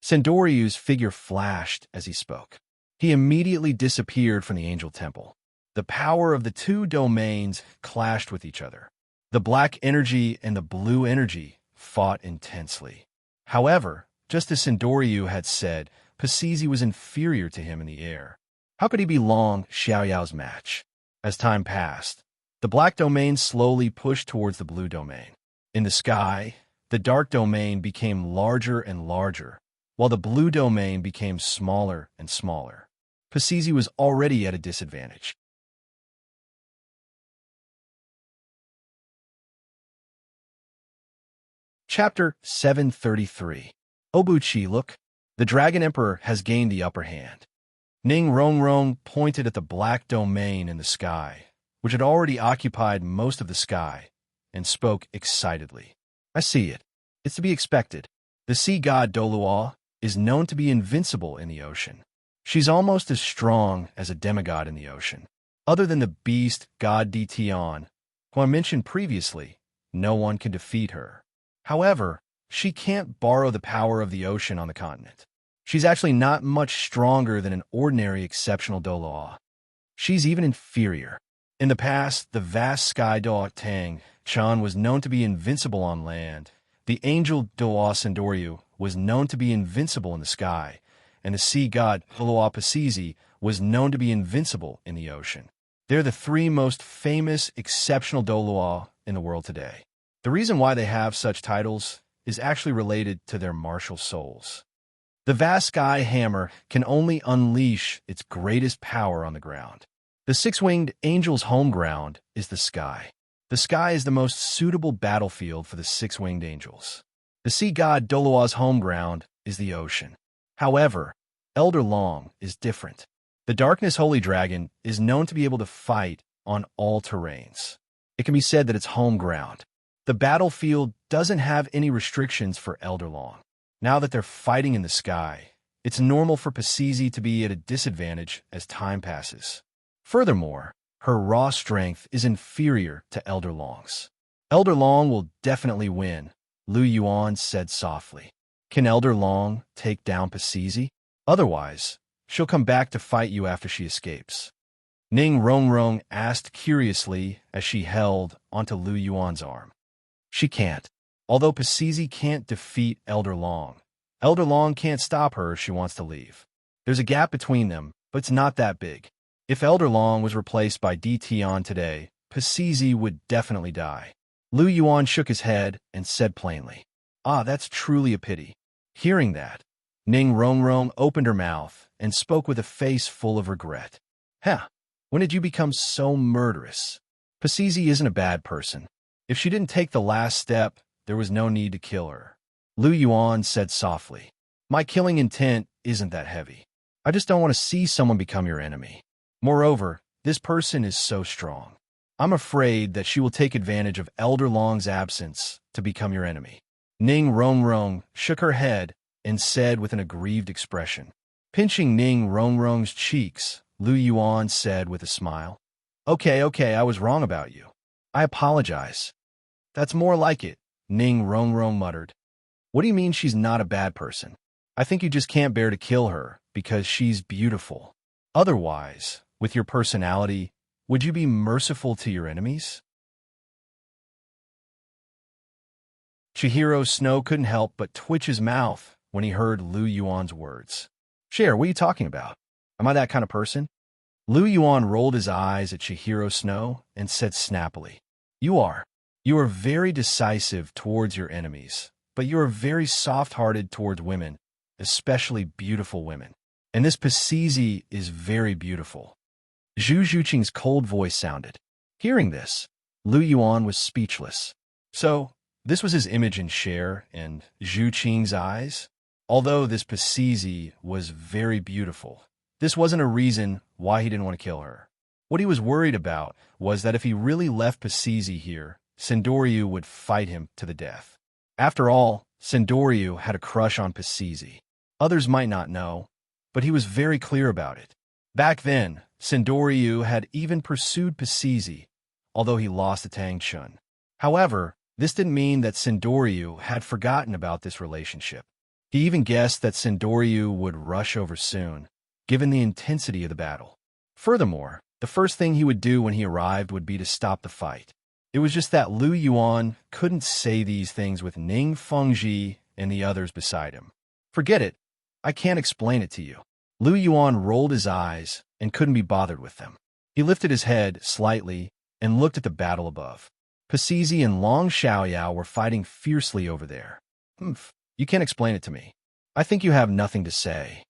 Sendoryu's figure flashed as he spoke. He immediately disappeared from the angel temple. The power of the two domains clashed with each other. The black energy and the blue energy fought intensely. However, just as Sendoryu had said, Pasizi was inferior to him in the air. How could he be Long Xiaoyao's match? As time passed, the black domain slowly pushed towards the blue domain. In the sky, the dark domain became larger and larger, while the blue domain became smaller and smaller. Pasizi was already at a disadvantage. Chapter 733. Obuchi, look. The Dragon Emperor has gained the upper hand. Ning Rongrong pointed at the black domain in the sky, which had already occupied most of the sky, and spoke excitedly. I see it. It's to be expected. The sea god Douluo is known to be invincible in the ocean. She's almost as strong as a demigod in the ocean. Other than the beast god Dtion, who I mentioned previously, no one can defeat her. However, she can't borrow the power of the ocean on the continent. She's actually not much stronger than an ordinary exceptional Douluo. She's even inferior. In the past, the vast sky dog Tang Chan was known to be invincible on land. The angel Douluo Sendoryu was known to be invincible in the sky, and the sea god Douluo Pasizi was known to be invincible in the ocean. They're the three most famous exceptional Douluo in the world today. The reason why they have such titles is actually related to their martial souls. The vast sky hammer can only unleash its greatest power on the ground. The six-winged angel's home ground is the sky. The sky is the most suitable battlefield for the six-winged angels. The sea god Douluo's home ground is the ocean. However, Elder Long is different. The Darkness Holy Dragon is known to be able to fight on all terrains. It can be said that it's home ground. The battlefield doesn't have any restrictions for Elder Long. Now that they're fighting in the sky, it's normal for Pasizi to be at a disadvantage as time passes. Furthermore, her raw strength is inferior to Elder Long's. Elder Long will definitely win, Lu Yuan said softly. Can Elder Long take down Pasizi? Otherwise, she'll come back to fight you after she escapes. Ning Rongrong asked curiously as she held onto Lu Yuan's arm. She can't. Although Pasizi can't defeat Elder Long can't stop her if she wants to leave. There's a gap between them, but it's not that big. If Elder Long was replaced by Dtion today, Pasizi would definitely die. Lu Yuan shook his head and said plainly, "Ah, that's truly a pity." Hearing that, Ning Rongrong opened her mouth and spoke with a face full of regret. When did you become so murderous? Pasizi isn't a bad person. If she didn't take the last step, there was no need to kill her. Lu Yuan said softly, "My killing intent isn't that heavy. I just don't want to see someone become your enemy. Moreover, this person is so strong. I'm afraid that she will take advantage of Elder Long's absence to become your enemy." Ning Rongrong shook her head and said with an aggrieved expression. Pinching Ning Rongrong's cheeks, Lu Yuan said with a smile, Okay, I was wrong about you. I apologize." "That's more like it," Ning Rongrong muttered. "What do you mean she's not a bad person? I think you just can't bear to kill her because she's beautiful. Otherwise, with your personality, would you be merciful to your enemies?" Chihiro Snow couldn't help but twitch his mouth when he heard Lu Yuan's words. "Cher, what are you talking about? Am I that kind of person?" Lu Yuan rolled his eyes at Chihiro Snow and said snappily, You are. You are very decisive towards your enemies, but you are very soft-hearted towards women, especially beautiful women. And this Pasizi is very beautiful." Zhu Zhuqing's cold voice sounded. Hearing this, Lu Yuan was speechless. So, this was his image in Cher and Zhu Qing's eyes? Although this Pasizi was very beautiful, this wasn't a reason why he didn't want to kill her. What he was worried about was that if he really left Pasizi here, Sendoryu would fight him to the death. After all, Sendoryu had a crush on Pasizi. Others might not know, but he was very clear about it. Back then, Sendoryu had even pursued Pasizi, although he lost to Tang Chun. However, this didn't mean that Sindoryu had forgotten about this relationship. He even guessed that Sindoryu would rush over soon, given the intensity of the battle. Furthermore, the first thing he would do when he arrived would be to stop the fight. It was just that Lu Yuan couldn't say these things with Ning Fengji and the others beside him. Forget it. I can't explain it to you. Lu Yuan rolled his eyes and couldn't be bothered with them. He lifted his head slightly and looked at the battle above. Pasizi and Long Xiaoyao were fighting fiercely over there. You can't explain it to me. I think you have nothing to say.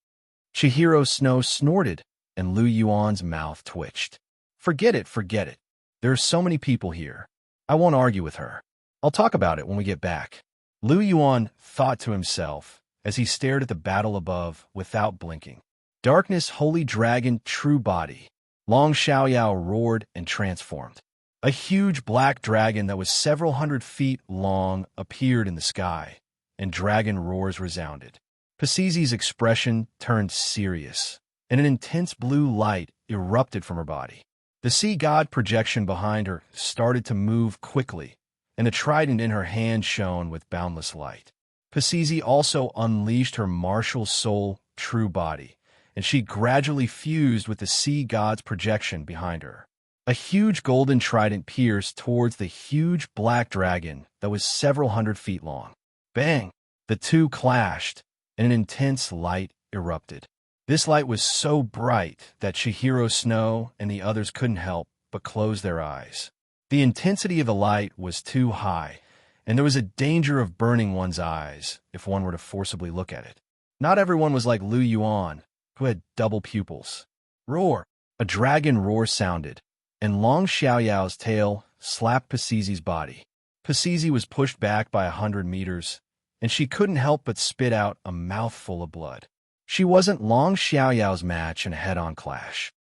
Chihiro Snow snorted, and Lu Yuan's mouth twitched. Forget it, forget it. There are so many people here. I won't argue with her. I'll talk about it when we get back. Lu Yuan thought to himself as he stared at the battle above without blinking. Darkness, holy dragon, true body. Long Xiaoyao roared and transformed. A huge black dragon that was several hundred feet long appeared in the sky, and dragon roars resounded. Pasizi's expression turned serious, and an intense blue light erupted from her body. The sea god projection behind her started to move quickly, and a trident in her hand shone with boundless light. Pasizi also unleashed her martial soul true body, and she gradually fused with the sea god's projection behind her. A huge golden trident pierced towards the huge black dragon that was several hundred feet long. Bang! The two clashed, and an intense light erupted. This light was so bright that Chihiro Snow and the others couldn't help but close their eyes. The intensity of the light was too high, and there was a danger of burning one's eyes if one were to forcibly look at it. Not everyone was like Lu Yuan, who had double pupils. Roar! A dragon roar sounded, and Long Xiaoyao's tail slapped Pasizi's body. Pasizi was pushed back by 100 meters, and she couldn't help but spit out a mouthful of blood. She wasn't Long Xiaoyao's match in a head-on clash.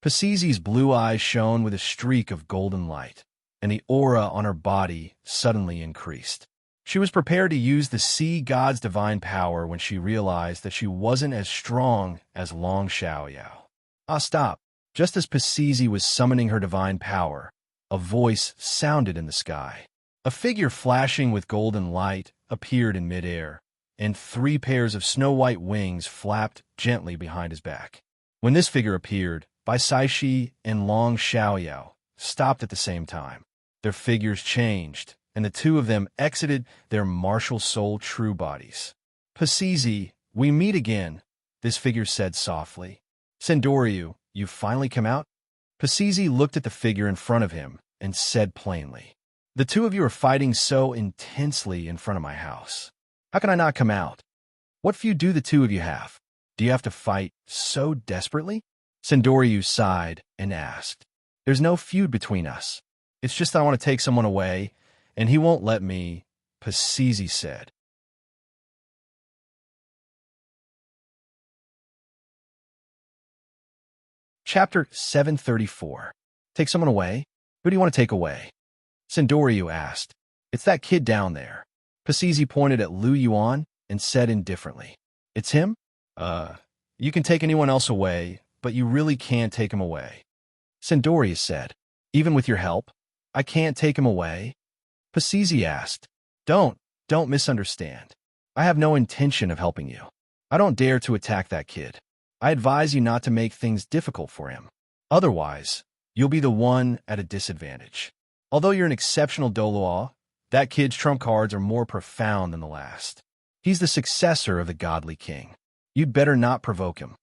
Pasizi's blue eyes shone with a streak of golden light, and the aura on her body suddenly increased. She was prepared to use the sea god's divine power when she realized that she wasn't as strong as Long Xiaoyao. Stop. Just as Pasizi was summoning her divine power, a voice sounded in the sky. A figure flashing with golden light appeared in midair, and 3 pairs of snow-white wings flapped gently behind his back. When this figure appeared, Bai Saishi and Long Xiaoyao stopped at the same time. Their figures changed, and the two of them exited their martial soul true bodies. Pasizi, we meet again, this figure said softly. Sindoryu, you've finally come out? Pasizi looked at the figure in front of him and said plainly, the two of you are fighting so intensely in front of my house. How can I not come out? What feud do the two of you have? Do you have to fight so desperately? Sindoryu sighed and asked, there's no feud between us. It's just that I want to take someone away, and he won't let me, Pasizi said. Chapter 734. Take someone away? Who do you want to take away? Sindoryu asked. It's that kid down there. Pasizi pointed at Lu Yuan and said indifferently. It's him? You can take anyone else away, but you really can't take him away. Sindoryu said. Even with your help? I can't take him away? Pasizi asked. Don't misunderstand. I have no intention of helping you. I don't dare to attack that kid. I advise you not to make things difficult for him. Otherwise, you'll be the one at a disadvantage. Although you're an exceptional Douluo, that kid's trump cards are more profound than the last. He's the successor of the godly king. You'd better not provoke him.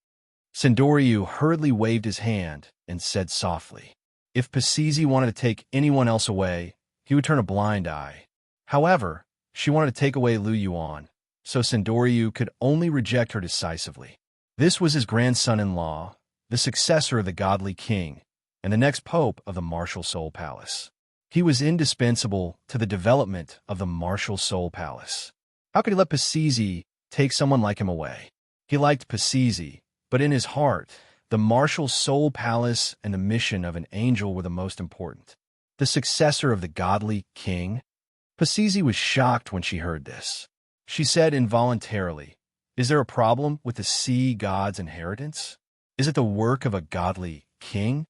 Sindoryu hurriedly waved his hand and said softly, if Pasizi wanted to take anyone else away, he would turn a blind eye. However, she wanted to take away Lu Yuan, so Sindoryu could only reject her decisively. This was his grandson-in-law, the successor of the godly king, and the next pope of the Martial Soul Palace. He was indispensable to the development of the Martial Soul Palace. How could he let Pasizi take someone like him away? He liked Pasizi, but in his heart, the Martial Soul Palace and the mission of an angel were the most important. The successor of the godly king? Pasizi was shocked when she heard this. She said involuntarily, is there a problem with the sea god's inheritance? Is it the work of a godly king?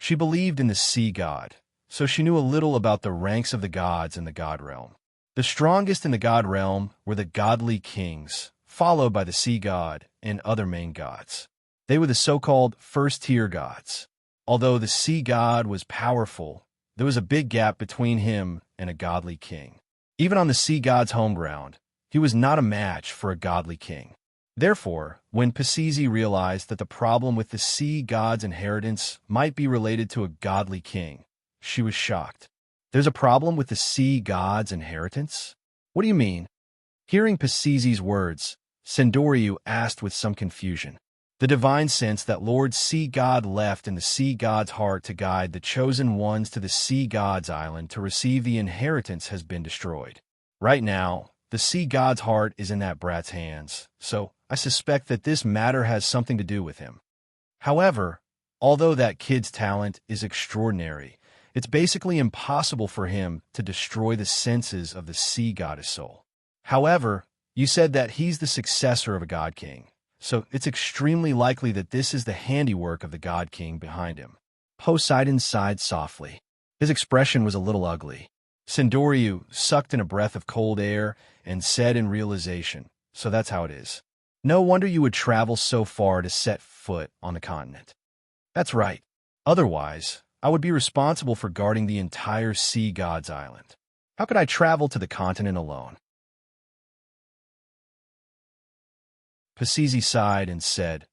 She believed in the sea god, so she knew a little about the ranks of the gods in the god realm. The strongest in the god realm were the godly kings, followed by the sea god and other main gods. They were the so-called first-tier gods. Although the sea god was powerful, there was a big gap between him and a godly king. Even on the sea god's home ground, he was not a match for a godly king. Therefore, when Pasizi realized that the problem with the sea god's inheritance might be related to a godly king, she was shocked. There's a problem with the sea god's inheritance? What do you mean? Hearing Pasizi's words, Sendoryu asked with some confusion. The divine sense that Lord Sea God left in the sea god's heart to guide the chosen ones to the sea god's island to receive the inheritance has been destroyed. Right now, the sea god's heart is in that brat's hands, so I suspect that this matter has something to do with him. However, although that kid's talent is extraordinary, it's basically impossible for him to destroy the senses of the sea goddess soul. However, you said that he's the successor of a god king, so it's extremely likely that this is the handiwork of the god king behind him. Poseidon sighed softly. His expression was a little ugly. Sendoryu sucked in a breath of cold air and said in realization, so that's how it is. No wonder you would travel so far to set foot on the continent. That's right. Otherwise, I would be responsible for guarding the entire sea god's island. How could I travel to the continent alone? Pasizi sighed and said,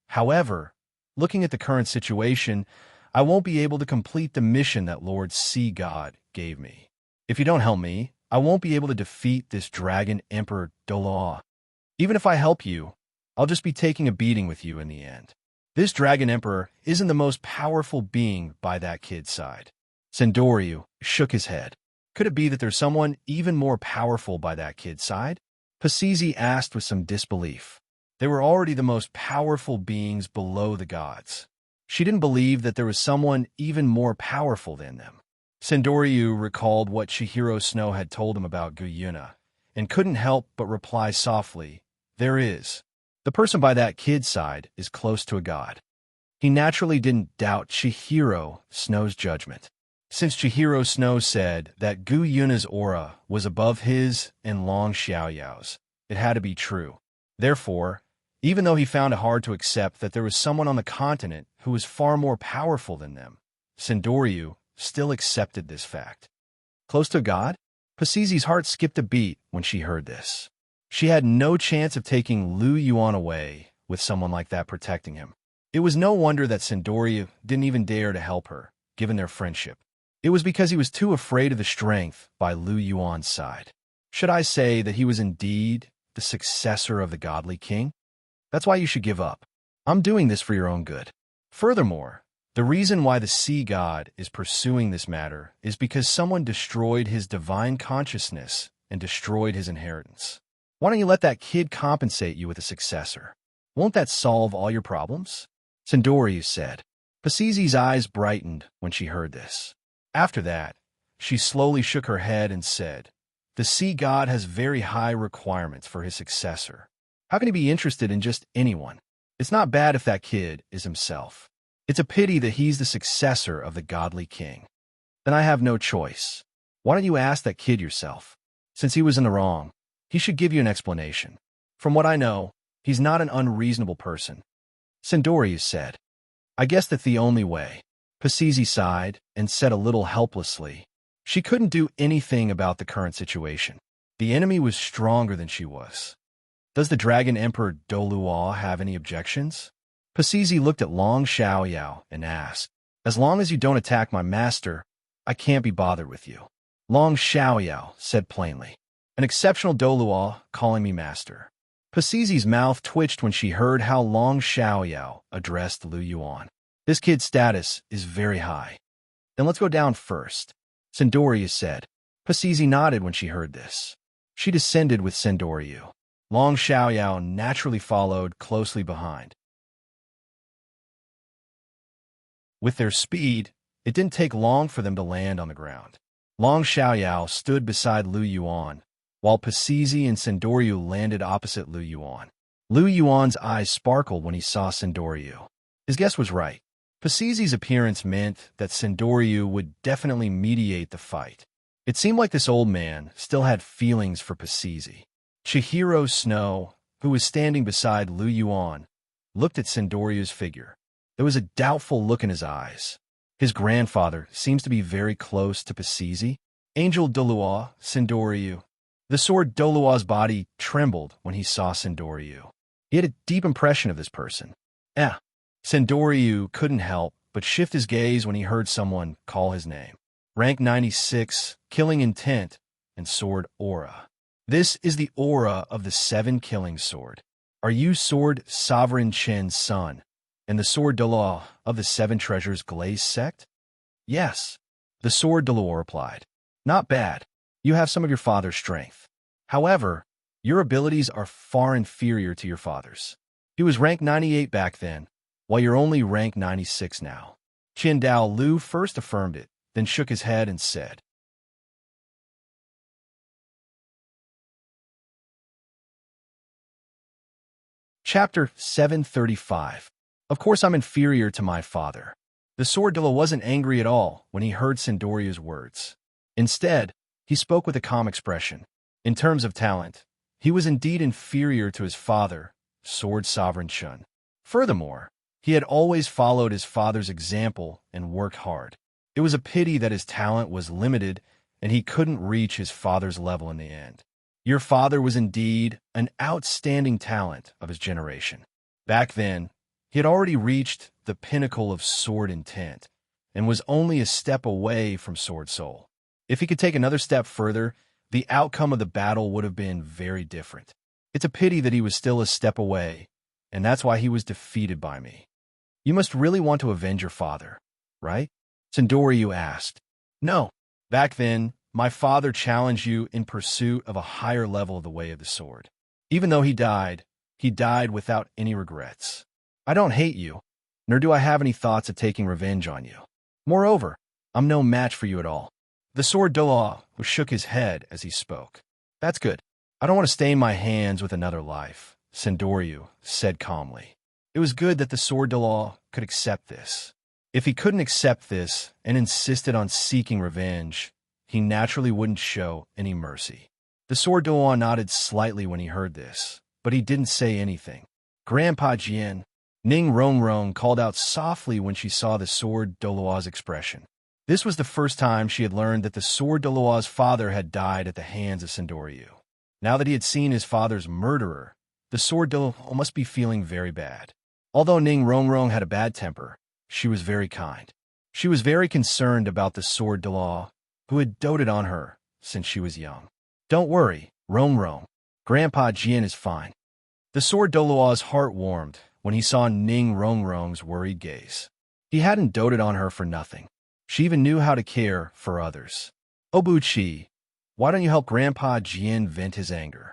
however, looking at the current situation, I won't be able to complete the mission that Lord Sea God gave me. If you don't help me, I won't be able to defeat this dragon emperor Douluo. Even if I help you, I'll just be taking a beating with you in the end. This dragon emperor isn't the most powerful being by that kid's side. Sendoryu shook his head. Could it be that there's someone even more powerful by that kid's side? Pasizi asked with some disbelief. They were already the most powerful beings below the gods. She didn't believe that there was someone even more powerful than them. Sendoryu recalled what Chihiro Snow had told him about Guyuna, and couldn't help but reply softly, there is. The person by that kid's side is close to a god. He naturally didn't doubt Chihiro Snow's judgment. Since Chihiro Snow said that Guyuna's aura was above his and Long Xiaoyao's, it had to be true. Therefore, even though he found it hard to accept that there was someone on the continent who was far more powerful than them, Sendoryu still accepted this fact. Close to God? Pasizi's heart skipped a beat when she heard this. She had no chance of taking Lu Yuan away with someone like that protecting him. It was no wonder that Sendoryu didn't even dare to help her, given their friendship. It was because he was too afraid of the strength by Lu Yuan's side. Should I say that he was indeed the successor of the godly king? That's why you should give up. I'm doing this for your own good. Furthermore, the reason why the sea god is pursuing this matter is because someone destroyed his divine consciousness and destroyed his inheritance. Why don't you let that kid compensate you with a successor? Won't that solve all your problems? Sendoryu said. Pasizi's eyes brightened when she heard this. After that, she slowly shook her head and said, the sea god has very high requirements for his successor. How can he be interested in just anyone? It's not bad if that kid is himself. It's a pity that he's the successor of the godly king. Then I have no choice. Why don't you ask that kid yourself? Since he was in the wrong, he should give you an explanation. From what I know, he's not an unreasonable person. Sendoryu said. I guess that's the only way. Pasizi sighed and said a little helplessly. She couldn't do anything about the current situation. The enemy was stronger than she was. Does the Dragon Emperor Douluo have any objections? Pasizi looked at Long Xiaoyao and asked, as long as you don't attack my master, I can't be bothered with you. Long Xiaoyao said plainly. An exceptional Douluo calling me master. Pasizi's mouth twitched when she heard how Long Xiaoyao addressed Lu Yuan. This kid's status is very high. Then let's go down first, Sendoryu said. Pasizi nodded when she heard this. She descended with Sendoryu. Long Xiaoyao naturally followed closely behind. With their speed, it didn't take long for them to land on the ground. Long Xiaoyao stood beside Lu Yuan, while Pasizi and Sendoryu landed opposite Lu Yuan. Lu Yuan's eyes sparkled when he saw Sendoryu. His guess was right. Pasizi's appearance meant that Sindoryu would definitely mediate the fight. It seemed like this old man still had feelings for Pasizi. Chihiro Snow, who was standing beside Lu Yuan, looked at Sindoryu's figure. There was a doubtful look in his eyes. His grandfather seems to be very close to Pasizi. Angel Douluo, Sindoryu. The sword Douluo's body trembled when he saw Sindoryu. He had a deep impression of this person. Sindoryu couldn't help but shift his gaze when he heard someone call his name. Rank 96, killing intent, and sword aura. This is the aura of the 7 killing sword. Are you sword Sovereign Chen's son, and the sword Douluo of the 7 treasures Glaze sect? Yes, the sword Douluo replied. Not bad. You have some of your father's strength. However, your abilities are far inferior to your father's. He was rank 98 back then, while you're only rank 96 now. Qin Dao Lu first affirmed it, then shook his head and said, Chapter 735. Of course I'm inferior to my father. The sword Douluo wasn't angry at all when he heard Sindoryu's words. Instead, he spoke with a calm expression. In terms of talent, he was indeed inferior to his father, Sword Sovereign Chun. Furthermore, he had always followed his father's example and worked hard. It was a pity that his talent was limited and he couldn't reach his father's level in the end. Your father was indeed an outstanding talent of his generation. Back then, he had already reached the pinnacle of sword intent and was only a step away from sword soul. If he could take another step further, the outcome of the battle would have been very different. It's a pity that he was still a step away, and that's why he was defeated by me. You must really want to avenge your father, right? Sindoryu asked. No. Back then, my father challenged you in pursuit of a higher level of the way of the sword. Even though he died without any regrets. I don't hate you, nor do I have any thoughts of taking revenge on you. Moreover, I'm no match for you at all. The sword Douluo shook his head as he spoke. That's good. I don't want to stain my hands with another life, Sindoryu said calmly. It was good that the sword Douluo could accept this. If he couldn't accept this and insisted on seeking revenge, he naturally wouldn't show any mercy. The sword Douluo nodded slightly when he heard this, but he didn't say anything. Grandpa Jian, Ning Rongrong called out softly when she saw the sword Douluo's expression. This was the first time she had learned that the sword Douluo's father had died at the hands of Sindoryu. Now that he had seen his father's murderer, the sword Douluo must be feeling very bad. Although Ning Rongrong had a bad temper, she was very kind. She was very concerned about the sword Douluo, who had doted on her since she was young. Don't worry, Rongrong. Grandpa Jian is fine. The sword Douluo's heart warmed when he saw Ning Rongrong's worried gaze. He hadn't doted on her for nothing. She even knew how to care for others. Obuchi, why don't you help Grandpa Jian vent his anger?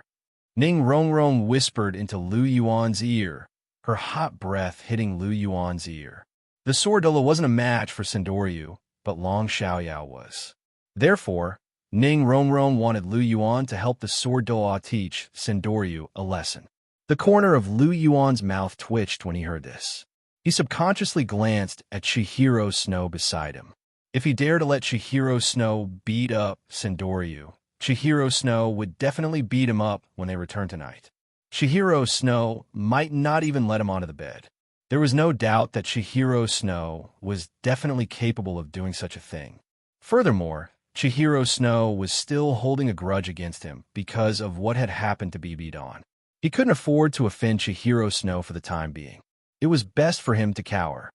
Ning Rongrong whispered into Lu Yuan's ear, her hot breath hitting Lu Yuan's ear. The sword Douluo wasn't a match for Sindoryu, but Long Xiaoyao was. Therefore, Ning Rongrong wanted Lu Yuan to help the sword Douluo teach Sindoryu a lesson. The corner of Lu Yuan's mouth twitched when he heard this. He subconsciously glanced at Chihiro Snow beside him. If he dared to let Chihiro Snow beat up Sindoryu, Chihiro Snow would definitely beat him up when they returned tonight. Chihiro Snow might not even let him onto the bed. There was no doubt that Chihiro Snow was definitely capable of doing such a thing. Furthermore, Chihiro Snow was still holding a grudge against him because of what had happened to Bibidon. He couldn't afford to offend Chihiro Snow for the time being. It was best for him to cower.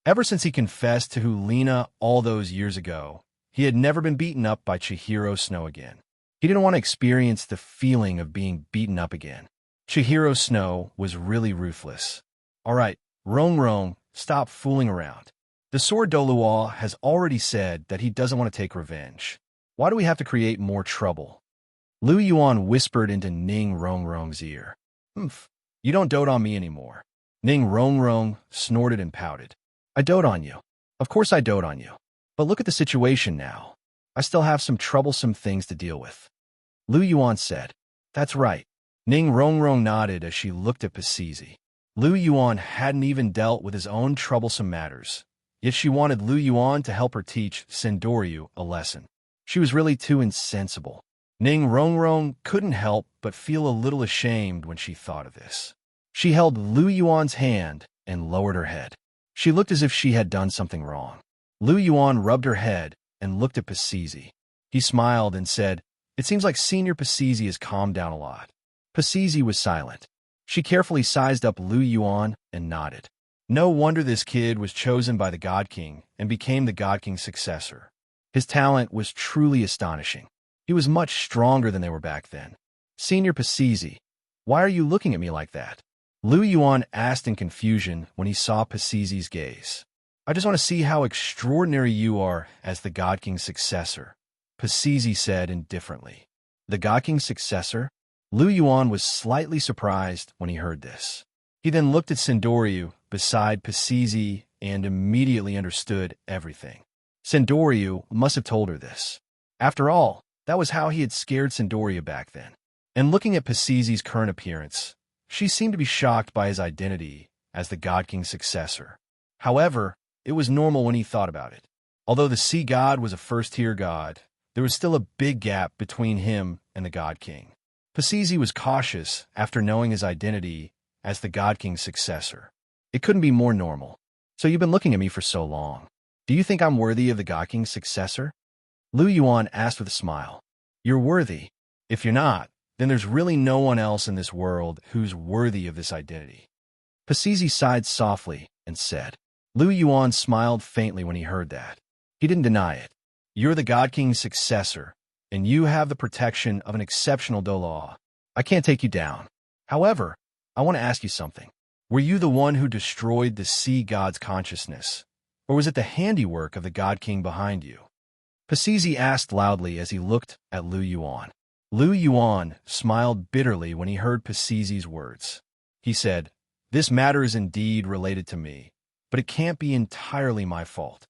Ever since he confessed to Hulina all those years ago, he had never been beaten up by Chihiro Snow again. He didn't want to experience the feeling of being beaten up again. Chihiro Snow was really ruthless. All right, Rongrong, stop fooling around. The sword Douluo has already said that he doesn't want to take revenge. Why do we have to create more trouble? Lu Yuan whispered into Ning Rongrong's ear. You don't dote on me anymore. Ning Rongrong snorted and pouted. I dote on you. Of course I dote on you. But look at the situation now. I still have some troublesome things to deal with. Lu Yuan said. That's right. Ning Rongrong nodded as she looked at Pasizi. Lu Yuan hadn't even dealt with his own troublesome matters, yet she wanted Lu Yuan to help her teach Sendoryu a lesson. She was really too insensible. Ning Rongrong couldn't help but feel a little ashamed when she thought of this. She held Lu Yuan's hand and lowered her head. She looked as if she had done something wrong. Lu Yuan rubbed her head and looked at Pasizi. He smiled and said, "It seems like Senior Pasizi has calmed down a lot." Pasizi was silent. She carefully sized up Lu Yuan and nodded. No wonder this kid was chosen by the God King and became the God King's successor. His talent was truly astonishing. He was much stronger than they were back then. "Senior Pasizi, why are you looking at me like that?" Lu Yuan asked in confusion when he saw Pasizi's gaze. "I just want to see how extraordinary you are as the God King's successor," Pasizi said indifferently. "The God King's successor?" Lu Yuan was slightly surprised when he heard this. He then looked at Sendoryu beside Pasizi and immediately understood everything. Sendoryu must have told her this. After all, that was how he had scared Sendoryu back then. And looking at Pasizi's current appearance, she seemed to be shocked by his identity as the God King's successor. However, it was normal when he thought about it. Although the sea god was a first-tier god, there was still a big gap between him and the God King. Pasizi was cautious after knowing his identity as the God King's successor. It couldn't be more normal. "So you've been looking at me for so long. Do you think I'm worthy of the God King's successor?" Lu Yuan asked with a smile. "You're worthy. If you're not, then there's really no one else in this world who's worthy of this identity." Pasizi sighed softly and said. Lu Yuan smiled faintly when he heard that. He didn't deny it. "You're the God King's successor, and you have the protection of an exceptional Douluo. I can't take you down. However, I want to ask you something. Were you the one who destroyed the sea god's consciousness, or was it the handiwork of the God King behind you?" Pasizi asked loudly as he looked at Lu Yuan. Lu Yuan smiled bitterly when he heard Pasizi's words. He said, "This matter is indeed related to me, but it can't be entirely my fault.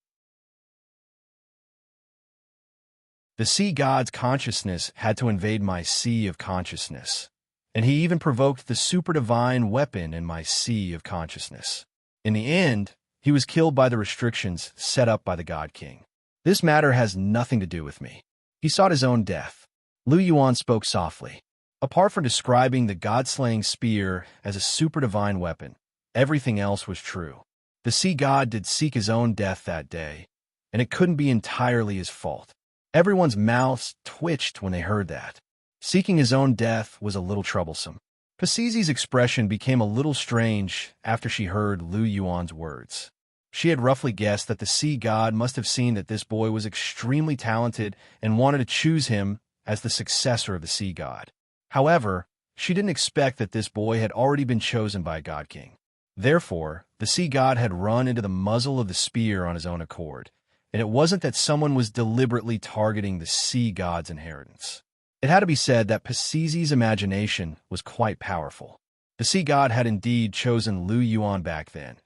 The sea god's consciousness had to invade my sea of consciousness, and he even provoked the super divine weapon in my sea of consciousness. In the end, he was killed by the restrictions set up by the God King. This matter has nothing to do with me. He sought his own death." Lu Yuan spoke softly. Apart from describing the god-slaying spear as a super divine weapon, everything else was true. The sea god did seek his own death that day, and it couldn't be entirely his fault. Everyone's mouths twitched when they heard that. Seeking his own death was a little troublesome. Pasizi's expression became a little strange after she heard Lu Yuan's words. She had roughly guessed that the sea god must have seen that this boy was extremely talented and wanted to choose him as the successor of the sea god. However, she didn't expect that this boy had already been chosen by a God King. Therefore, the sea god had run into the muzzle of the spear on his own accord, and it wasn't that someone was deliberately targeting the sea god's inheritance. It had to be said that Pasizi's imagination was quite powerful. The sea god had indeed chosen Lu Yuan back then,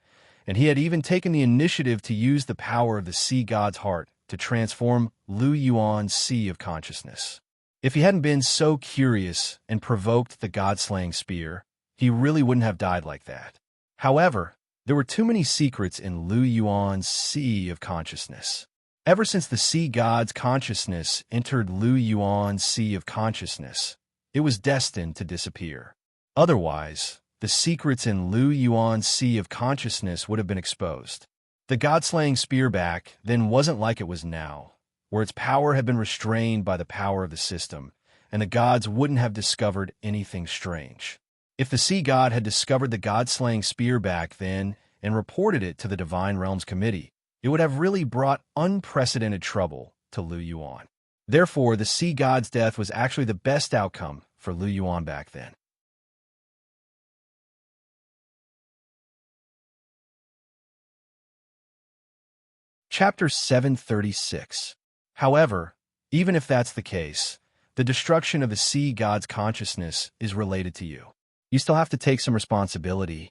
and he had even taken the initiative to use the power of the sea god's heart to transform Lu Yuan's sea of consciousness. If he hadn't been so curious and provoked the god-slaying spear, he really wouldn't have died like that. However, there were too many secrets in Lu Yuan's sea of consciousness. Ever since the sea god's consciousness entered Lu Yuan's sea of consciousness, it was destined to disappear. Otherwise, the secrets in Lu Yuan's sea of consciousness would have been exposed. The god-slaying spear back then wasn't like it was now, where its power had been restrained by the power of the system, and the gods wouldn't have discovered anything strange. If the sea god had discovered the god-slaying spear back then and reported it to the Divine Realms Committee, it would have really brought unprecedented trouble to Lu Yuan. Therefore, the sea god's death was actually the best outcome for Lu Yuan back then. Chapter 736. However, even if that's the case, the destruction of the sea god's consciousness is related to you. You still have to take some responsibility.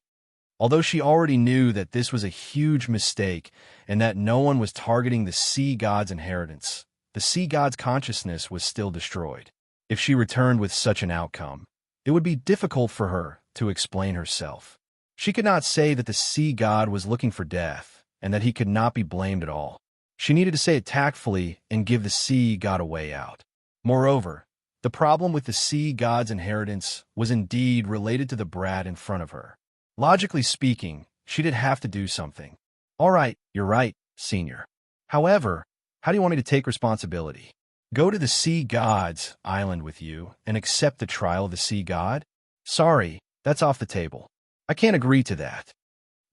Although she already knew that this was a huge mistake and that no one was targeting the sea god's inheritance, the sea god's consciousness was still destroyed. If she returned with such an outcome, it would be difficult for her to explain herself. She could not say that the sea god was looking for death, and that he could not be blamed at all. She needed to say it tactfully and give the sea god a way out. Moreover, the problem with the sea god's inheritance was indeed related to the brat in front of her. Logically speaking, she did have to do something. All right, you're right, senior. However, how do you want me to take responsibility? Go to the sea god's island with you and accept the trial of the sea god? Sorry, that's off the table. I can't agree to that.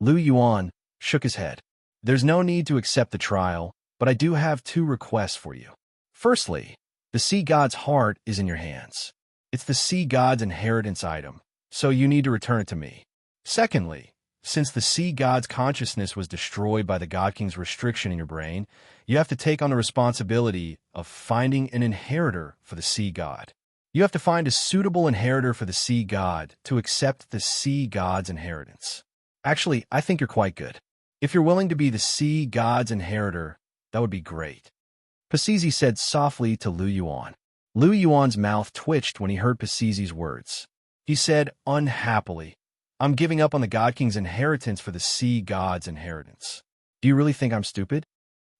Lu Yuan shook his head. There's no need to accept the trial, but I do have 2 requests for you. Firstly, the sea god's heart is in your hands. It's the sea god's inheritance item, so you need to return it to me. Secondly, since the sea god's consciousness was destroyed by the God King's restriction in your brain, you have to take on the responsibility of finding an inheritor for the sea god. You have to find a suitable inheritor for the sea god to accept the sea god's inheritance. Actually, I think you're quite good. If you're willing to be the sea god's inheritor, that would be great. Pasizi said softly to Lu Yuan. Lu Yuan's mouth twitched when he heard Pasizi's words. He said unhappily, I'm giving up on the God King's inheritance for the sea god's inheritance. Do you really think I'm stupid?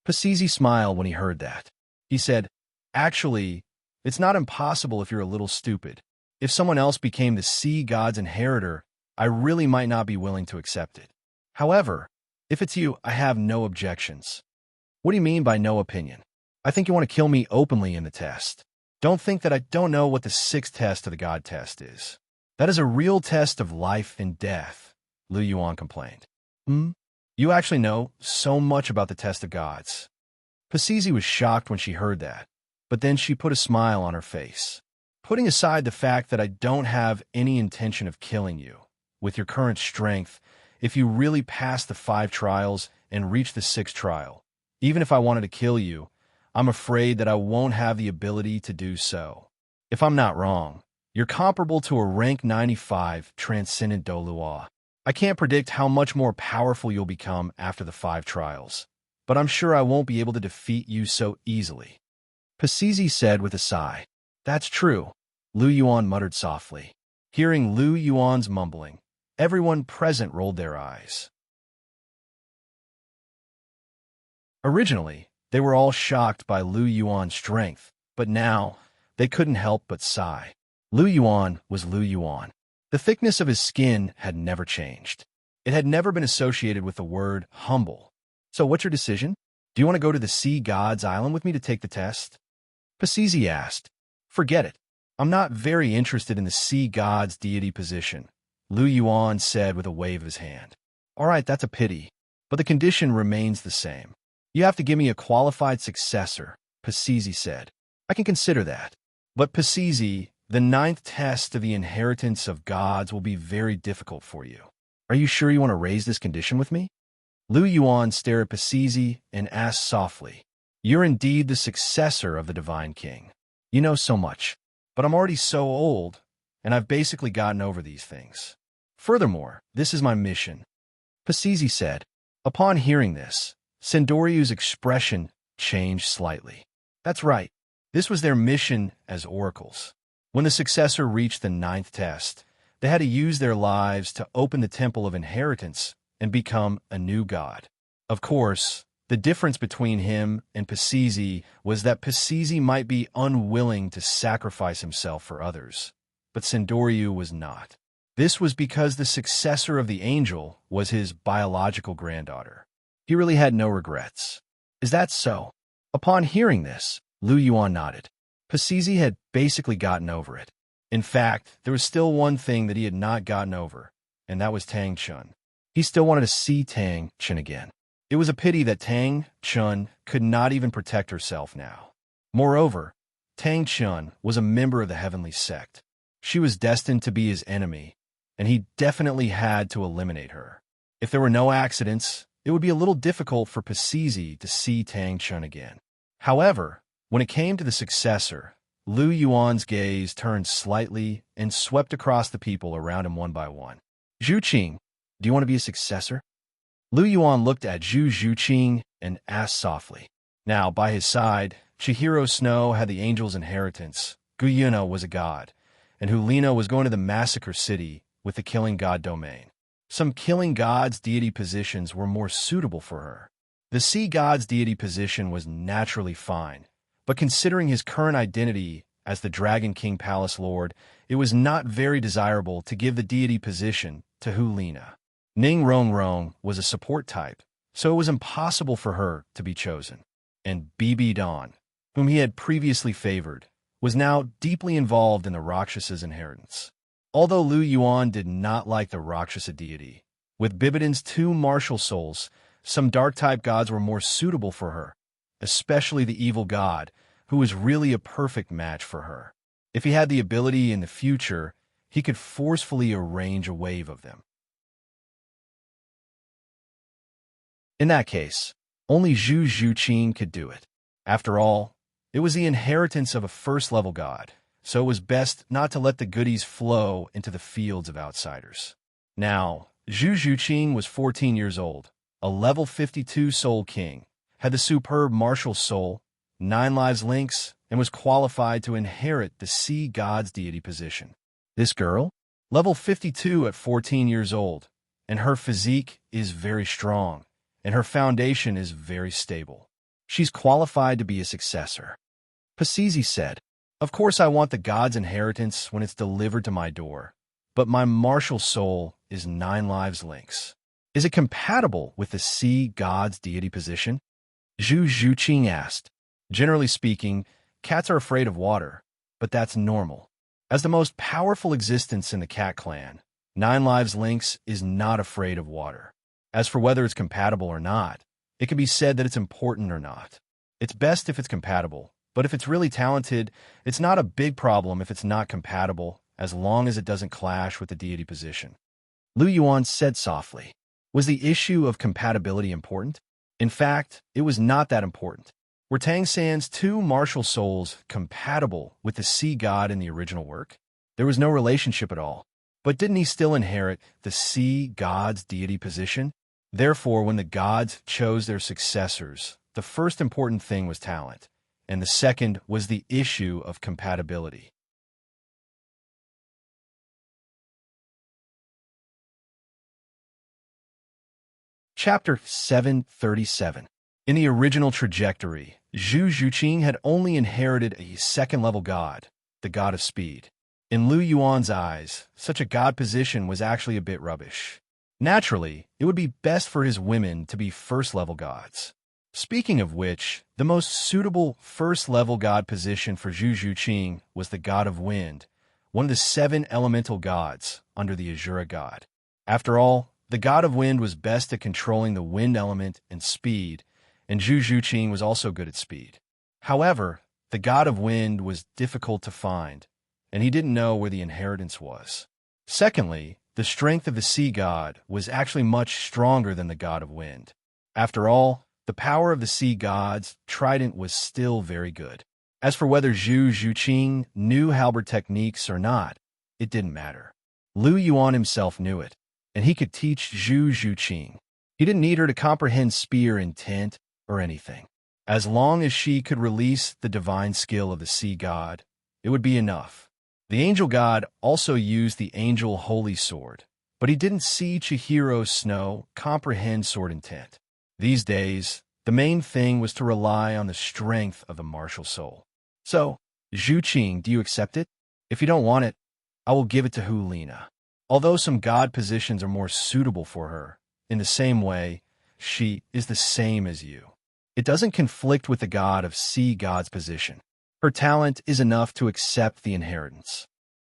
Pasizi smiled when he heard that. He said, actually, it's not impossible if you're a little stupid. If someone else became the sea god's inheritor, I really might not be willing to accept it. However, if it's you, I have no objections. What do you mean by no opinion? I think you want to kill me openly in the test. Don't think that I don't know what the 6th test of the God test is. That is a real test of life and death, Lu Yuan complained. You actually know so much about the test of gods. Pasizi was shocked when she heard that, but then she put a smile on her face. Putting aside the fact that I don't have any intention of killing you, with your current strength, if you really pass the 5 trials and reach the 6th trial, even if I wanted to kill you, I'm afraid that I won't have the ability to do so. If I'm not wrong, you're comparable to a rank 95 transcendent Douluo. I can't predict how much more powerful you'll become after the 5 trials, but I'm sure I won't be able to defeat you so easily. Pasizi said with a sigh. That's true, Lu Yuan muttered softly. Hearing Lu Yuan's mumbling, everyone present rolled their eyes. Originally, they were all shocked by Lu Yuan's strength, but now they couldn't help but sigh. Lu Yuan was Lu Yuan. The thickness of his skin had never changed. It had never been associated with the word humble. So what's your decision? Do you want to go to the sea god's island with me to take the test? Pasizi asked. Forget it. I'm not very interested in the sea god's deity position, Lu Yuan said with a wave of his hand. All right, that's a pity, but the condition remains the same. You have to give me a qualified successor, Pasizi said. I can consider that. But Pasizi, the 9th test of the inheritance of gods will be very difficult for you. Are you sure you want to raise this condition with me? Lu Yuan stared at Pasizi and asked softly, You're indeed the successor of the Divine King. You know so much, but I'm already so old, and I've basically gotten over these things. Furthermore, this is my mission. Pasizi said. Upon hearing this, Sendoryu's expression changed slightly. That's right. This was their mission as oracles. When the successor reached the 9th test, they had to use their lives to open the temple of inheritance and become a new god. Of course, the difference between him and Pasizi was that Pasizi might be unwilling to sacrifice himself for others, but Sendoryu was not. This was because the successor of the angel was his biological granddaughter. He really had no regrets. Is that so? Upon hearing this, Lu Yuan nodded. Pasizi had basically gotten over it. In fact, there was still one thing that he had not gotten over, and that was Tang Chun. He still wanted to see Tang Chun again. It was a pity that Tang Chun could not even protect herself now. Moreover, Tang Chun was a member of the Heavenly Sect. She was destined to be his enemy, and he definitely had to eliminate her. If there were no accidents, it would be a little difficult for Pasizi to see Tang Chun again. However, when it came to the successor, Lu Yuan's gaze turned slightly and swept across the people around him one by one. Zhu Qing, do you want to be a successor? Lu Yuan looked at Zhu Qing and asked softly. Now, by his side, Chihiro Snow had the angel's inheritance, Guyuna was a god, and Hulina was going to the massacre city with the killing god domain. Some killing god's deity positions were more suitable for her. The sea god's deity position was naturally fine, but considering his current identity as the Dragon King Palace Lord, it was not very desirable to give the deity position to Hulina. Ning Rongrong was a support type, so it was impossible for her to be chosen. And Bibi Dawn, whom he had previously favored, was now deeply involved in the Rakshasa's inheritance. Although Lu Yuan did not like the Rakshasa deity, with Bibidin's 2 martial souls, some dark-type gods were more suitable for her, especially the evil god, who was really a perfect match for her. If he had the ability in the future, he could forcefully arrange a wave of them. In that case, only Zhu Zhuqing could do it. After all, it was the inheritance of a first-level god, so it was best not to let the goodies flow into the fields of outsiders. Now, Zhu Zhuqing was 14 years old, a level 52 soul king, had the superb martial soul, 9 lives links, and was qualified to inherit the sea god's deity position. This girl, level 52 at 14 years old, and her physique is very strong, and her foundation is very stable. She's qualified to be a successor. Pasizi said, "Of course I want the god's inheritance when it's delivered to my door, but my martial soul is 9 lives links. Is it compatible with the sea god's deity position?" Zhu Zhuqing asked. Generally speaking, cats are afraid of water, but that's normal. As the most powerful existence in the cat clan, 9 lives links is not afraid of water. As for whether it's compatible or not, it can be said that it's important or not. It's best if it's compatible, but if it's really talented, it's not a big problem if it's not compatible, as long as it doesn't clash with the deity position. Lu Yuan said softly. Was the issue of compatibility important? In fact, it was not that important. Were Tang San's 2 martial souls compatible with the sea god in the original work? There was no relationship at all. But didn't he still inherit the sea god's deity position? Therefore, when the gods chose their successors, the first important thing was talent, and the second was the issue of compatibility. Chapter 737. In the original trajectory, Zhu Zhuqing had only inherited a second-level god, the god of speed. In Lu Yuan's eyes, such a god position was actually a bit rubbish. Naturally, it would be best for his women to be first-level gods. Speaking of which, the most suitable first-level god position for Zhu Zhuqing was the god of wind, one of the 7 elemental gods under the Azura god. After all, the god of wind was best at controlling the wind element and speed, and Zhu Zhuqing was also good at speed. However, the god of wind was difficult to find, and he didn't know where the inheritance was. Secondly, the strength of the sea god was actually much stronger than the god of wind. After all, the power of the sea god's trident was still very good. As for whether Zhu Zhuqing knew halberd techniques or not, it didn't matter. Lu Yuan himself knew it, and he could teach Zhu Zhuqing. He didn't need her to comprehend spear intent or anything. As long as she could release the divine skill of the sea god, it would be enough. The angel god also used the angel holy sword, but he didn't see Chihiro Snow comprehend sword intent. These days, the main thing was to rely on the strength of the martial soul. So, Zhuqing, do you accept it? If you don't want it, I will give it to Hulina. Although some god positions are more suitable for her, in the same way, she is the same as you. It doesn't conflict with the god of sea god's position. Her talent is enough to accept the inheritance.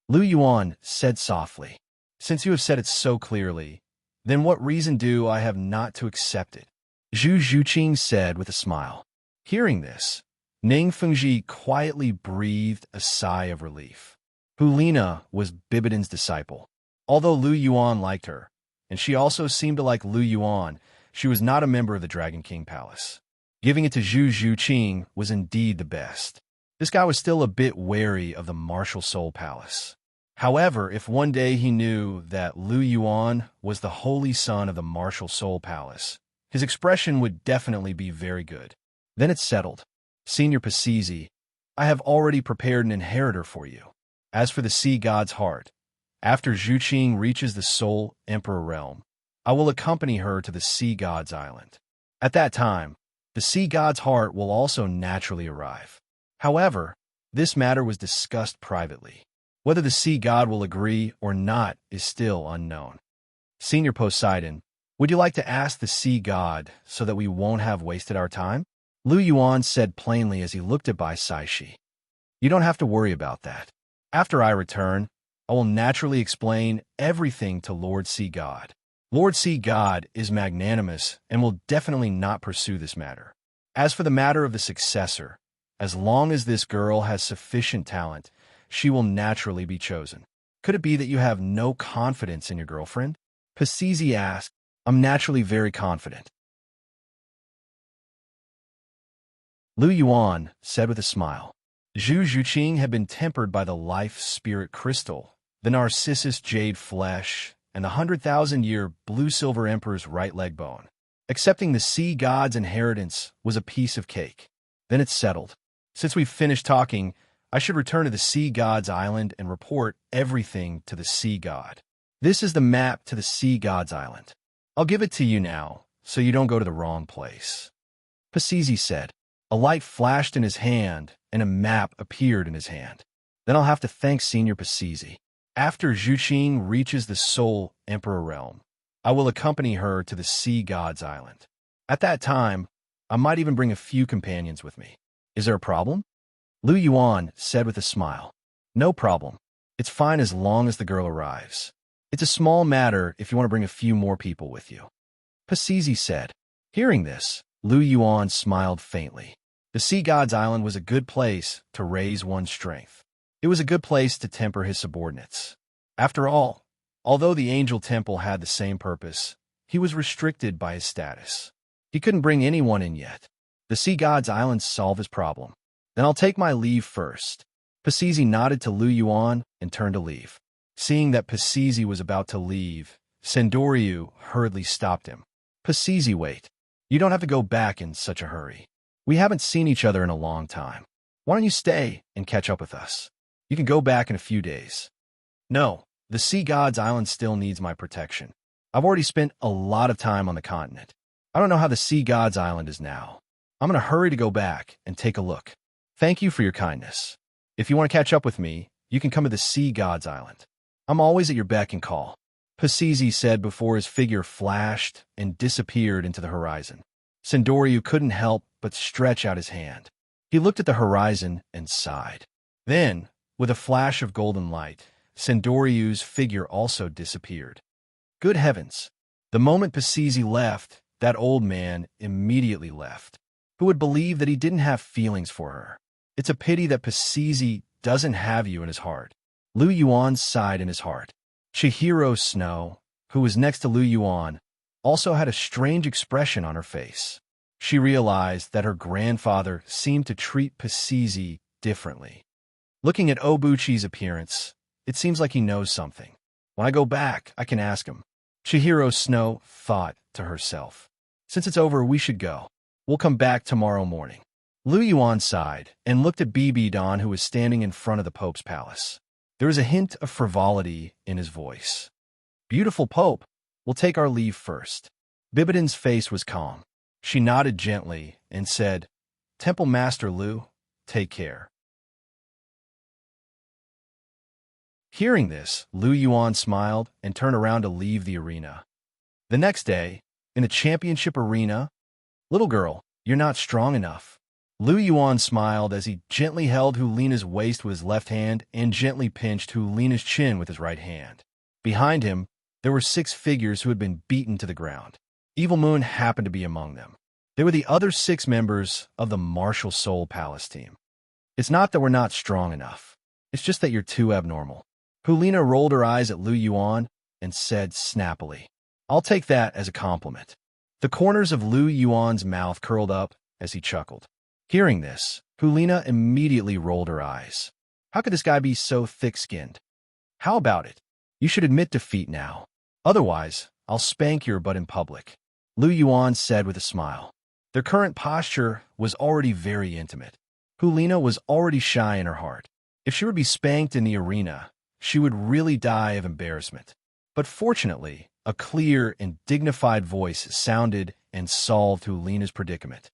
Lu Yuan said softly, "Since you have said it so clearly, then what reason do I have not to accept it?" Zhu Zhuqing said with a smile. Hearing this, Ning Fengji quietly breathed a sigh of relief. Hulina was Bibidin's disciple. Although Lu Yuan liked her, and she also seemed to like Lu Yuan, she was not a member of the Dragon King Palace. Giving it to Zhu Zhuqing was indeed the best. This guy was still a bit wary of the Martial Soul Palace. However, if one day he knew that Lu Yuan was the holy son of the Martial Soul Palace, his expression would definitely be very good. Then it's settled. Senior Pasizi, I have already prepared an inheritor for you. As for the sea god's heart, After Zhuqing reaches the Soul Emperor realm, I will accompany her to the Sea God's island. At that time, the Sea God's heart will also naturally arrive. However, this matter was discussed privately. Whether the Sea God will agree or not is still unknown. Senior Poseidon, would you like to ask the Sea God so that we won't have wasted our time? Lu Yuan said plainly as he looked at Bai Saishi. You don't have to worry about that. After I return, I will naturally explain everything to Lord Sea God. Lord Sea God is magnanimous and will definitely not pursue this matter. As for the matter of the successor, as long as this girl has sufficient talent, she will naturally be chosen. Could it be that you have no confidence in your girlfriend? Pasizi asked. I'm naturally very confident. Lu Yuan said with a smile. Zhu Zhuqing had been tempered by the life spirit crystal, the Narcissus jade flesh, and the 100,000-year blue-silver emperor's right leg bone. Accepting the Sea God's inheritance was a piece of cake. Then it's settled. Since we've finished talking, I should return to the Sea God's island and report everything to the Sea God. This is the map to the Sea God's island. I'll give it to you now, so you don't go to the wrong place. Pasizi said. A light flashed in his hand, and a map appeared in his hand. Then I'll have to thank Senior Pasizi. After Zhuqing reaches the Soul Emperor realm, I will accompany her to the Sea God's island. At that time, I might even bring a few companions with me. Is there a problem? Lu Yuan said with a smile. No problem. It's fine as long as the girl arrives. It's a small matter if you want to bring a few more people with you. Pasizi said. Hearing this, Lu Yuan smiled faintly. The Sea God's island was a good place to raise one's strength. It was a good place to temper his subordinates. After all, although the Angel Temple had the same purpose, he was restricted by his status. He couldn't bring anyone in yet. The Sea God's island solved his problem. Then I'll take my leave first. Pasizi nodded to Lu Yuan and turned to leave. Seeing that Pasizi was about to leave, Sendoryu hurriedly stopped him. Pasizi, wait. You don't have to go back in such a hurry. We haven't seen each other in a long time. Why don't you stay and catch up with us? You can go back in a few days. No, the Sea God's island still needs my protection. I've already spent a lot of time on the continent. I don't know how the Sea God's island is now. I'm in a hurry to go back and take a look. Thank you for your kindness. If you want to catch up with me, you can come to the Sea God's island. I'm always at your beck and call. Pasizi said before his figure flashed and disappeared into the horizon. Sendoryu couldn't help but stretch out his hand. He looked at the horizon and sighed. Then, with a flash of golden light, Sendoryu's figure also disappeared. Good heavens! The moment Pasizi left, that old man immediately left. Who would believe that he didn't have feelings for her? It's a pity that Pasizi doesn't have you in his heart. Lu Yuan sighed in his heart. Chihiro Snow, who was next to Lu Yuan, also had a strange expression on her face. She realized that her grandfather seemed to treat Pasizi differently. Looking at Obuchi's appearance, it seems like he knows something. When I go back, I can ask him. Chihiro Snow thought to herself. Since it's over, we should go. We'll come back tomorrow morning. Lu Yuan sighed and looked at Bibidon, who was standing in front of the Pope's palace. There was a hint of frivolity in his voice. Beautiful Pope, we'll take our leave first. Bibidon's face was calm. She nodded gently and said, Temple Master Lu, take care. Hearing this, Lu Yuan smiled and turned around to leave the arena. The next day, in the championship arena, little girl, you're not strong enough. Lu Yuan smiled as he gently held Hulina's waist with his left hand and gently pinched Hulina's chin with his right hand. Behind him, there were 6 figures who had been beaten to the ground. Evil Moon happened to be among them. They were the other 6 members of the Martial Soul Palace team. It's not that we're not strong enough. It's just that you're too abnormal. Hulina rolled her eyes at Lu Yuan and said snappily, I'll take that as a compliment. The corners of Lu Yuan's mouth curled up as he chuckled. Hearing this, Hulina immediately rolled her eyes. How could this guy be so thick-skinned? How about it? You should admit defeat now. Otherwise, I'll spank your butt in public. Lu Yuan said with a smile. Their current posture was already very intimate. Hulina was already shy in her heart. If she were to be spanked in the arena, she would really die of embarrassment. But fortunately, a clear and dignified voice sounded and solved Hulina's predicament.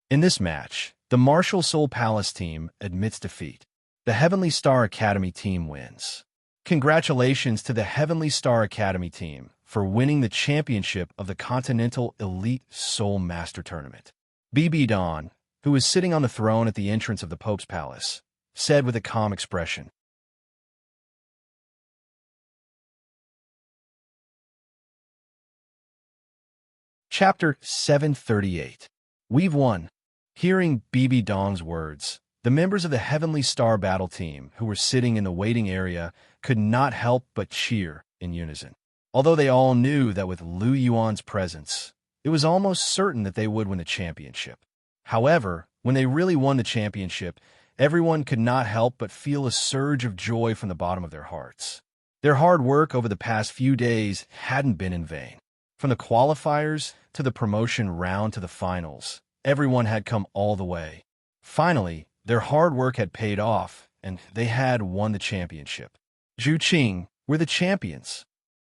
In this match, the Martial Soul Palace team admits defeat. The Heavenly Star Academy team wins. Congratulations to the Heavenly Star Academy team for winning the championship of the Continental Elite Soul Master Tournament. BB Dawn, who was sitting on the throne at the entrance of the Pope's palace, said with a calm expression, Chapter 738. We've won. Hearing BB Dawn's words, the members of the Heavenly Star Battle Team, who were sitting in the waiting area, could not help but cheer in unison. Although they all knew that with Lu Yuan's presence, it was almost certain that they would win the championship. However, when they really won the championship, everyone could not help but feel a surge of joy from the bottom of their hearts. Their hard work over the past few days hadn't been in vain. From the qualifiers to the promotion round to the finals, everyone had come all the way. Finally, their hard work had paid off, and they had won the championship. Zhu Qing, we're the champions,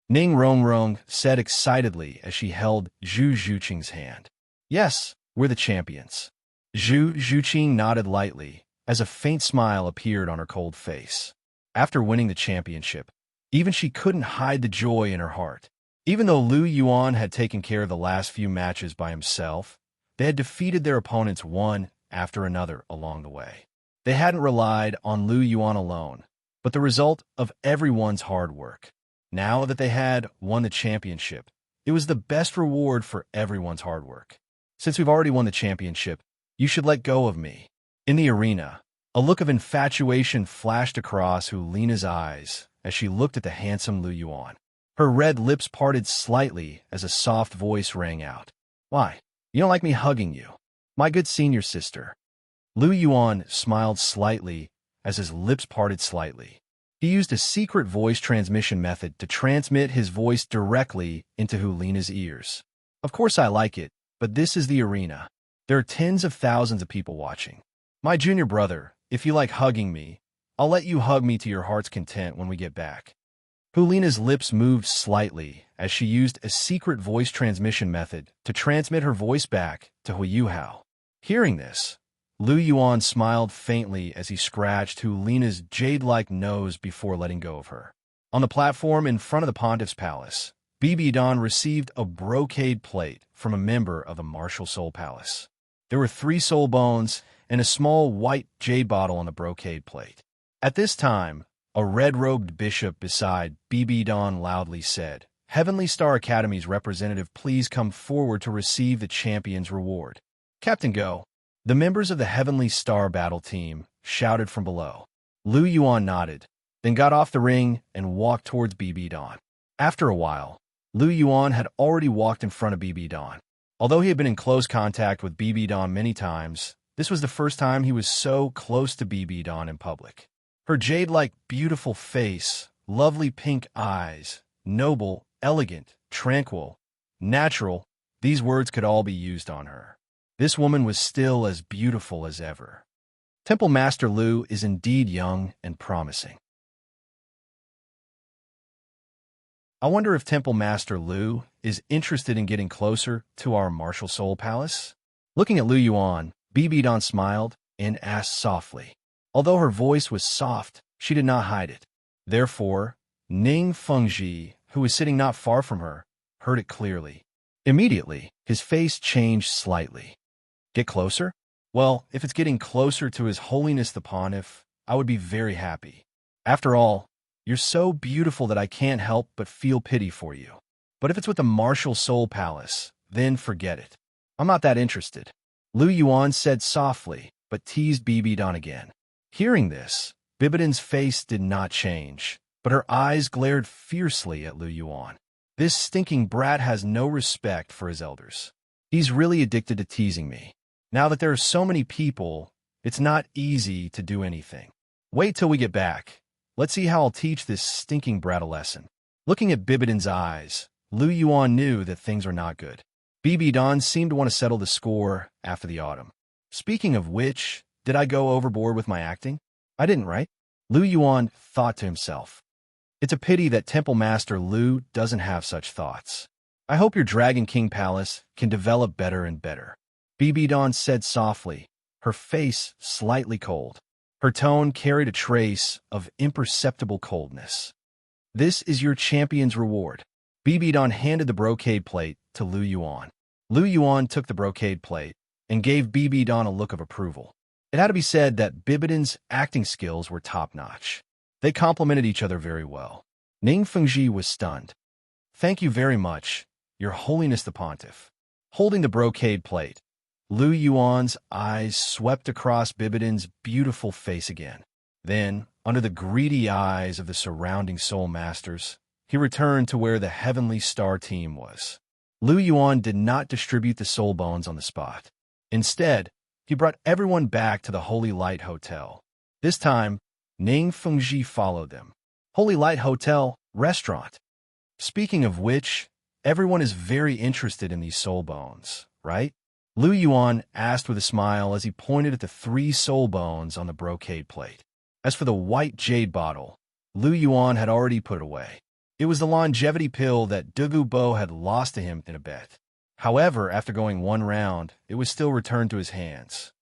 Ning Rongrong said excitedly as she held Zhu Zhuqing's hand. Yes, we're the champions. Zhu Zhuqing nodded lightly as a faint smile appeared on her cold face. After winning the championship, even she couldn't hide the joy in her heart. Even though Lu Yuan had taken care of the last few matches by himself, they had defeated their opponents one after another along the way. They hadn't relied on Lu Yuan alone, but the result of everyone's hard work. Now that they had won the championship, it was the best reward for everyone's hard work. Since we've already won the championship, you should let go of me. In the arena, a look of infatuation flashed across Hulina's eyes as she looked at the handsome Lu Yuan. Her red lips parted slightly as a soft voice rang out. Why, you don't like me hugging you, my good senior sister? Lu Yuan smiled slightly as his lips parted slightly. He used a secret voice transmission method to transmit his voice directly into Hulina's ears. Of course I like it, but this is the arena. There are tens of thousands of people watching. My junior brother, if you like hugging me, I'll let you hug me to your heart's content when we get back. Hulina's lips moved slightly as she used a secret voice transmission method to transmit her voice back to Huiyuhao. Hearing this, Lu Yuan smiled faintly as he scratched Hulina's jade-like nose before letting go of her. On the platform in front of the Pontiff's palace, BB Dawn received a brocade plate from a member of the Martial Soul Palace. There were 3 soul bones and a small white jade bottle on the brocade plate. At this time, a red-robed bishop beside BB Dawn loudly said, Heavenly Star Academy's representative, please come forward to receive the champion's reward. Captain Go. The members of the Heavenly Star Battle Team shouted from below. Lu Yuan nodded, then got off the ring and walked towards BB Dawn. After a while, Lu Yuan had already walked in front of BB Dawn. Although he had been in close contact with BB Dawn many times, this was the first time he was so close to BB Dawn in public. Her jade-like beautiful face, lovely pink eyes, noble, elegant, tranquil, natural, these words could all be used on her. This woman was still as beautiful as ever. Temple Master Lu is indeed young and promising. I wonder if Temple Master Lu is interested in getting closer to our Martial Soul Palace? Looking at Lu Yuan, BB Dawn smiled and asked softly. Although her voice was soft, she did not hide it. Therefore, Ning Fengji, who was sitting not far from her, heard it clearly. Immediately, his face changed slightly. Get closer? Well, if it's getting closer to His Holiness the Pontiff, I would be very happy. After all, you're so beautiful that I can't help but feel pity for you. But if it's with the Martial Soul Palace, then forget it. I'm not that interested. Lu Yuan said softly, but teased BB Dawn again. Hearing this, Bibidon's face did not change, but her eyes glared fiercely at Lu Yuan. This stinking brat has no respect for his elders. He's really addicted to teasing me. Now that there are so many people, it's not easy to do anything. Wait till we get back. Let's see how I'll teach this stinking brat a lesson. Looking at Bibidon's eyes, Lu Yuan knew that things were not good. BB Dawn seemed to want to settle the score after the autumn. Speaking of which, did I go overboard with my acting? I didn't, right? Lu Yuan thought to himself. It's a pity that Temple Master Lu doesn't have such thoughts. I hope your Dragon King Palace can develop better and better. Bibidon said softly, her face slightly cold. Her tone carried a trace of imperceptible coldness. This is your champion's reward. Bibidon handed the brocade plate to Lu Yuan. Lu Yuan took the brocade plate and gave Bibidon a look of approval. It had to be said that Bibidon's acting skills were top-notch. They complemented each other very well. Ning Fengji was stunned. Thank you very much, Your Holiness the Pontiff. Holding the brocade plate, Lu Yuan's eyes swept across Bibidon's beautiful face again. Then, under the greedy eyes of the surrounding soul masters, he returned to where the Heavenly Star team was. Lu Yuan did not distribute the soul bones on the spot. Instead, he brought everyone back to the Holy Light Hotel. This time, Ning Fengji followed them. Holy Light Hotel, restaurant. Speaking of which, everyone is very interested in these soul bones, right? Lu Yuan asked with a smile as he pointed at the 3 soul bones on the brocade plate. As for the white jade bottle, Lu Yuan had already put it away. It was the longevity pill that Douluo had lost to him in a bet. However, after going 1 round, it was still returned to his hands.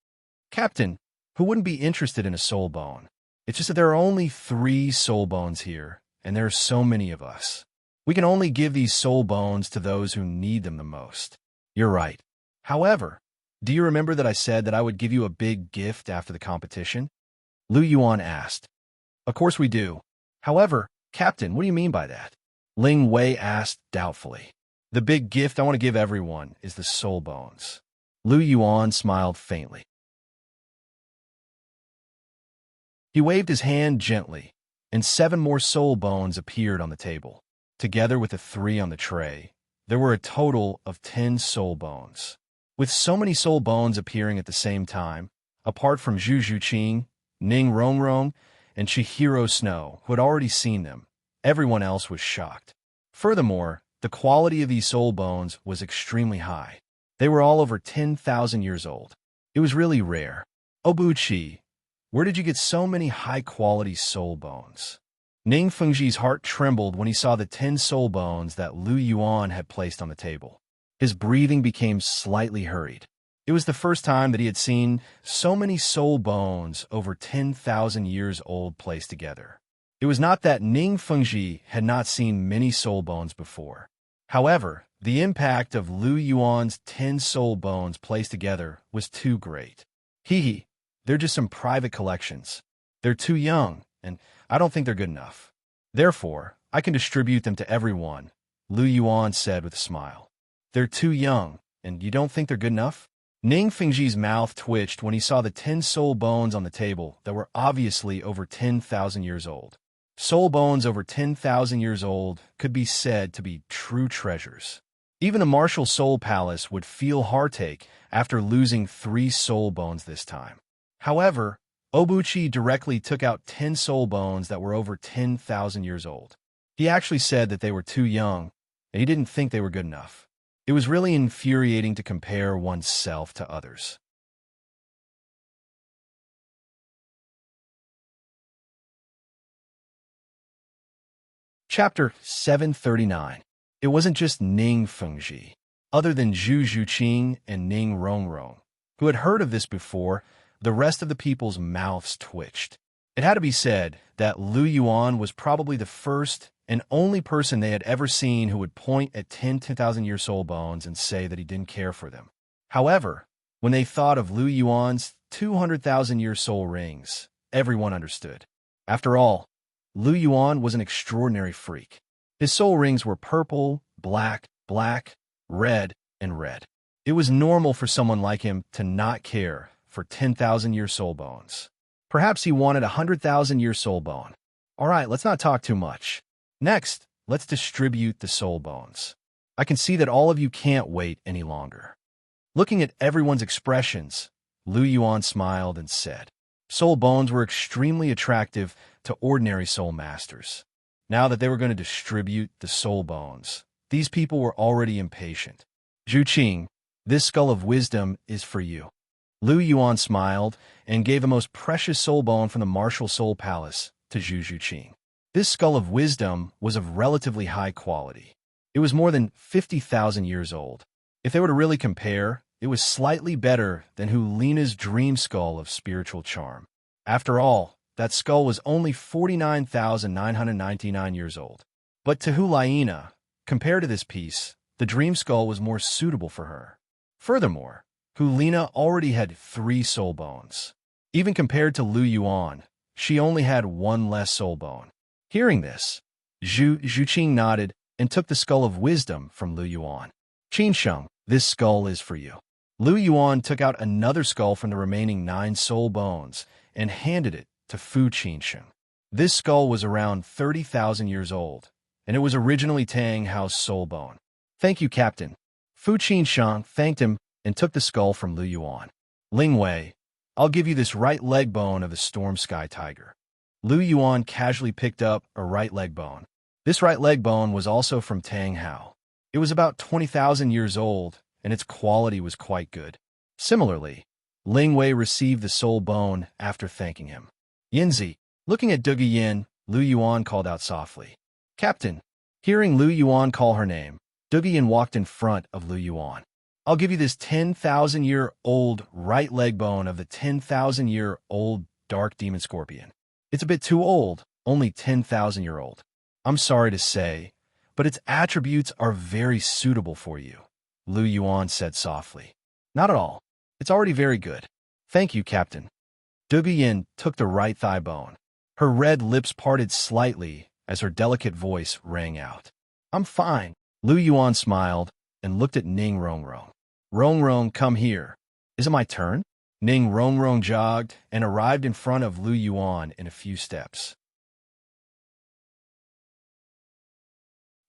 Captain, who wouldn't be interested in a soul bone? It's just that there are only 3 soul bones here, and there are so many of us. We can only give these soul bones to those who need them the most. You're right. However, do you remember that I said that I would give you a big gift after the competition? Lu Yuan asked. Of course we do. However, Captain, what do you mean by that? Ling Wei asked doubtfully. The big gift I want to give everyone is the soul bones. Lu Yuan smiled faintly. He waved his hand gently, and 7 more soul bones appeared on the table. Together with the 3 on the tray, there were a total of 10 soul bones. With so many soul bones appearing at the same time, apart from Zhu Zhuqing, Ning Rongrong, and Chihiro Snow, who had already seen them, everyone else was shocked. Furthermore, the quality of these soul bones was extremely high. They were all over 10,000 years old. It was really rare. Obuchi, where did you get so many high-quality soul bones? Ning Fengji's heart trembled when he saw the 10 soul bones that Lu Yuan had placed on the table. His breathing became slightly hurried. It was the first time that he had seen so many soul bones over 10,000 years old placed together. It was not that Ning Fengji had not seen many soul bones before. However, the impact of Lu Yuan's 10 soul bones placed together was too great. Hee, they're just some private collections. They're too young, and I don't think they're good enough. Therefore, I can distribute them to everyone, Lu Yuan said with a smile. They're too young, and you don't think they're good enough? Ning Fengji's mouth twitched when he saw the 10 soul bones on the table that were obviously over 10,000 years old. Soul bones over 10,000 years old could be said to be true treasures. Even the Martial Soul Palace would feel heartache after losing 3 soul bones this time. However, Obuchi directly took out 10 soul bones that were over 10,000 years old. He actually said that they were too young, and he didn't think they were good enough. It was really infuriating to compare oneself to others. Chapter 739. It wasn't just Ning Fengji. Other than Zhu Zhuqing and Ning Rongrong, who had heard of this before, the rest of the people's mouths twitched. It had to be said that Lu Yuan was probably the first and only person they had ever seen who would point at 10,000-year soul bones and say that he didn't care for them. However, when they thought of Lu Yuan's 200,000-year soul rings, everyone understood. After all, Lu Yuan was an extraordinary freak. His soul rings were purple, black, red, and red. It was normal for someone like him to not care for 10,000-year soul bones. Perhaps he wanted a 100,000-year soul bone. All right, let's not talk too much. Next, let's distribute the soul bones. I can see that all of you can't wait any longer. Looking at everyone's expressions, Lu Yuan smiled and said, soul bones were extremely attractive to ordinary soul masters. Now that they were going to distribute the soul bones, these people were already impatient. Zhuqing, this skull of wisdom is for you. Lu Yuan smiled and gave the most precious soul bone from the Martial Soul Palace to Zhu Zhuqing. This skull of wisdom was of relatively high quality. It was more than 50,000 years old. If they were to really compare, it was slightly better than Hulina's dream skull of spiritual charm. After all, that skull was only 49,999 years old. But to Hulina, compared to this piece, the dream skull was more suitable for her. Furthermore, Hulina already had 3 soul bones. Even compared to Lu Yuan, she only had 1 less soul bone. Hearing this, Zhu Qing nodded and took the skull of wisdom from Lu Yuan. "Qinsheng, this skull is for you." Lu Yuan took out another skull from the remaining 9 soul bones and handed it to Fu Qinsheng. This skull was around 30,000 years old, and it was originally Tang Hao's soul bone. "Thank you, Captain." Fu Qinsheng thanked him and took the skull from Lu Yuan. "Ling Wei, I'll give you this right leg bone of the storm sky tiger." Lu Yuan casually picked up a right leg bone. This right leg bone was also from Tang Hao. It was about 20,000 years old, and its quality was quite good. Similarly, Ling Wei received the soul bone after thanking him. "Yinzi." Looking at Dugu Yin, Lu Yuan called out softly, "Captain." Hearing Lu Yuan call her name, Dugu Yin walked in front of Lu Yuan. "I'll give you this 10,000-year-old right leg bone of the 10,000-year-old dark demon scorpion. It's a bit too old, only 10,000-year-old. I'm sorry to say, but its attributes are very suitable for you," Lu Yuan said softly. "Not at all. It's already very good. Thank you, Captain." Dugu Yin took the right thigh bone. Her red lips parted slightly as her delicate voice rang out. "I'm fine." Lu Yuan smiled and looked at Ning Rongrong. "Rongrong, come here. Is it my turn?" Ning Rongrong jogged and arrived in front of Lu Yuan in a few steps.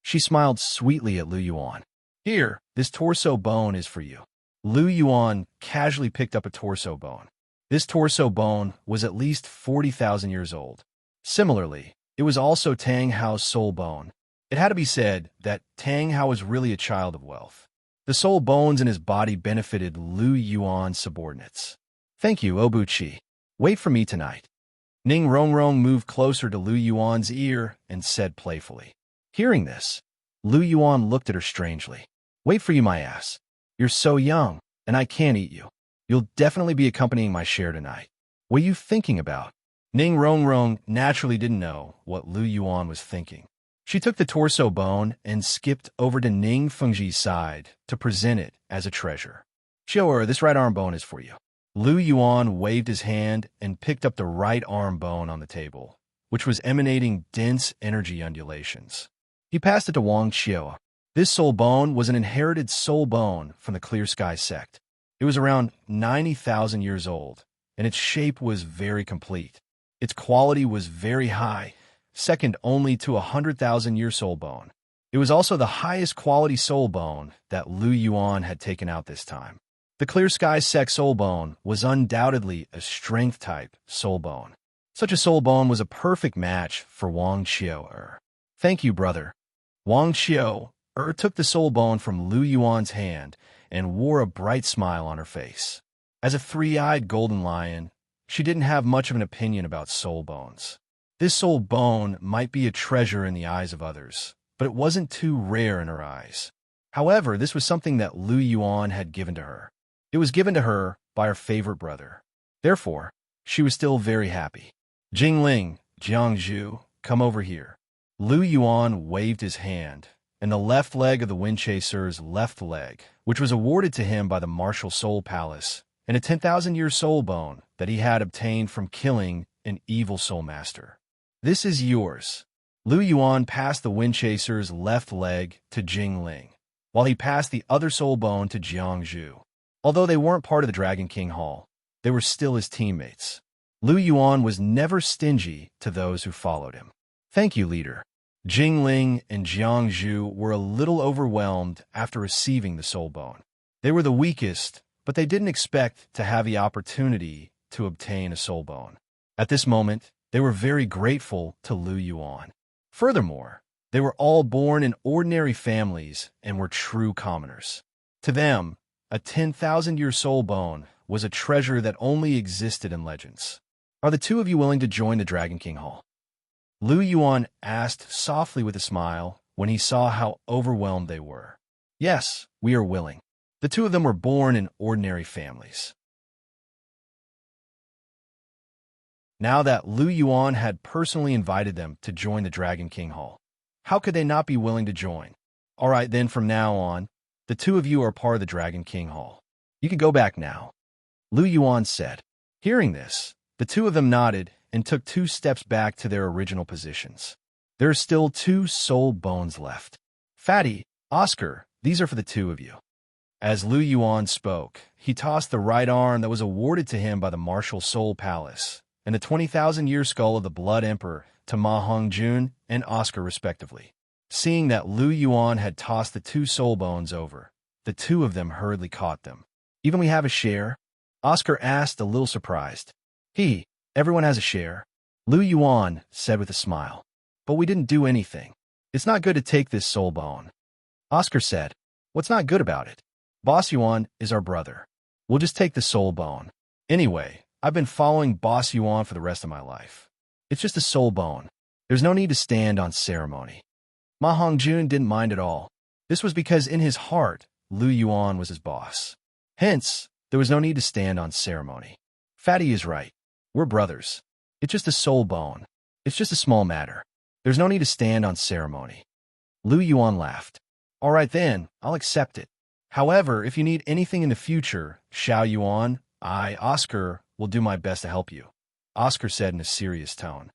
She smiled sweetly at Lu Yuan. "Here, this torso bone is for you." Lu Yuan casually picked up a torso bone. This torso bone was at least 40,000 years old. Similarly, it was also Tang Hao's soul bone. It had to be said that Tang Hao was really a child of wealth. The soul bones in his body benefited Lu Yuan's subordinates. "Thank you, Obuchi. Wait for me tonight." Ning Rongrong moved closer to Lu Yuan's ear and said playfully. Hearing this, Lu Yuan looked at her strangely. "Wait for you, my ass. You're so young, and I can't eat you. You'll definitely be accompanying my share tonight. What are you thinking about?" Ning Rongrong naturally didn't know what Lu Yuan was thinking. She took the torso bone and skipped over to Ning Fengji's side to present it as a treasure. "Show her, this right arm bone is for you." Lu Yuan waved his hand and picked up the right arm bone on the table, which was emanating dense energy undulations. He passed it to Wang Qiu. This soul bone was an inherited soul bone from the Clear Sky sect. It was around 90,000 years old, and its shape was very complete. Its quality was very high, second only to a 100,000-year soul bone. It was also the highest quality soul bone that Lu Yuan had taken out this time. The Clear Sky sect soul bone was undoubtedly a strength-type soul bone. Such a soul bone was a perfect match for Wang Qiu. "Thank you, brother." Wang Qiu took the soul bone from Lu Yuan's hand and wore a bright smile on her face. As a three-eyed golden lion, she didn't have much of an opinion about soul bones. This soul bone might be a treasure in the eyes of others, but it wasn't too rare in her eyes. However, this was something that Lu Yuan had given to her. It was given to her by her favorite brother. Therefore, she was still very happy. "Jingling, Jiangzhu, come over here." Lu Yuan waved his hand, and the left leg of the wind chaser's left leg, which was awarded to him by the Martial Soul Palace, and a 10,000-year soul bone that he had obtained from killing an evil soul master. "This is yours." Lu Yuan passed the wind chaser's left leg to Jingling, while he passed the other soul bone to Jiangzhu. Although they weren't part of the Dragon King Hall, they were still his teammates. Lu Yuan was never stingy to those who followed him. "Thank you, leader." Jingling and Jiangzhu were a little overwhelmed after receiving the soul bone. They were the weakest, but they didn't expect to have the opportunity to obtain a soul bone. At this moment, they were very grateful to Lu Yuan. Furthermore, they were all born in ordinary families and were true commoners. To them, a 10,000-year soul bone was a treasure that only existed in legends. "Are the two of you willing to join the Dragon King Hall?" Lu Yuan asked softly with a smile when he saw how overwhelmed they were. Yes, we are willing. The two of them were born in ordinary families. Now that Lu Yuan had personally invited them to join the Dragon King Hall, how could they not be willing to join? All right, then from now on, the two of you are part of the Dragon King Hall. You can go back now, Lu Yuan said. Hearing this, the two of them nodded and took 2 steps back to their original positions. There are still 2 soul bones left. Fatty, Oscar, these are for the 2 of you. As Lu Yuan spoke, he tossed the right arm that was awarded to him by the Martial Soul Palace and the 20,000-year skull of the Blood Emperor to Ma Hongjun and Oscar respectively. Seeing that Lu Yuan had tossed the 2 soul bones over, the 2 of them hurriedly caught them. Even we have a share? Oscar asked, a little surprised. Everyone has a share, Lu Yuan said with a smile. But we didn't do anything. It's not good to take this soul bone. Oscar said, what's not good about it? Boss Yuan is our brother. We'll just take the soul bone. Anyway, I've been following Boss Yuan for the rest of my life. It's just a soul bone. There's no need to stand on ceremony. Ma Hongjun didn't mind at all. This was because in his heart, Lu Yuan was his boss. Hence, there was no need to stand on ceremony. Fatty is right. We're brothers. It's just a soul bone. It's just a small matter. There's no need to stand on ceremony. Lu Yuan laughed. All right then, I'll accept it. However, if you need anything in the future, Xiao Yuan, I, Oscar, will do my best to help you, Oscar said in a serious tone.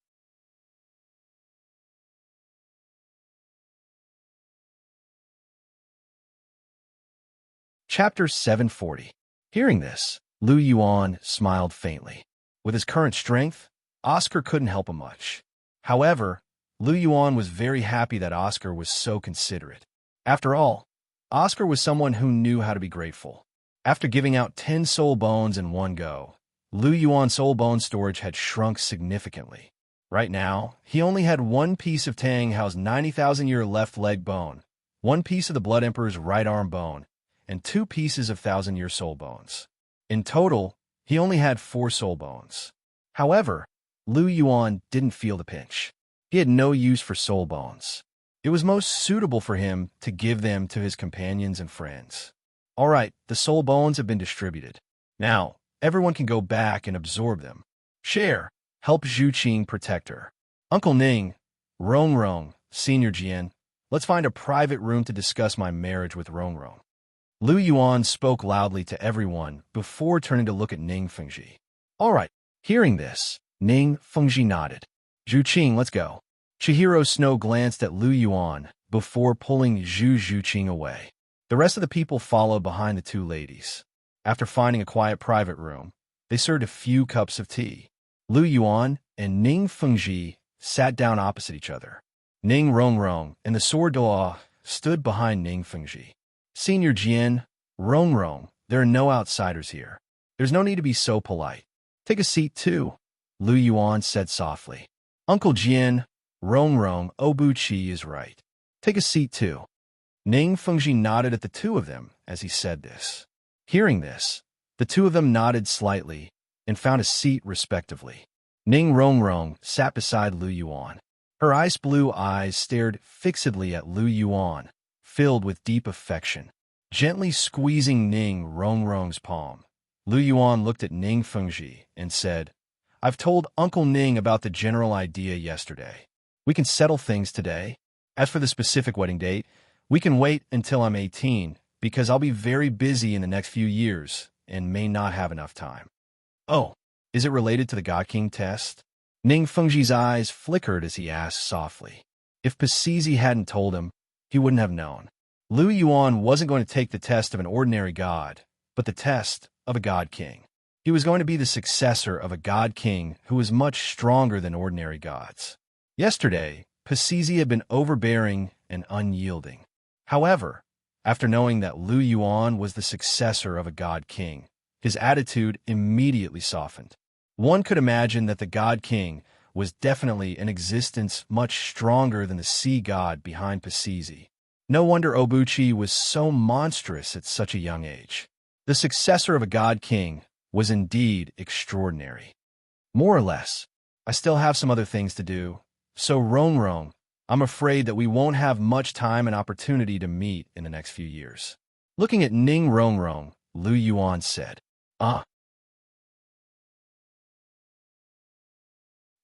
Chapter 740. Hearing this, Lu Yuan smiled faintly. With his current strength, Oscar couldn't help him much. However, Lu Yuan was very happy that Oscar was so considerate. After all, Oscar was someone who knew how to be grateful. After giving out 10 soul bones in one go, Lu Yuan's soul bone storage had shrunk significantly. Right now, he only had 1 piece of Tang Hao's 90,000-year left leg bone, 1 piece of the Blood Emperor's right arm bone, and 2 pieces of 1,000-year soul bones. In total, he only had 4 soul bones. However, Lu Yuan didn't feel the pinch. He had no use for soul bones. It was most suitable for him to give them to his companions and friends. All right, the soul bones have been distributed. Now, everyone can go back and absorb them. Share. Help Zhu Qing protect her. Uncle Ning, Rong Rong, Senior Jian, let's find a private room to discuss my marriage with Rong Rong. Lu Yuan spoke loudly to everyone before turning to look at Ning Fengji. All right, hearing this, Ning Fengji nodded. Zhu Qing, let's go. Chihiro Snow glanced at Lu Yuan before pulling Zhu Qing away. The rest of the people followed behind the 2 ladies. After finding a quiet private room, they served a few cups of tea. Lu Yuan and Ning Fengji sat down opposite each other. Ning Rongrong and the Sword Douluo stood behind Ning Fengji. Senior Jian, Rongrong, there are no outsiders here. There's no need to be so polite. Take a seat too, Lu Yuan said softly. Uncle Jian, Rongrong, Obuchi is right. Take a seat too. Ning Fengji nodded at the 2 of them as he said this. Hearing this, the 2 of them nodded slightly and found a seat respectively. Ning Rongrong sat beside Lu Yuan. Her ice blue eyes stared fixedly at Lu Yuan, filled with deep affection. Gently squeezing Ning Rongrong's palm, Lu Yuan looked at Ning Fengji and said, I've told Uncle Ning about the general idea yesterday. We can settle things today. As for the specific wedding date, we can wait until I'm 18, because I'll be very busy in the next few years and may not have enough time. Oh, is it related to the God King test? Ning Fengji's eyes flickered as he asked softly. If Pasizi hadn't told him, he wouldn't have known. Lu Yuan wasn't going to take the test of an ordinary god, but the test of a God King. He was going to be the successor of a God King who was much stronger than ordinary gods. Yesterday, Pasizi had been overbearing and unyielding. However, after knowing that Lu Yuan was the successor of a God King, his attitude immediately softened. One could imagine that the God King was definitely an existence much stronger than the sea god behind Pasizi. No wonder Obuchi was so monstrous at such a young age. The successor of a God King was indeed extraordinary. More or less, I still have some other things to do, So Rong, I'm afraid that we won't have much time and opportunity to meet in the next few years. Looking at Ning Rong, Lu Yuan said, Ah.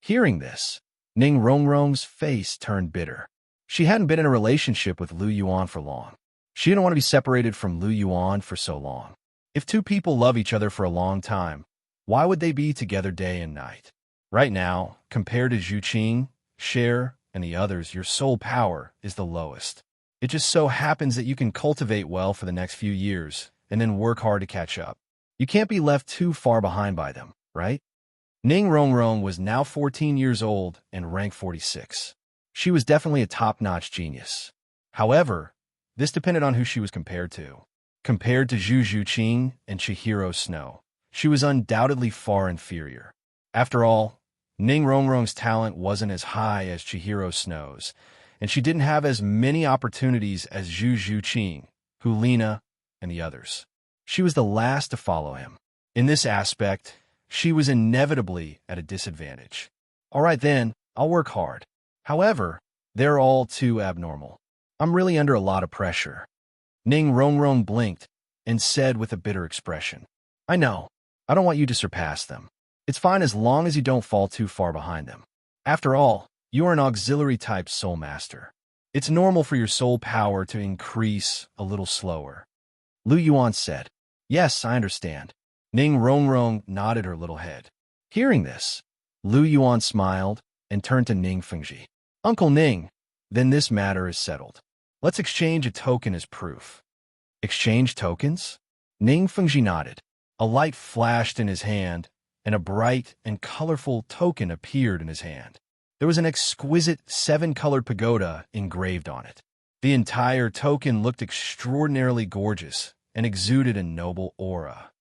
Hearing this, Ning Rong's face turned bitter. She hadn't been in a relationship with Lu Yuan for long. She didn't want to be separated from Lu Yuan for so long. If two people love each other for a long time, why would they be together day and night? Right now, compared to Zhu Qing, Cher, and the others, your soul power is the lowest. It just so happens that you can cultivate well for the next few years and then work hard to catch up. You can't be left too far behind by them, right? Ning Rong was now 14 years old and ranked 46. She was definitely a top-notch genius. However, this depended on who she was compared to. Compared to Zhu Qing and Chihiro Snow, she was undoubtedly far inferior. After all, Ning Rong's talent wasn't as high as Chihiro Snow's, and she didn't have as many opportunities as Zhu Qing, Hulina, and the others. She was the last to follow him. In this aspect, she was inevitably at a disadvantage. All right then, I'll work hard. However, they're all too abnormal. I'm really under a lot of pressure. Ning Rong blinked and said with a bitter expression, I know. I don't want you to surpass them. It's fine as long as you don't fall too far behind them. After all, you are an auxiliary-type soul master. It's normal for your soul power to increase a little slower. Lu Yuan said, Yes, I understand. Ning Rong nodded her little head. Hearing this, Lu Yuan smiled and turned to Ning Fengji. Uncle Ning, then this matter is settled. Let's exchange a token as proof. Exchange tokens? Ning Fengji nodded. A light flashed in his hand, and a bright and colorful token appeared in his hand. There was an exquisite 7-colored pagoda engraved on it. The entire token looked extraordinarily gorgeous and exuded a noble aura.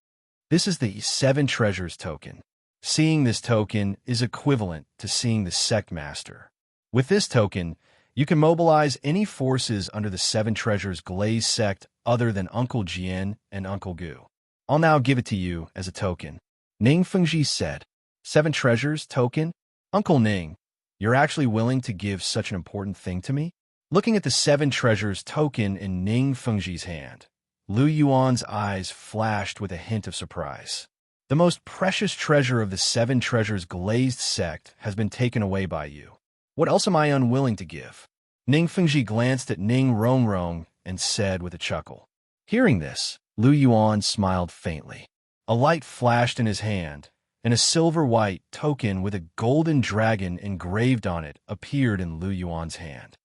This is the 7 Treasures token. Seeing this token is equivalent to seeing the sect master. With this token, you can mobilize any forces under the 7 Treasures Glaze sect other than Uncle Jian and Uncle Gu. I'll now give it to you as a token. Ning Fengji said, 7 Treasures token? Uncle Ning, you're actually willing to give such an important thing to me? Looking at the 7 Treasures token in Ning Fengji's hand, Lu Yuan's eyes flashed with a hint of surprise. The most precious treasure of the 7 Treasures Glazed sect has been taken away by you. What else am I unwilling to give? Ning Fengji glanced at Ning Rong and said with a chuckle. Hearing this, Lu Yuan smiled faintly. A light flashed in his hand, and a silver-white token with a golden dragon engraved on it appeared in Lu Yuan's hand.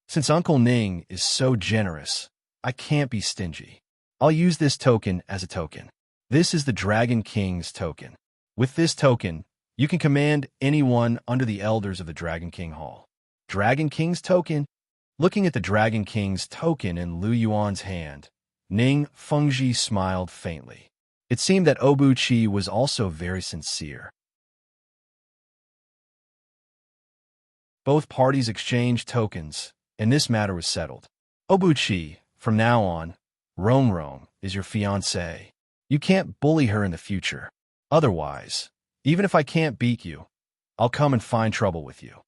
Since Uncle Ning is so generous, I can't be stingy. I'll use this token as a token. This is the Dragon King's token. With this token, you can command anyone under the elders of the Dragon King Hall. Dragon King's token? Looking at the Dragon King's token in Lu Yuan's hand, Ning Fengji smiled faintly. It seemed that Obuchi was also very sincere. Both parties exchanged tokens, and this matter was settled. Obuchi, from now on, Rong is your fiancée. You can't bully her in the future. Otherwise, even if I can't beat you, I'll come and find trouble with you.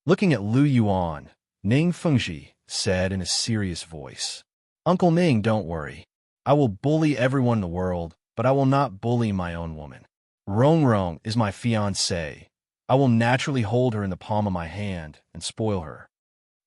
Looking at Lu Yuan, Ning Fengji said in a serious voice, Uncle Ning, don't worry. I will bully everyone in the world, but I will not bully my own woman. Rong is my fiancée. I will naturally hold her in the palm of my hand and spoil her.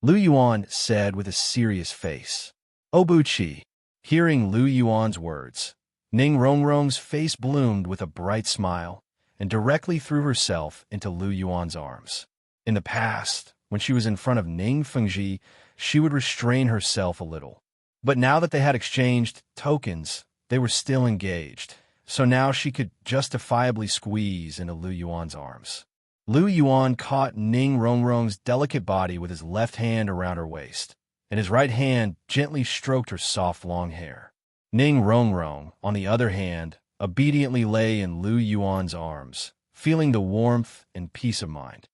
Lu Yuan said with a serious face. Obuchi, hearing Lu Yuan's words, Ning Rong's face bloomed with a bright smile and directly threw herself into Lu Yuan's arms. In the past, when she was in front of Ning Fengji, she would restrain herself a little. But now that they had exchanged tokens, they were still engaged, so now she could justifiably squeeze into Lu Yuan's arms. Lu Yuan caught Ning Rong's delicate body with his left hand around her waist, and his right hand gently stroked her soft long hair. Ning Rong, on the other hand, obediently lay in Lu Yuan's arms, feeling the warmth and peace of mind.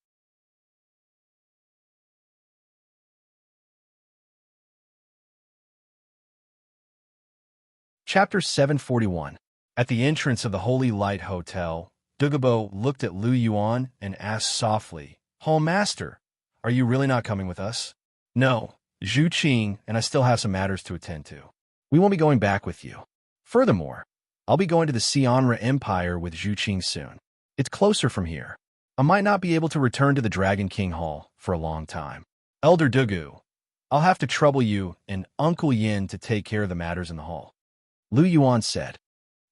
Chapter 741. At the entrance of the Holy Light Hotel, Douluo looked at Lu Yuan and asked softly, Hall Master, are you really not coming with us? No, Zhu Qing and I still have some matters to attend to. We won't be going back with you. Furthermore, I'll be going to the Xianra Empire with Zhu Qing soon. It's closer from here. I might not be able to return to the Dragon King Hall for a long time. Elder Dugu, I'll have to trouble you and Uncle Yin to take care of the matters in the hall. Lu Yuan said.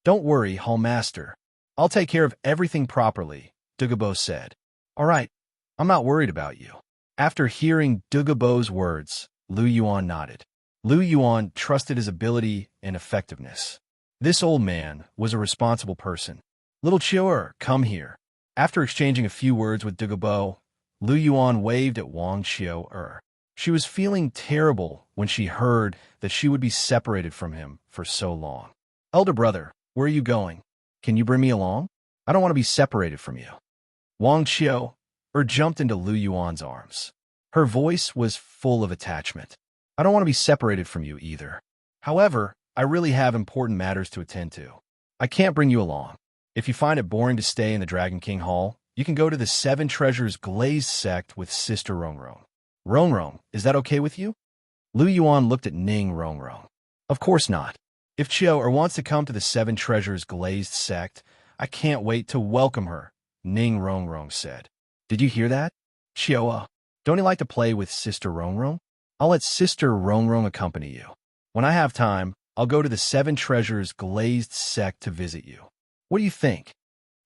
Don't worry, Hall Master. I'll take care of everything properly, Dugabo said. All right, I'm not worried about you. After hearing Dugabo's words, Lu Yuan nodded. Lu Yuan trusted his ability and effectiveness. This old man was a responsible person. Little Chior, come here. After exchanging a few words with Dugabo, Lu Yuan waved at Wang Chior. She was feeling terrible when she heard that she would be separated from him for so long. Elder brother, where are you going? Can you bring me along? I don't want to be separated from you. Wang Chior jumped into Lu Yuan's arms. Her voice was full of attachment. I don't want to be separated from you either. However, I really have important matters to attend to. I can't bring you along. If you find it boring to stay in the Dragon King Hall, you can go to the Seven Treasures Glazed Sect with Sister Rongrong. Rongrong, is that okay with you? Lu Yuan looked at Ning Rongrong. Of course not. If Chior wants to come to the Seven Treasures Glazed Sect, I can't wait to welcome her, Ning Rongrong said. Did you hear that? Chior, don't you like to play with Sister Rongrong? I'll let Sister Rongrong accompany you. When I have time, I'll go to the Seven Treasures Glazed Sect to visit you. What do you think?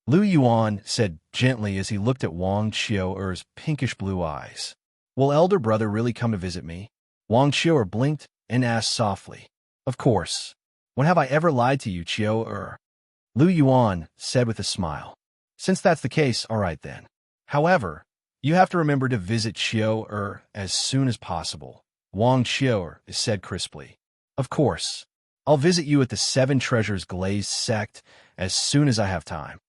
Lu Yuan said gently as he looked at Wang Chior's pinkish blue eyes. Will elder brother really come to visit me? Wang Chior blinked and asked softly. Of course. When have I ever lied to you, Chior? Lu Yuan said with a smile. Since that's the case, all right then. However, you have to remember to visit Chior as soon as possible, Wang Chior said crisply. Of course. I'll visit you at the Seven Treasures Glazed Sect as soon as I have time.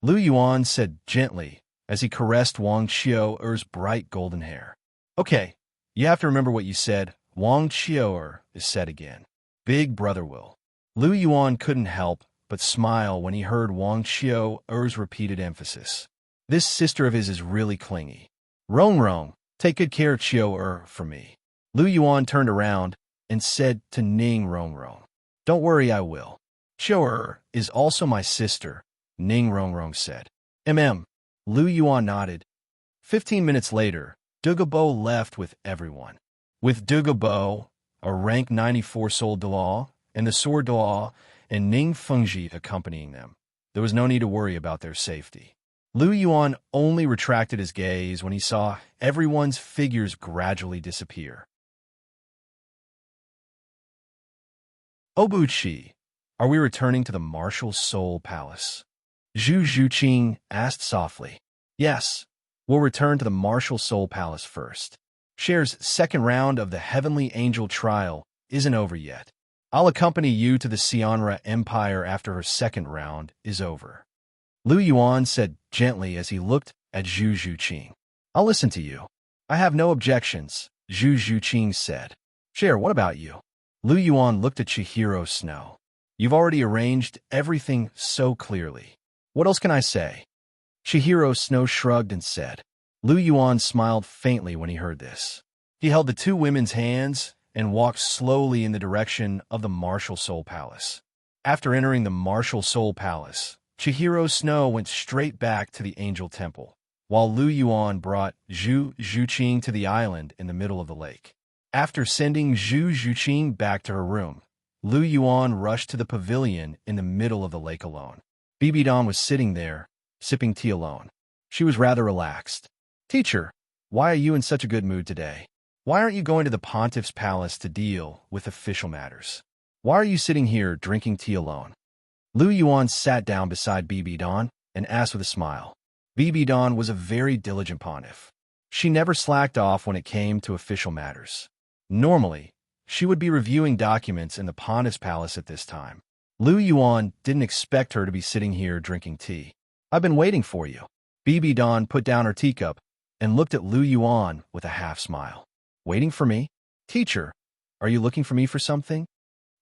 Lu Yuan said gently as he caressed Wang Chior's bright golden hair. Okay, you have to remember what you said, Wang Chior said again. Big brother will. Lu Yuan couldn't help but smile when he heard Wang Chior's repeated emphasis. This sister of his is really clingy. Rongrong, take good care of Chior for me. Lu Yuan turned around and said to Ning Rongrong. Don't worry, I will. Chior is also my sister, Ning Rongrong said. Lu Yuan nodded. 15 minutes later, Dugabo left with everyone. With Dugabo, a rank 94 soul Douluo, and the sword Douluo, and Ning Fengji accompanying them, there was no need to worry about their safety. Lu Yuan only retracted his gaze when he saw everyone's figures gradually disappear. Obuchi, are we returning to the Martial Soul Palace? Zhu Qing asked softly. Yes, we'll return to the Martial Soul Palace first. Cher's second round of the Heavenly Angel trial isn't over yet. I'll accompany you to the Xianra Empire after her second round is over. Lu Yuan said gently as he looked at Zhu Qing. I'll listen to you. I have no objections, Zhu Qing said. Cher, what about you? Lu Yuan looked at Chihiro Snow. You've already arranged everything so clearly. What else can I say? Chihiro Snow shrugged and said. Lu Yuan smiled faintly when he heard this. He held the two women's hands and walked slowly in the direction of the Martial Soul Palace. After entering the Martial Soul Palace, Chihiro Snow went straight back to the Angel Temple, while Lu Yuan brought Zhu Qing to the island in the middle of the lake. After sending Zhu Qing back to her room, Lu Yuan rushed to the pavilion in the middle of the lake alone. Bibidan was sitting there, sipping tea alone. She was rather relaxed. Teacher, why are you in such a good mood today? Why aren't you going to the Pontiff's palace to deal with official matters? Why are you sitting here drinking tea alone? Lu Yuan sat down beside Bibidan and asked with a smile. Bibidan was a very diligent pontiff. She never slacked off when it came to official matters. Normally, she would be reviewing documents in the Pontiff's palace at this time. Lu Yuan didn't expect her to be sitting here drinking tea. I've been waiting for you. Bibidan put down her teacup and looked at Lu Yuan with a half smile. Waiting for me? Teacher, are you looking for me for something?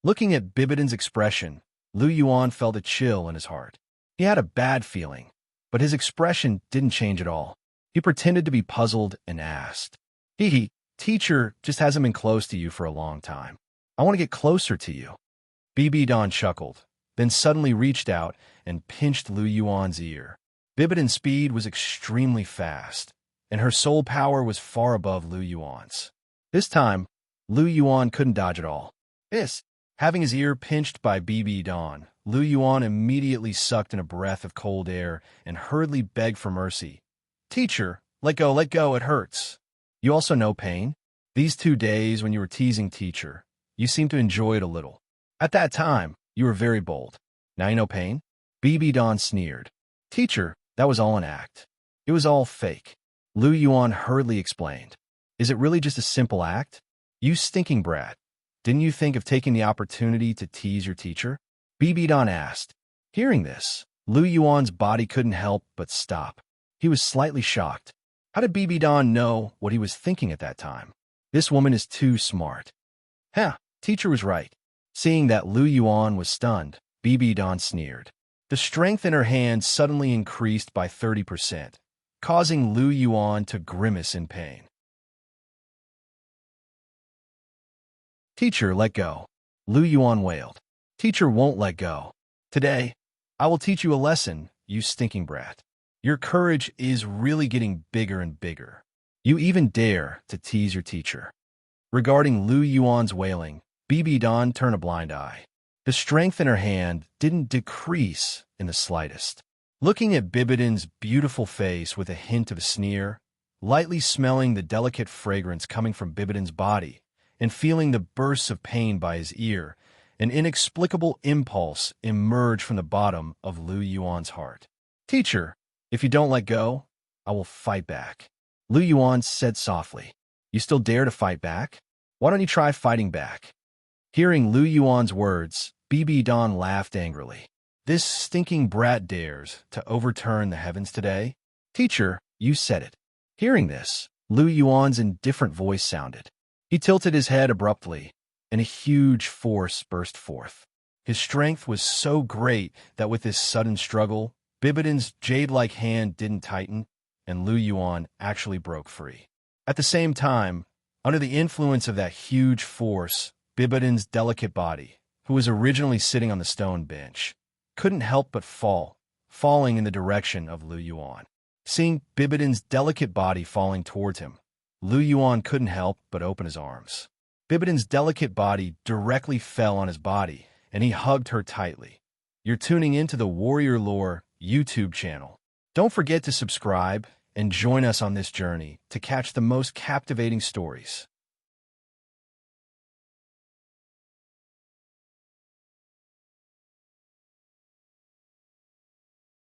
Looking at Bibidan's expression, Lu Yuan felt a chill in his heart. He had a bad feeling, but his expression didn't change at all. He pretended to be puzzled and asked, Hee, teacher just hasn't been close to you for a long time. I want to get closer to you. Don chuckled, then suddenly reached out and pinched Lu Yuan's ear. Bibidon's speed was extremely fast, and her soul power was far above Lu Yuan's. This time, Lu Yuan couldn't dodge at all. Having his ear pinched by Don, Lu Yuan immediately sucked in a breath of cold air and hurriedly begged for mercy. Teacher, let go, it hurts. You also know pain? These 2 days when you were teasing teacher, you seemed to enjoy it a little. At that time, you were very bold. Now you know pain? Don sneered. Teacher, that was all an act. It was all fake. Lu Yuan hurriedly explained. Is it really just a simple act? You stinking brat. Didn't you think of taking the opportunity to tease your teacher? Don asked. Hearing this, Lu Yuan's body couldn't help but stop. He was slightly shocked. How did Don know what he was thinking at that time? This woman is too smart. Teacher was right. Seeing that Lu Yuan was stunned, Don sneered. The strength in her hand suddenly increased by 30%, causing Lu Yuan to grimace in pain. Teacher, let go. Lu Yuan wailed. Teacher won't let go. Today, I will teach you a lesson, you stinking brat. Your courage is really getting bigger and bigger. You even dare to tease your teacher. Regarding Lu Yuan's wailing, Don turned a blind eye. The strength in her hand didn't decrease in the slightest. Looking at Bibidon's beautiful face with a hint of a sneer, lightly smelling the delicate fragrance coming from Bibidon's body, and feeling the bursts of pain by his ear, an inexplicable impulse emerged from the bottom of Lu Yuan's heart. Teacher, if you don't let go, I will fight back. Lu Yuan said softly. You still dare to fight back? Why don't you try fighting back? Hearing Lu Yuan's words, Don laughed angrily. This stinking brat dares to overturn the heavens today? Teacher, you said it. Hearing this, Lu Yuan's indifferent voice sounded. He tilted his head abruptly, and a huge force burst forth. His strength was so great that with this sudden struggle, Bibidon's jade-like hand didn't tighten, and Lu Yuan actually broke free. At the same time, under the influence of that huge force, Bibidon's delicate body, who was originally sitting on the stone bench, couldn't help but falling in the direction of Lu Yuan. Seeing Bibidon's delicate body falling towards him, Lu Yuan couldn't help but open his arms. Bibidon's delicate body directly fell on his body, and he hugged her tightly. You're tuning into the Warrior Lore YouTube channel. Don't forget to subscribe and join us on this journey to catch the most captivating stories.